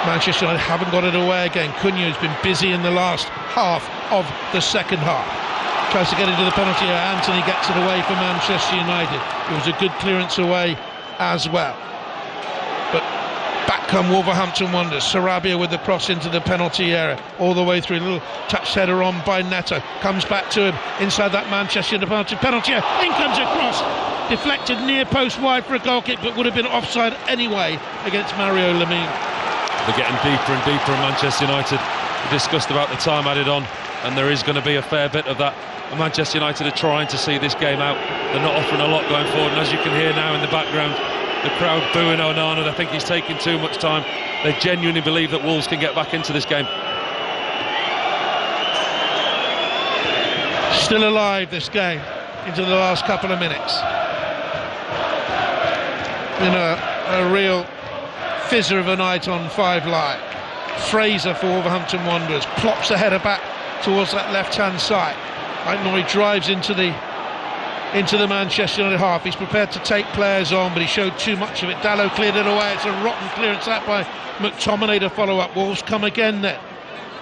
Manchester United haven't got it away again. Cunha has been busy in the last half of the second half. Tries to get into the penalty area. Anthony gets it away for Manchester United. It was a good clearance away as well. But back come Wolverhampton Wanderers. Sarabia with the cross into the penalty area, all the way through. A little touch header on by Neto. Comes back to him inside that Manchester United penalty area. In comes a cross. Deflected near post wide for a goal kick, but would have been offside anyway against Mario Lamine. They're getting deeper and deeper in Manchester United. We discussed about the time added on, and there is going to be a fair bit of that. And Manchester United are trying to see this game out. They're not offering a lot going forward, and as you can hear now in the background, the crowd booing Onana. I think he's taking too much time. They genuinely believe that Wolves can get back into this game. Still alive, this game, into the last couple of minutes. In a real fizzer of a night on 5 Live. Fraser for Wolverhampton Wanderers plops the header back towards that left-hand side. Aït-Nouri drives into the Manchester United half. He's prepared to take players on, but he showed too much of it. Dalot cleared it away. It's a rotten clearance that by McTominay to follow up. Wolves come again then,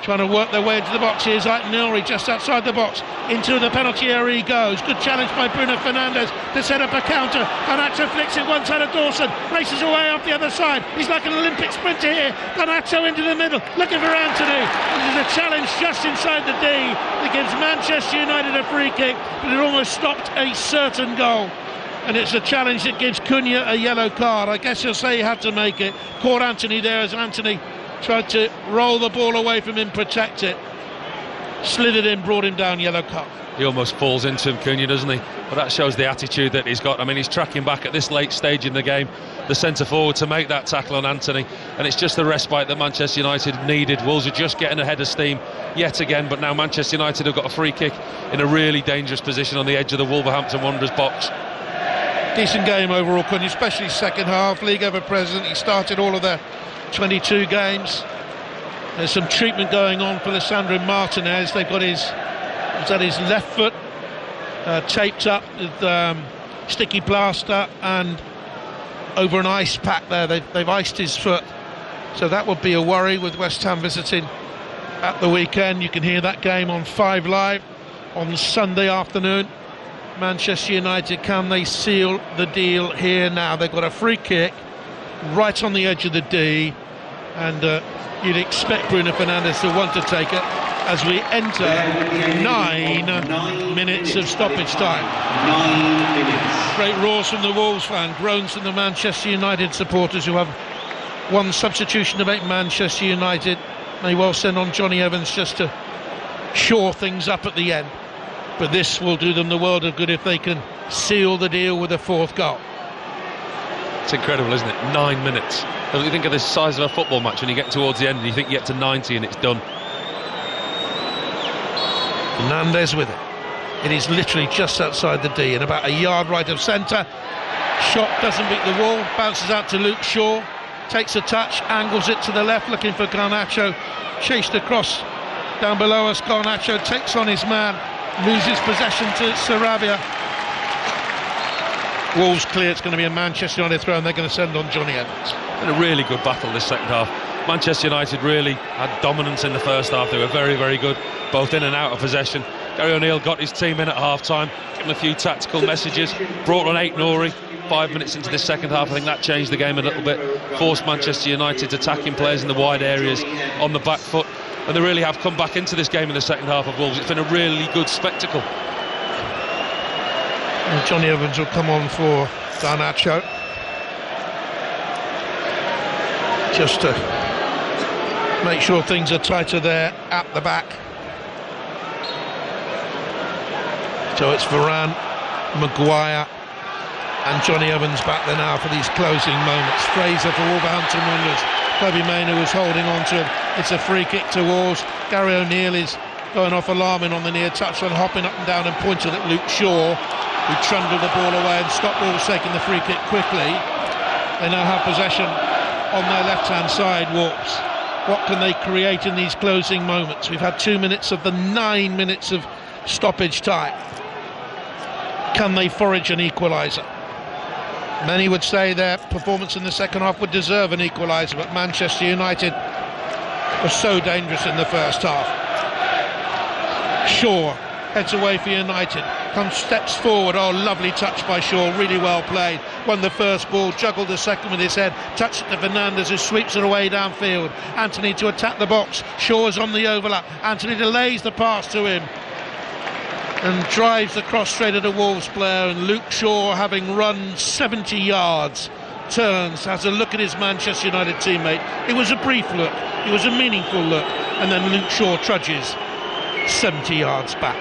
trying to work their way into the box. Here's Aït-Nouri just outside the box. Into the penalty area he goes. Good challenge by Bruno Fernandes to set up a counter. Garnacho flicks it one side of Dawson. Races away off the other side. He's like an Olympic sprinter here. Garnacho into the middle. Looking for Anthony. This is a challenge just inside the D that gives Manchester United a free kick, but it almost stopped a certain goal. And it's a challenge that gives Cunha a yellow card. I guess you'll say he had to make it. Caught Anthony there as Anthony tried to roll the ball away from him, protect it. Slid it in, brought him down, yellow card. He almost falls into him, Cunha, doesn't he? But that shows the attitude that he's got. I mean, he's tracking back at this late stage in the game, the centre-forward, to make that tackle on Anthony. And it's just the respite that Manchester United needed. Wolves are just getting ahead of steam yet again, but now Manchester United have got a free kick in a really dangerous position on the edge of the Wolverhampton Wanderers box. Decent game overall, Cunha, especially second half. League ever present. He started all of their 22 games. There's some treatment going on for Lisandro Martinez. They've got his left foot taped up with sticky plaster and over an ice pack there. They've iced his foot. So that would be a worry with West Ham visiting at the weekend. You can hear that game on 5 Live on Sunday afternoon. Manchester United, can they seal the deal here now? They've got a free kick right on the edge of the D, and you'd expect Bruno Fernandes to want to take it as we enter 9 minutes of stoppage time. 9 minutes. Great roars from the Wolves fan, groans from the Manchester United supporters who have one substitution to make. Manchester United may well send on Johnny Evans just to shore things up at the end. But this will do them the world of good if they can seal the deal with a 4th goal. It's incredible, isn't it? 9 minutes. You think of the size of a football match when you get towards the end and you think you get to 90 and it's done. Fernandes with it. It is literally just outside the D and about a yard right of centre. Shot doesn't beat the wall, bounces out to Luke Shaw, takes a touch, angles it to the left, looking for Garnacho. Chased across down below us. Garnacho takes on his man, loses possession to Sarabia. Wolves clear. It's going to be a Manchester United throw, and they're going to send on Johnny Evans. Been a really good battle this second half. Manchester United really had dominance in the first half. They were very, very good, both in and out of possession. Gary O'Neill got his team in at half-time, gave them a few tactical messages, brought on Aït-Nouri 5 minutes into the second half. I think that changed the game a little bit, forced Manchester United attacking players in the wide areas on the back foot, and they really have come back into this game in the second half of Wolves. It's been a really good spectacle. And Johnny Evans will come on for Garnacho, just to make sure things are tighter there at the back. So it's Varane, Maguire and Johnny Evans back there now for these closing moments. Fraser for Wolverhampton Wanderers. Kobe Mainoo was holding on to him. It's a free kick to Wolves. Gary O'Neill is going off alarming on the near touchline, hopping up and down and pointing at Luke Shaw, who trundled the ball away and stopped Wolves taking the free kick quickly. They now have possession on their left-hand side, Wolves. What can they create in these closing moments? We've had 2 minutes of the 9 minutes of stoppage time. Can they forage an equaliser? Many would say their performance in the second half would deserve an equaliser, but Manchester United were so dangerous in the first half. Shaw heads away for United, comes steps forward. Oh, lovely touch by Shaw, really well played. Won the first ball, juggled the second with his head, touched it to Fernandes, who sweeps it away downfield. Anthony to attack the box. Shaw is on the overlap. Anthony delays the pass to him and drives the cross straight at a Wolves player, and Luke Shaw, having run 70 yards, turns, has a look at his Manchester United teammate. It was a brief look, it was a meaningful look, and then Luke Shaw trudges 70 yards back.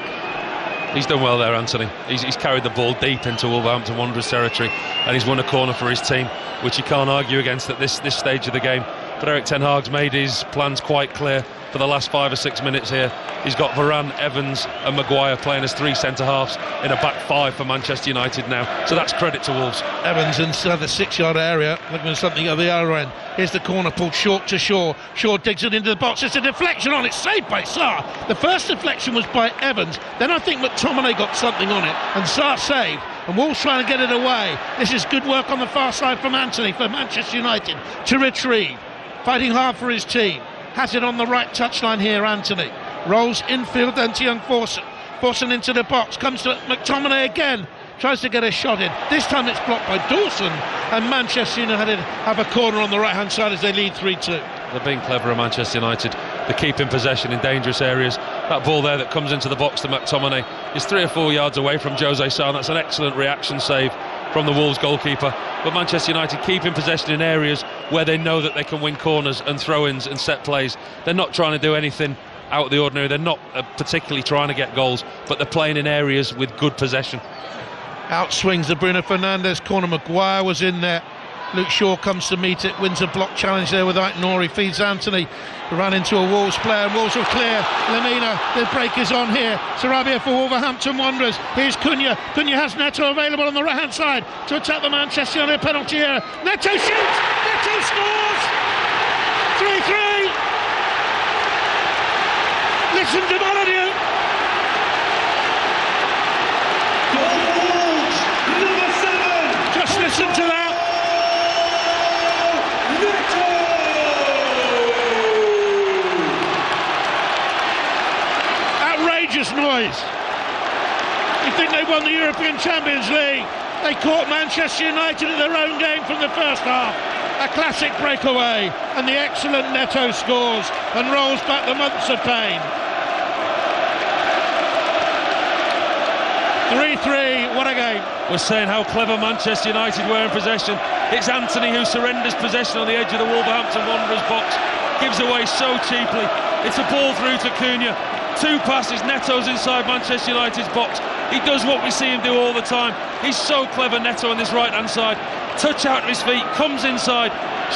He's done well there, Anthony. He's carried the ball deep into Wolverhampton Wanderers territory, and he's won a corner for his team, which you can't argue against at this stage of the game. But Erik ten Hag's made his plans quite clear for the last 5 or 6 minutes here. He's got Varane, Evans and Maguire playing as 3 centre-halves in a back 5 for Manchester United now. So that's credit to Wolves. Evans inside the 6-yard area, looking for something at the other end. Here's the corner pulled short to Shaw. Shaw digs it into the box. It's a deflection on it, saved by Sarr. The first deflection was by Evans. Then I think McTominay got something on it, and Sarr saved. And Wolves trying to get it away. This is good work on the far side from Anthony for Manchester United to retrieve. Fighting hard for his team. Has it on the right touchline here, Anthony. Rolls infield then to young Forson. Forson into the box. Comes to McTominay again. Tries to get a shot in. This time it's blocked by Dawson. And Manchester United have a corner on the right-hand side as they lead 3-2. They're being clever at Manchester United. They keep in possession in dangerous areas. That ball there that comes into the box to McTominay is 3 or 4 yards away from Jose Sarr. That's an excellent reaction save from the Wolves goalkeeper. But Manchester United keep in possession in areas where they know that they can win corners and throw-ins and set plays. They're not trying to do anything out of the ordinary. They're not particularly trying to get goals, but they're playing in areas with good possession. Out swings the Bruno Fernandes corner. Maguire was in there. Luke Shaw comes to meet it, wins a block challenge there with Aït-Nouri, feeds Anthony, ran into a Wolves player, and Wolves will clear. Lemina, the break is on here. Sarabia for Wolverhampton Wanderers. Here's Cunha. Cunha has Neto available on the right hand side to attack the Manchester United penalty area. Neto shoots! Neto scores! 3-3! Listen to Molyneux! Wolves, number 7! Just listen to that! Outrageous noise. You think they won the European Champions League? They caught Manchester United in their own game from the first half. A classic breakaway, and the excellent Neto scores and rolls back the months of pain. 3-3, what a game. We're saying how clever Manchester United were in possession. It's Anthony who surrenders possession on the edge of the Wolverhampton Wanderers box. Gives away so cheaply. It's a ball through to Cunha. 2 passes, Neto's inside Manchester United's box. He does what we see him do all the time. He's so clever, Neto, on this right-hand side. Touch out of his feet, comes inside,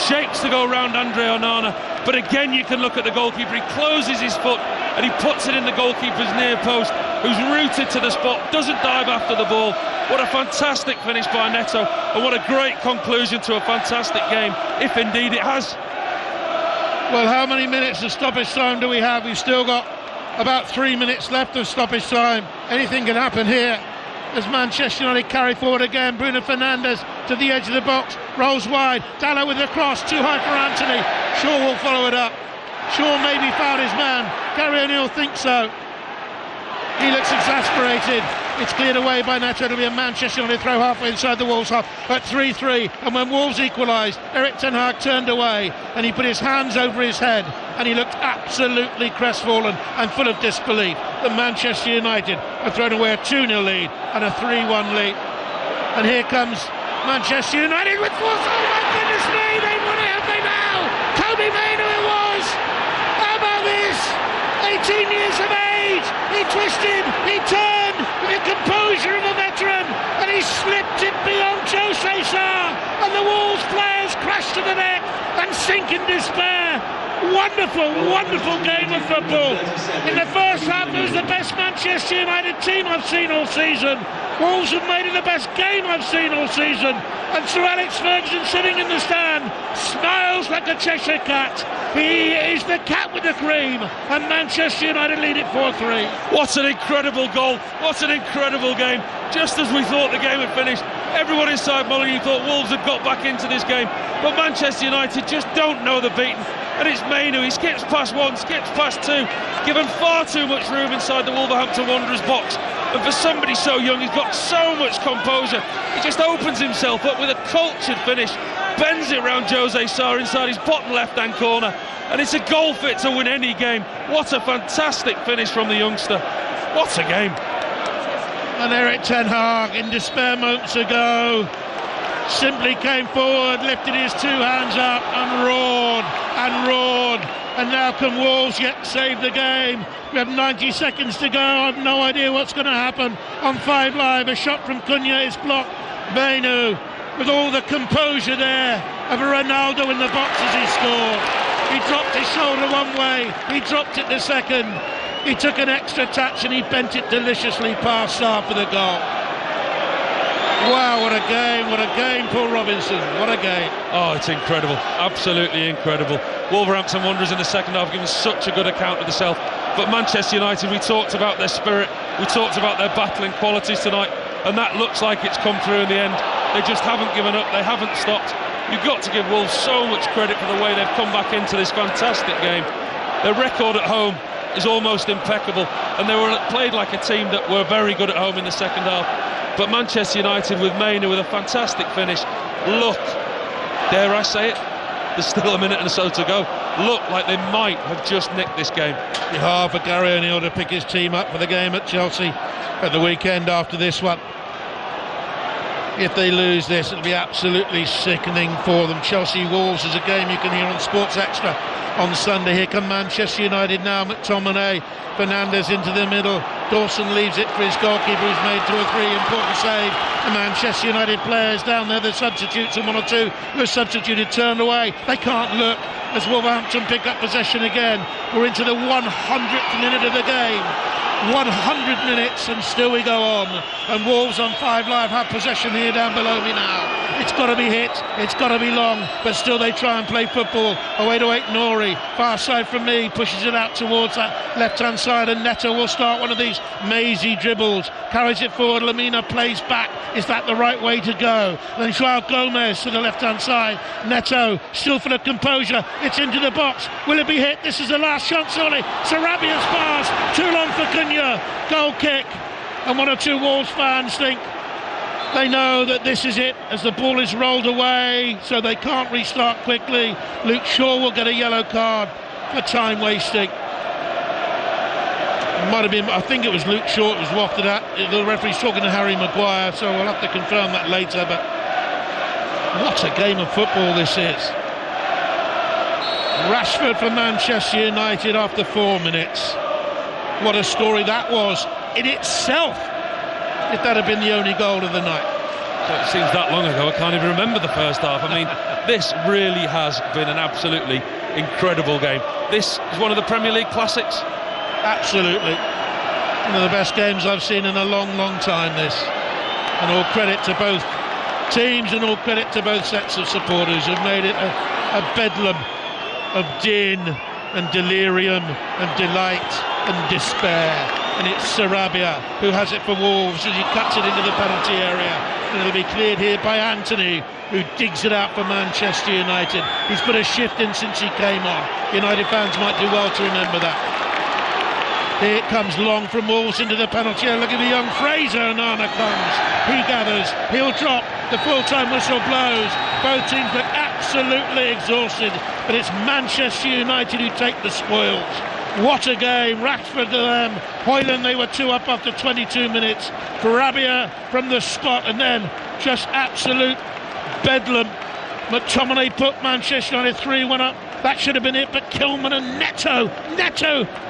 shakes to go round Andre Onana. But again, you can look at the goalkeeper. He closes his foot and he puts it in the goalkeeper's near post, who's rooted to the spot, doesn't dive after the ball. What a fantastic finish by Neto, and what a great conclusion to a fantastic game, if indeed it has. Well, how many minutes of stoppage time do we have? We've still got about 3 minutes left of stoppage time. Anything can happen here as Manchester United carry forward again. Bruno Fernandes to the edge of the box, rolls wide. Dalot with the cross, too high for Anthony. Shaw will follow it up. Shaw maybe found his man. Gary O'Neill thinks so. He looks exasperated. It's cleared away by Neto. It'll be a Manchester United throw halfway inside the Wolves half at 3-3. And when Wolves equalised, Erik ten Hag turned away and he put his hands over his head and he looked absolutely crestfallen and full of disbelief that Manchester United have thrown away a 2-0 lead and a 3-1 lead. And here comes Manchester United with force. Oh my goodness me, they've won it, have they now? Kobe Mainoo it was. How about this? 18 years of age. He twisted, he turned with the composure of a veteran, and he slipped it beyond Jose Sarr, and the Wolves players crash to the net and sink in despair. Wonderful, wonderful game of football. In the first half, it was the best Manchester United team I've seen all season. Wolves have made it the best game I've seen all season. And Sir Alex Ferguson, sitting in the stand, smiles like a Cheshire cat. He is the cat with the cream, and Manchester United lead it 4-3. What an incredible goal. What an incredible game. Just as we thought the game had finished, everyone inside Molyneux thought Wolves had got back into this game. But Manchester United just don't know the beating. And it's Mainoo, he skips past 1, skips past 2, given far too much room inside the Wolverhampton Wanderers box. And for somebody so young, he's got so much composure. He just opens himself up with a cultured finish, bends it round Jose Sarr inside his bottom left-hand corner, and it's a goal fit to win any game. What a fantastic finish from the youngster. What a game. And Erik ten Hag, in despair moments ago, simply came forward, lifted his two hands up and roared and roared. And now can Wolves yet save the game? We have 90 seconds to go. I have no idea what's going to happen. On 5 Live, a shot from Cunha is blocked. Mainu, with all the composure there of a Ronaldo in the box as he scored. He dropped his shoulder one way, he dropped it the second. He took an extra touch and he bent it deliciously past Sarr for the goal. Wow, what a game, Paul Robinson, what a game. Oh, it's incredible, absolutely incredible. Wolverhampton Wanderers in the second half given such a good account of themselves. But Manchester United, we talked about their spirit, we talked about their battling qualities tonight, and that looks like it's come through in the end. They just haven't given up, they haven't stopped. You've got to give Wolves so much credit for the way they've come back into this fantastic game. Their record at home is almost impeccable, and they were played like a team that were very good at home in the second half. But Manchester United with Mainu with a fantastic finish, look, dare I say it, there's still a minute and so to go, look like they might have just nicked this game. It'll be hard for Gary O'Neill to pick his team up for the game at Chelsea at the weekend after this one. If they lose this, it'll be absolutely sickening for them. Chelsea-Wolves is a game you can hear on Sports Extra on Sunday. Here come Manchester United now. McTominay, Fernandes into the middle. Dawson leaves it for his goalkeeper, who's made 2 or 3 important saves. The Manchester United players down there, the substitutes, and 1 or 2 who are substituted, turned away. They can't look as Wolverhampton pick up possession again. We're into the 100th minute of the game. 100 minutes and still we go on, and Wolves on 5 Live have possession here down below me now. It's got to be hit, it's got to be long, but still they try and play football. Away to Nori, far side from me, pushes it out towards that left hand side, and Neto will start one of these mazy dribbles, carries it forward. Lamina plays back. Is that the right way to go? Then João Gomez to the left hand side. Neto still full of composure, it's into the box. Will it be hit? This is the last chance surely. Sarabia's pass, too long for Cunha. Goal kick, and 1 or 2 Wolves fans think they know that this is it as the ball is rolled away, so they can't restart quickly. Luke Shaw will get a yellow card for time wasting. Might have been, I think it was Luke Shaw it was wafted at. The referee's talking to Harry Maguire, so we'll have to confirm that later. But what a game of football this is. Rashford for Manchester United after 4 minutes. What a story that was in itself, if that had been the only goal of the night. It seems that long ago, I can't even remember the first half. I mean, this really has been an absolutely incredible game. This is one of the Premier League classics. Absolutely. One of the best games I've seen in a long, long time, this. And all credit to both teams and all credit to both sets of supporters who've made it a bedlam of din and delirium and delight and despair. And it's Sarabia who has it for Wolves as he cuts it into the penalty area, and it'll be cleared here by Anthony, who digs it out for Manchester United. He's put a shift in since he came on. United fans might do well to remember that. Here it comes long from Wolves into the penalty area. Look at the young Fraser. Nana comes, he gathers, he'll drop, the full-time whistle blows. Both teams look absolutely exhausted, but it's Manchester United who take the spoils. What a game. Rashford to them. Højlund, they were 2 up after 22 minutes. Sarabia from the spot, and then just absolute bedlam. McTominay put Manchester United 3-1 up. That should have been it, but Kilman and Neto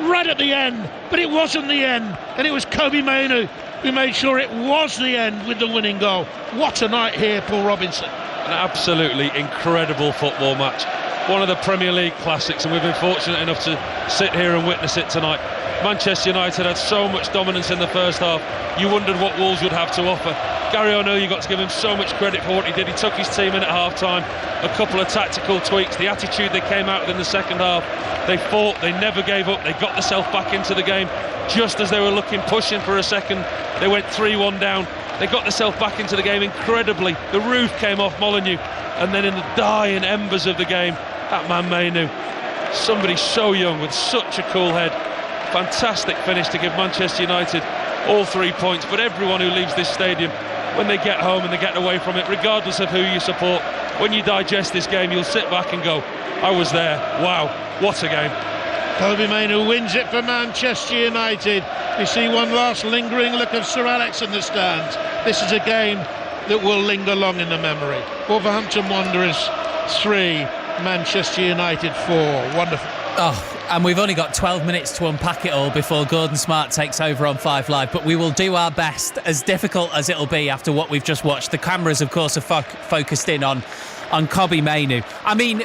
right at the end, but it wasn't the end, and it was Kobe Mainu who made sure it was the end with the winning goal. What a night here, Paul Robinson. An absolutely incredible football match. One of the Premier League classics, and we've been fortunate enough to sit here and witness it tonight. Manchester United had so much dominance in the first half, you wondered what Wolves would have to offer. Gary O'Neill, you got to give him so much credit for what he did. He took his team in at half-time, a couple of tactical tweaks, the attitude they came out with in the second half. They fought, they never gave up, they got themselves back into the game. Just as they were pushing for a second, they went 3-1 down. They got themselves back into the game incredibly. The roof came off Molineux, and then in the dying embers of the game, that man Mainu, somebody so young with such a cool head. Fantastic finish to give Manchester United all 3 points. But everyone who leaves this stadium, when they get home and they get away from it, regardless of who you support, when you digest this game, you'll sit back and go, I was there. Wow, what a game. Kobe Mainu wins it for Manchester United. You see one last lingering look of Sir Alex in the stands. This is a game that will linger long in the memory. Wolverhampton Wanderers 3, Manchester United 4. Wonderful. Oh, and we've only got 12 minutes to unpack it all before Gordon Smart takes over on 5 Live, but we will do our best, as difficult as it'll be after what we've just watched. The cameras, of course, are focused in on Kobbie Mainoo. I mean,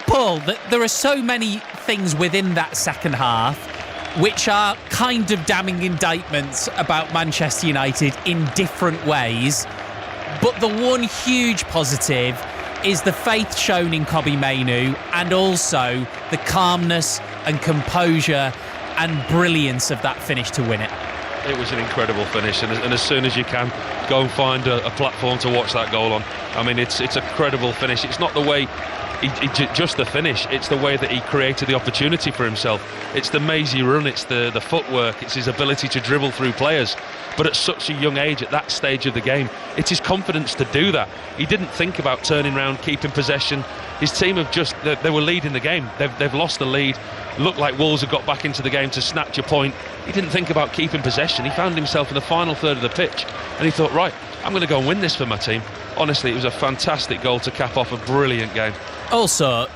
Paul, there are so many things within that second half which are kind of damning indictments about Manchester United in different ways, but the one huge positive is the faith shown in Kobbie Mainoo, and also the calmness and composure and brilliance of that finish to win it. It was an incredible finish, and as soon as you can, go and find a platform to watch that goal on. I mean, it's a credible finish. It's not the way just the finish, it's the way that he created the opportunity for himself. It's the mazy run, it's the footwork, it's his ability to dribble through players. But at such a young age, at that stage of the game, it's his confidence to do that. He didn't think about turning around, keeping possession. His team have they were leading the game. They've lost the lead. Looked like Wolves have got back into the game to snatch a point. He didn't think about keeping possession. He found himself in the final third of the pitch, and he thought, right, I'm going to go and win this for my team. Honestly, it was a fantastic goal to cap off a brilliant game. Also,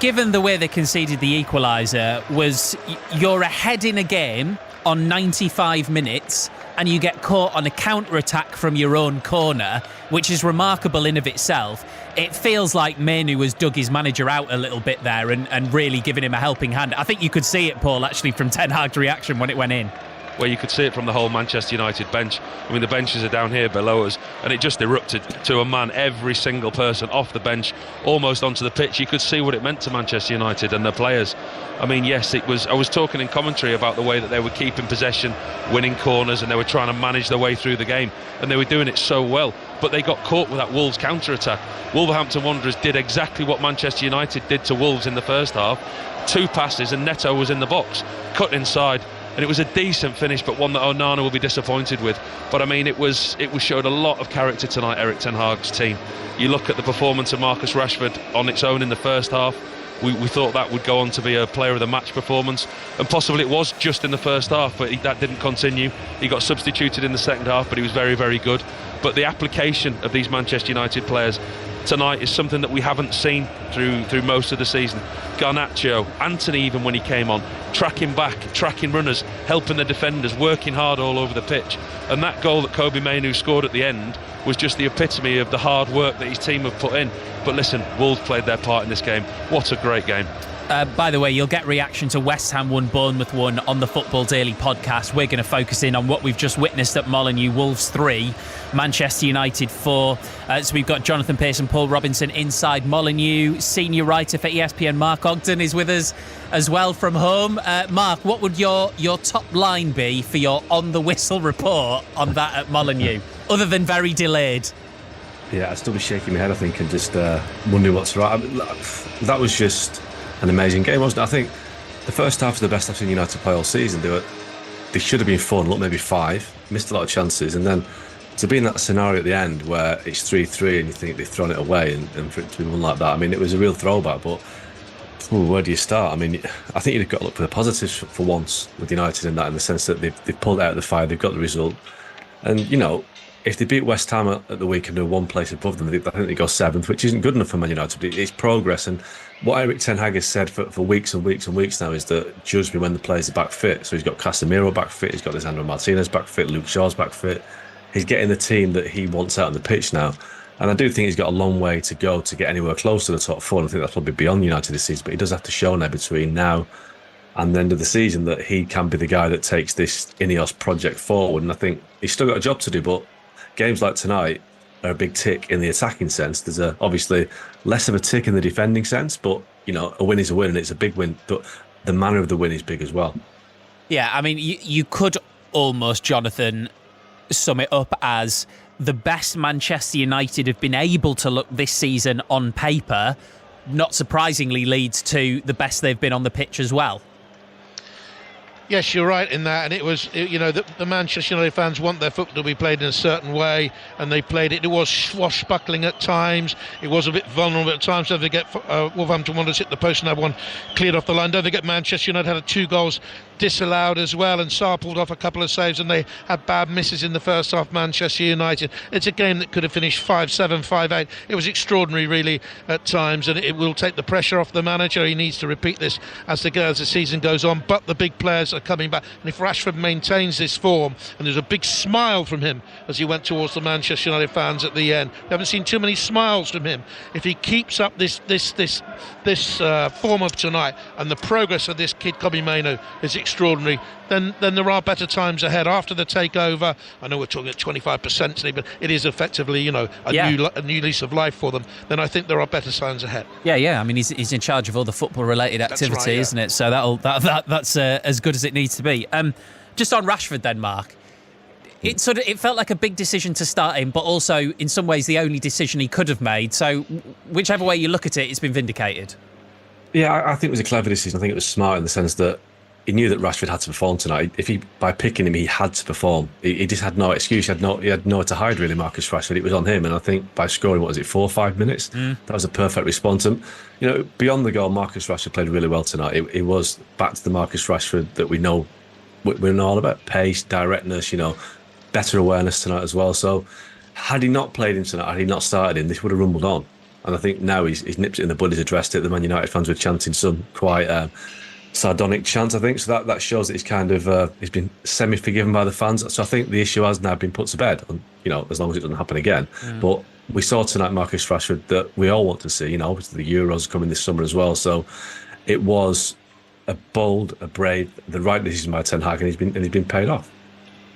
given the way they conceded the equaliser, was you're ahead in a game on 95 minutes and you get caught on a counter-attack from your own corner, which is remarkable in of itself. It feels like Mainoo has dug his manager out a little bit there and really given him a helping hand. I think you could see it, Paul, actually, from Ten Hag's reaction when it went in. Well, you could see it from the whole Manchester United bench. I mean, the benches are down here below us, and it just erupted to a man, every single person off the bench, almost onto the pitch. You could see what it meant to Manchester United and their players. I mean, yes, it was. I was talking in commentary about the way that they were keeping possession, winning corners, and they were trying to manage their way through the game, and they were doing it so well. But they got caught with that Wolves counter-attack. Wolverhampton Wanderers did exactly what Manchester United did to Wolves in the first half. 2 passes and Neto was in the box, cut inside. And it was a decent finish, but one that Onana will be disappointed with. But I mean, it showed a lot of character tonight, Erik ten Hag's team. You look at the performance of Marcus Rashford on its own in the first half. We thought that would go on to be a player of the match performance, and possibly it was just in the first half, but that didn't continue. He got substituted in the second half, but he was very, very good. But the application of these Manchester United players tonight is something that we haven't seen through most of the season. Garnacho, Anthony, even when he came on, tracking back, tracking runners, helping the defenders, working hard all over the pitch. And that goal that Kobbie Mainoo scored at the end was just the epitome of the hard work that his team have put in. But listen, Wolves played their part in this game. What a great game. By the way, you'll get reaction to West Ham 1, Bournemouth 1 on the Football Daily podcast. We're going to focus in on what we've just witnessed at Molineux. Wolves 3, Manchester United 4. So we've got Jonathan Pearson, Paul Robinson inside Molineux. Senior writer for ESPN, Mark Ogden, is with us as well from home. Mark, what would your top line be for your on-the-whistle report on that at Molineux, other than very delayed? Yeah, I'd still be shaking my head, I think, and just wondering what's right. I mean, that was just an amazing game, wasn't it? I think the first half was the best I've seen United play all season. They should have been 4, look, maybe 5. Missed a lot of chances, and then to be in that scenario at the end where it's 3-3 and you think they've thrown it away, and for it to be one like that, I mean, it was a real throwback. But where do you start? I mean, I think you've got to look for the positives for once with United in that, in the sense that they've pulled it out of the fire, they've got the result, and you know, if they beat West Ham at the weekend, they're 1 place above them, I think they go 7th, which isn't good enough for Man United. But it's progress, and what Erik ten Hag has said for weeks and weeks and weeks now is that judge me when the players are back fit. So he's got Casemiro back fit, he's got Lisandro Martinez back fit, Luke Shaw's back fit. He's getting the team that he wants out on the pitch now, and I do think he's got a long way to go to get anywhere close to the top 4. And I think that's probably beyond United this season, but he does have to show now between now and the end of the season that he can be the guy that takes this Ineos project forward. And I think he's still got a job to do, but games like tonight are a big tick in the attacking sense. There's obviously less of a tick in the defending sense, but you know, a win is a win, and it's a big win. But the manner of the win is big as well. Yeah, I mean, you could almost, Jonathan, sum it up as the best Manchester United have been able to look this season on paper, not surprisingly leads to the best they've been on the pitch as well. Yes, you're right in that, and it was, you know, the Manchester United fans want their football to be played in a certain way, and they played it. It was swashbuckling at times, it was a bit vulnerable at times. Don't forget, Wolverhampton Wanderers hit the post and had one cleared off the line. Don't forget, Manchester United had 2 goals disallowed as well, and Sarr pulled off a couple of saves, and they had bad misses in the first half. Manchester United, it's a game that could have finished 5-7, 5-8. It was extraordinary really at times, and it will take the pressure off the manager. He needs to repeat this as the season goes on, but the big players are coming back, and if Rashford maintains this form, and there's a big smile from him as he went towards the Manchester United fans at the end. We haven't seen too many smiles from him. If he keeps up this form of tonight, and the progress of this kid Kobbie Mainoo is extraordinary, then there are better times ahead. After the takeover, I know we're talking at 25% today, but it is effectively, a new lease of life for them. Then I think there are better signs ahead. Yeah. I mean, he's in charge of all the football-related activity, right, isn't it? So that's as good as it needs to be. Just on Rashford, then, Mark. It felt like a big decision to start him, but also in some ways the only decision he could have made. So whichever way you look at it, it's been vindicated. Yeah, I think it was a clever decision. I think it was smart in the sense that he knew that Rashford had to perform tonight. By picking him, he had to perform. He just had no excuse. He had nowhere to hide, really, Marcus Rashford. It was on him. And I think by scoring, 4 or 5 minutes, that was a perfect response. And, beyond the goal, Marcus Rashford played really well tonight. It was back to the Marcus Rashford that we know all about. Pace, directness, better awareness tonight as well. So had he not played him tonight, had he not started him, this would have rumbled on. And I think now he's nipped it in the bud, he's addressed it. The Man United fans were chanting some quite sardonic chants, I think. So that shows that he's been semi-forgiven by the fans. So I think the issue has now been put to bed, as long as it doesn't happen again. But we saw tonight Marcus Rashford that we all want to see. Obviously the Euros coming this summer as well. So it was a bold, a brave, the right decision by Ten Hag, and he's been paid off.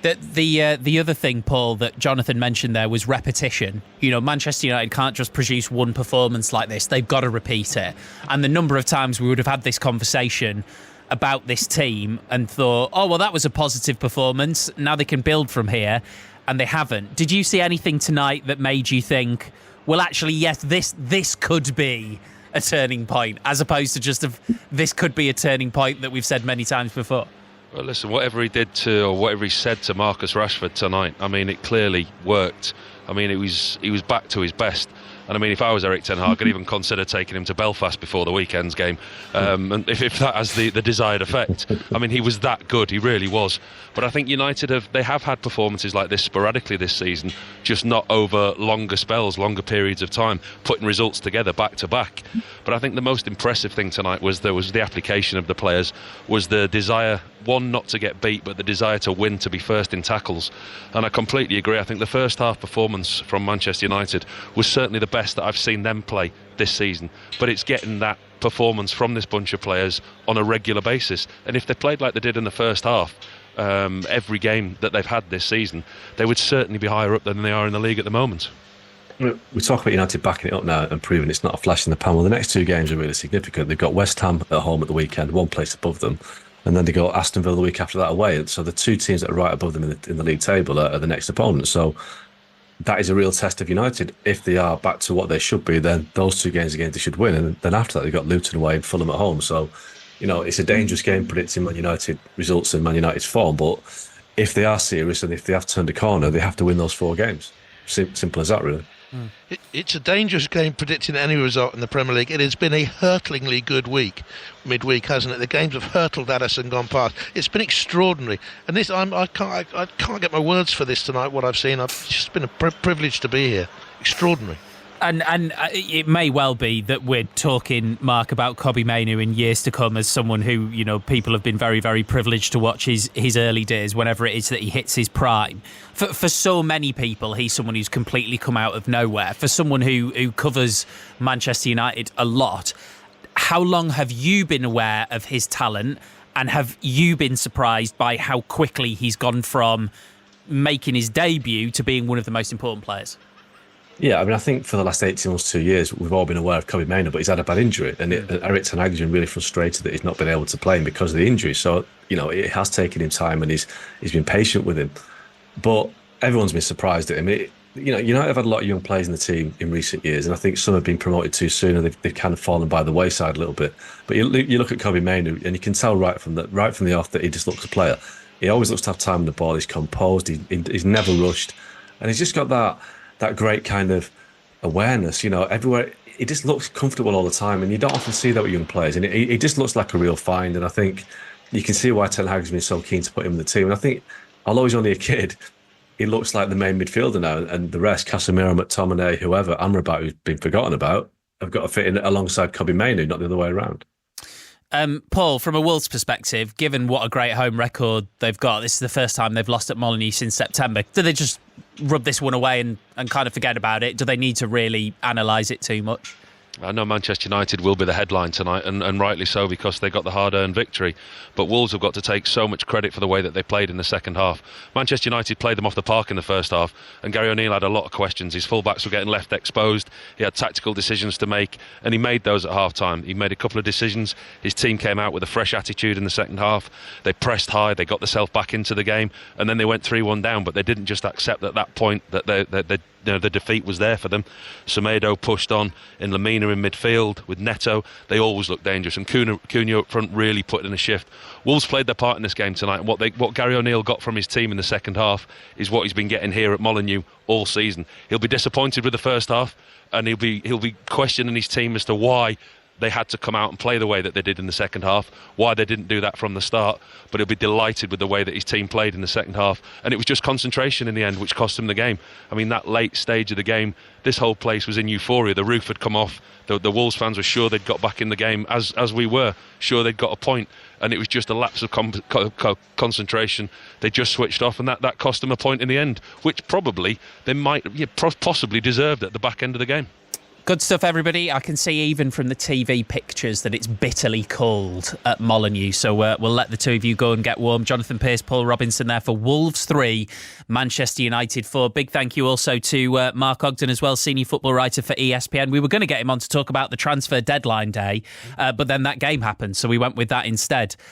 The other thing, Paul, that Jonathan mentioned there was repetition. Manchester United can't just produce one performance like this. They've got to repeat it. And the number of times we would have had this conversation about this team and thought, oh, well, that was a positive performance. Now they can build from here. And they haven't. Did you see anything tonight that made you think, well, actually, yes, this could be a turning point, as opposed to just this could be a turning point that we've said many times before? Well, listen, whatever he did or whatever he said to Marcus Rashford tonight, I mean, it clearly worked. I mean, he was back to his best. And I mean, if I was Erik Ten Hag, I'd even consider taking him to Belfast before the weekend's game, and if that has the desired effect. I mean, he was that good, he really was. But I think United have had performances like this sporadically this season, just not over longer spells, longer periods of time, putting results together back to back. But I think the most impressive thing tonight was the application of the players, was the desire, one, not to get beat, but the desire to win, to be first in tackles. And I completely agree. I think the first half performance from Manchester United was certainly the best that I've seen them play this season. But it's getting that performance from this bunch of players on a regular basis. And if they played like they did in the first half, every game that they've had this season, they would certainly be higher up than they are in the league at the moment. We talk about United backing it up now and proving it's not a flash in the pan. Well, the next 2 games are really significant. They've got West Ham at home at the weekend, one place above them, and then they go Aston Villa the week after that away. And so the 2 teams that are right above them in the league table are the next opponents. So that is a real test of United. If they are back to what they should be, then those 2 games again they should win. And then after that, they've got Luton away and Fulham at home. So, it's a dangerous game predicting Man United results and Man United's form. But if they are serious and if they have turned a corner, they have to win those 4 games. Simple as that, really. It's a dangerous game predicting any result in the Premier League. It has been a hurtlingly good week, midweek, hasn't it? The games have hurtled at us and gone past. It's been extraordinary. And this, I can't get my words for this tonight, what I've seen. It's just been a privilege to be here. Extraordinary. And it may well be that we're talking, Mark, about Kobbie Mainoo in years to come as someone who, people have been very, very privileged to watch his early days, whenever it is that he hits his prime. For so many people, he's someone who's completely come out of nowhere. For someone who covers Manchester United a lot, how long have you been aware of his talent, and have you been surprised by how quickly he's gone from making his debut to being one of the most important players? Yeah, I mean, I think for the last 18 months, 2 years, we've all been aware of Kobbie Mainoo, but he's had a bad injury. And Erik Ten Hag has been really frustrated that he's not been able to play him because of the injury. So, it has taken him time, and he's been patient with him. But everyone's been surprised at him. United have had a lot of young players in the team in recent years, and I think some have been promoted too soon, and they've kind of fallen by the wayside a little bit. But you look at Kobbie Mainoo, and you can tell right from the off that he just looks a player. He always looks to have time on the ball. He's composed. He's never rushed, and he's just got that great kind of awareness, everywhere. He just looks comfortable all the time, and you don't often see that with young players, and he just looks like a real find. And I think you can see why Ten Hag's been so keen to put him in the team. And I think, although he's only a kid, he looks like the main midfielder now, and the rest, Casemiro, McTominay, whoever, Amrabat, who's been forgotten about, have got to fit in alongside Kobbie Mainoo, not the other way around. Paul, from a Wolves perspective, given what a great home record they've got, this is the first time they've lost at Molineux since September. Do they just rub this one away and kind of forget about it? Do they need to really analyse it too much? I know Manchester United will be the headline tonight, and rightly so, because they got the hard-earned victory. But Wolves have got to take so much credit for the way that they played in the second half. Manchester United played them off the park in the first half, and Gary O'Neill had a lot of questions. His fullbacks were getting left exposed. He had tactical decisions to make, and he made those at half-time. He made a couple of decisions. His team came out with a fresh attitude in the second half. They pressed high. They got themselves back into the game, and then they went 3-1 down. But they didn't just accept at that point that the defeat was there for them. Semedo pushed on in Lamina in midfield with Neto. They always looked dangerous, and Cunha up front really put in a shift. Wolves played their part in this game tonight, and what Gary O'Neill got from his team in the second half is what he's been getting here at Molineux all season. He'll be disappointed with the first half, and he'll be questioning his team as to why they had to come out and play the way that they did in the second half, why they didn't do that from the start. But he'll be delighted with the way that his team played in the second half, and it was just concentration in the end which cost him the game. I mean, that late stage of the game, this whole place was in euphoria. The roof had come off. The Wolves fans were sure they'd got back in the game, as we were sure they'd got a point, and it was just a lapse of concentration. They just switched off, and that cost them a point in the end, which probably they might possibly deserved at the back end of the game. Good stuff, everybody. I can see even from the TV pictures that it's bitterly cold at Molineux. So we'll let the two of you go and get warm. Jonathan Pearce, Paul Robinson there for Wolves 3, Manchester United 4. Big thank you also to Mark Ogden as well, senior football writer for ESPN. We were going to get him on to talk about the transfer deadline day, but then that game happened, so we went with that instead.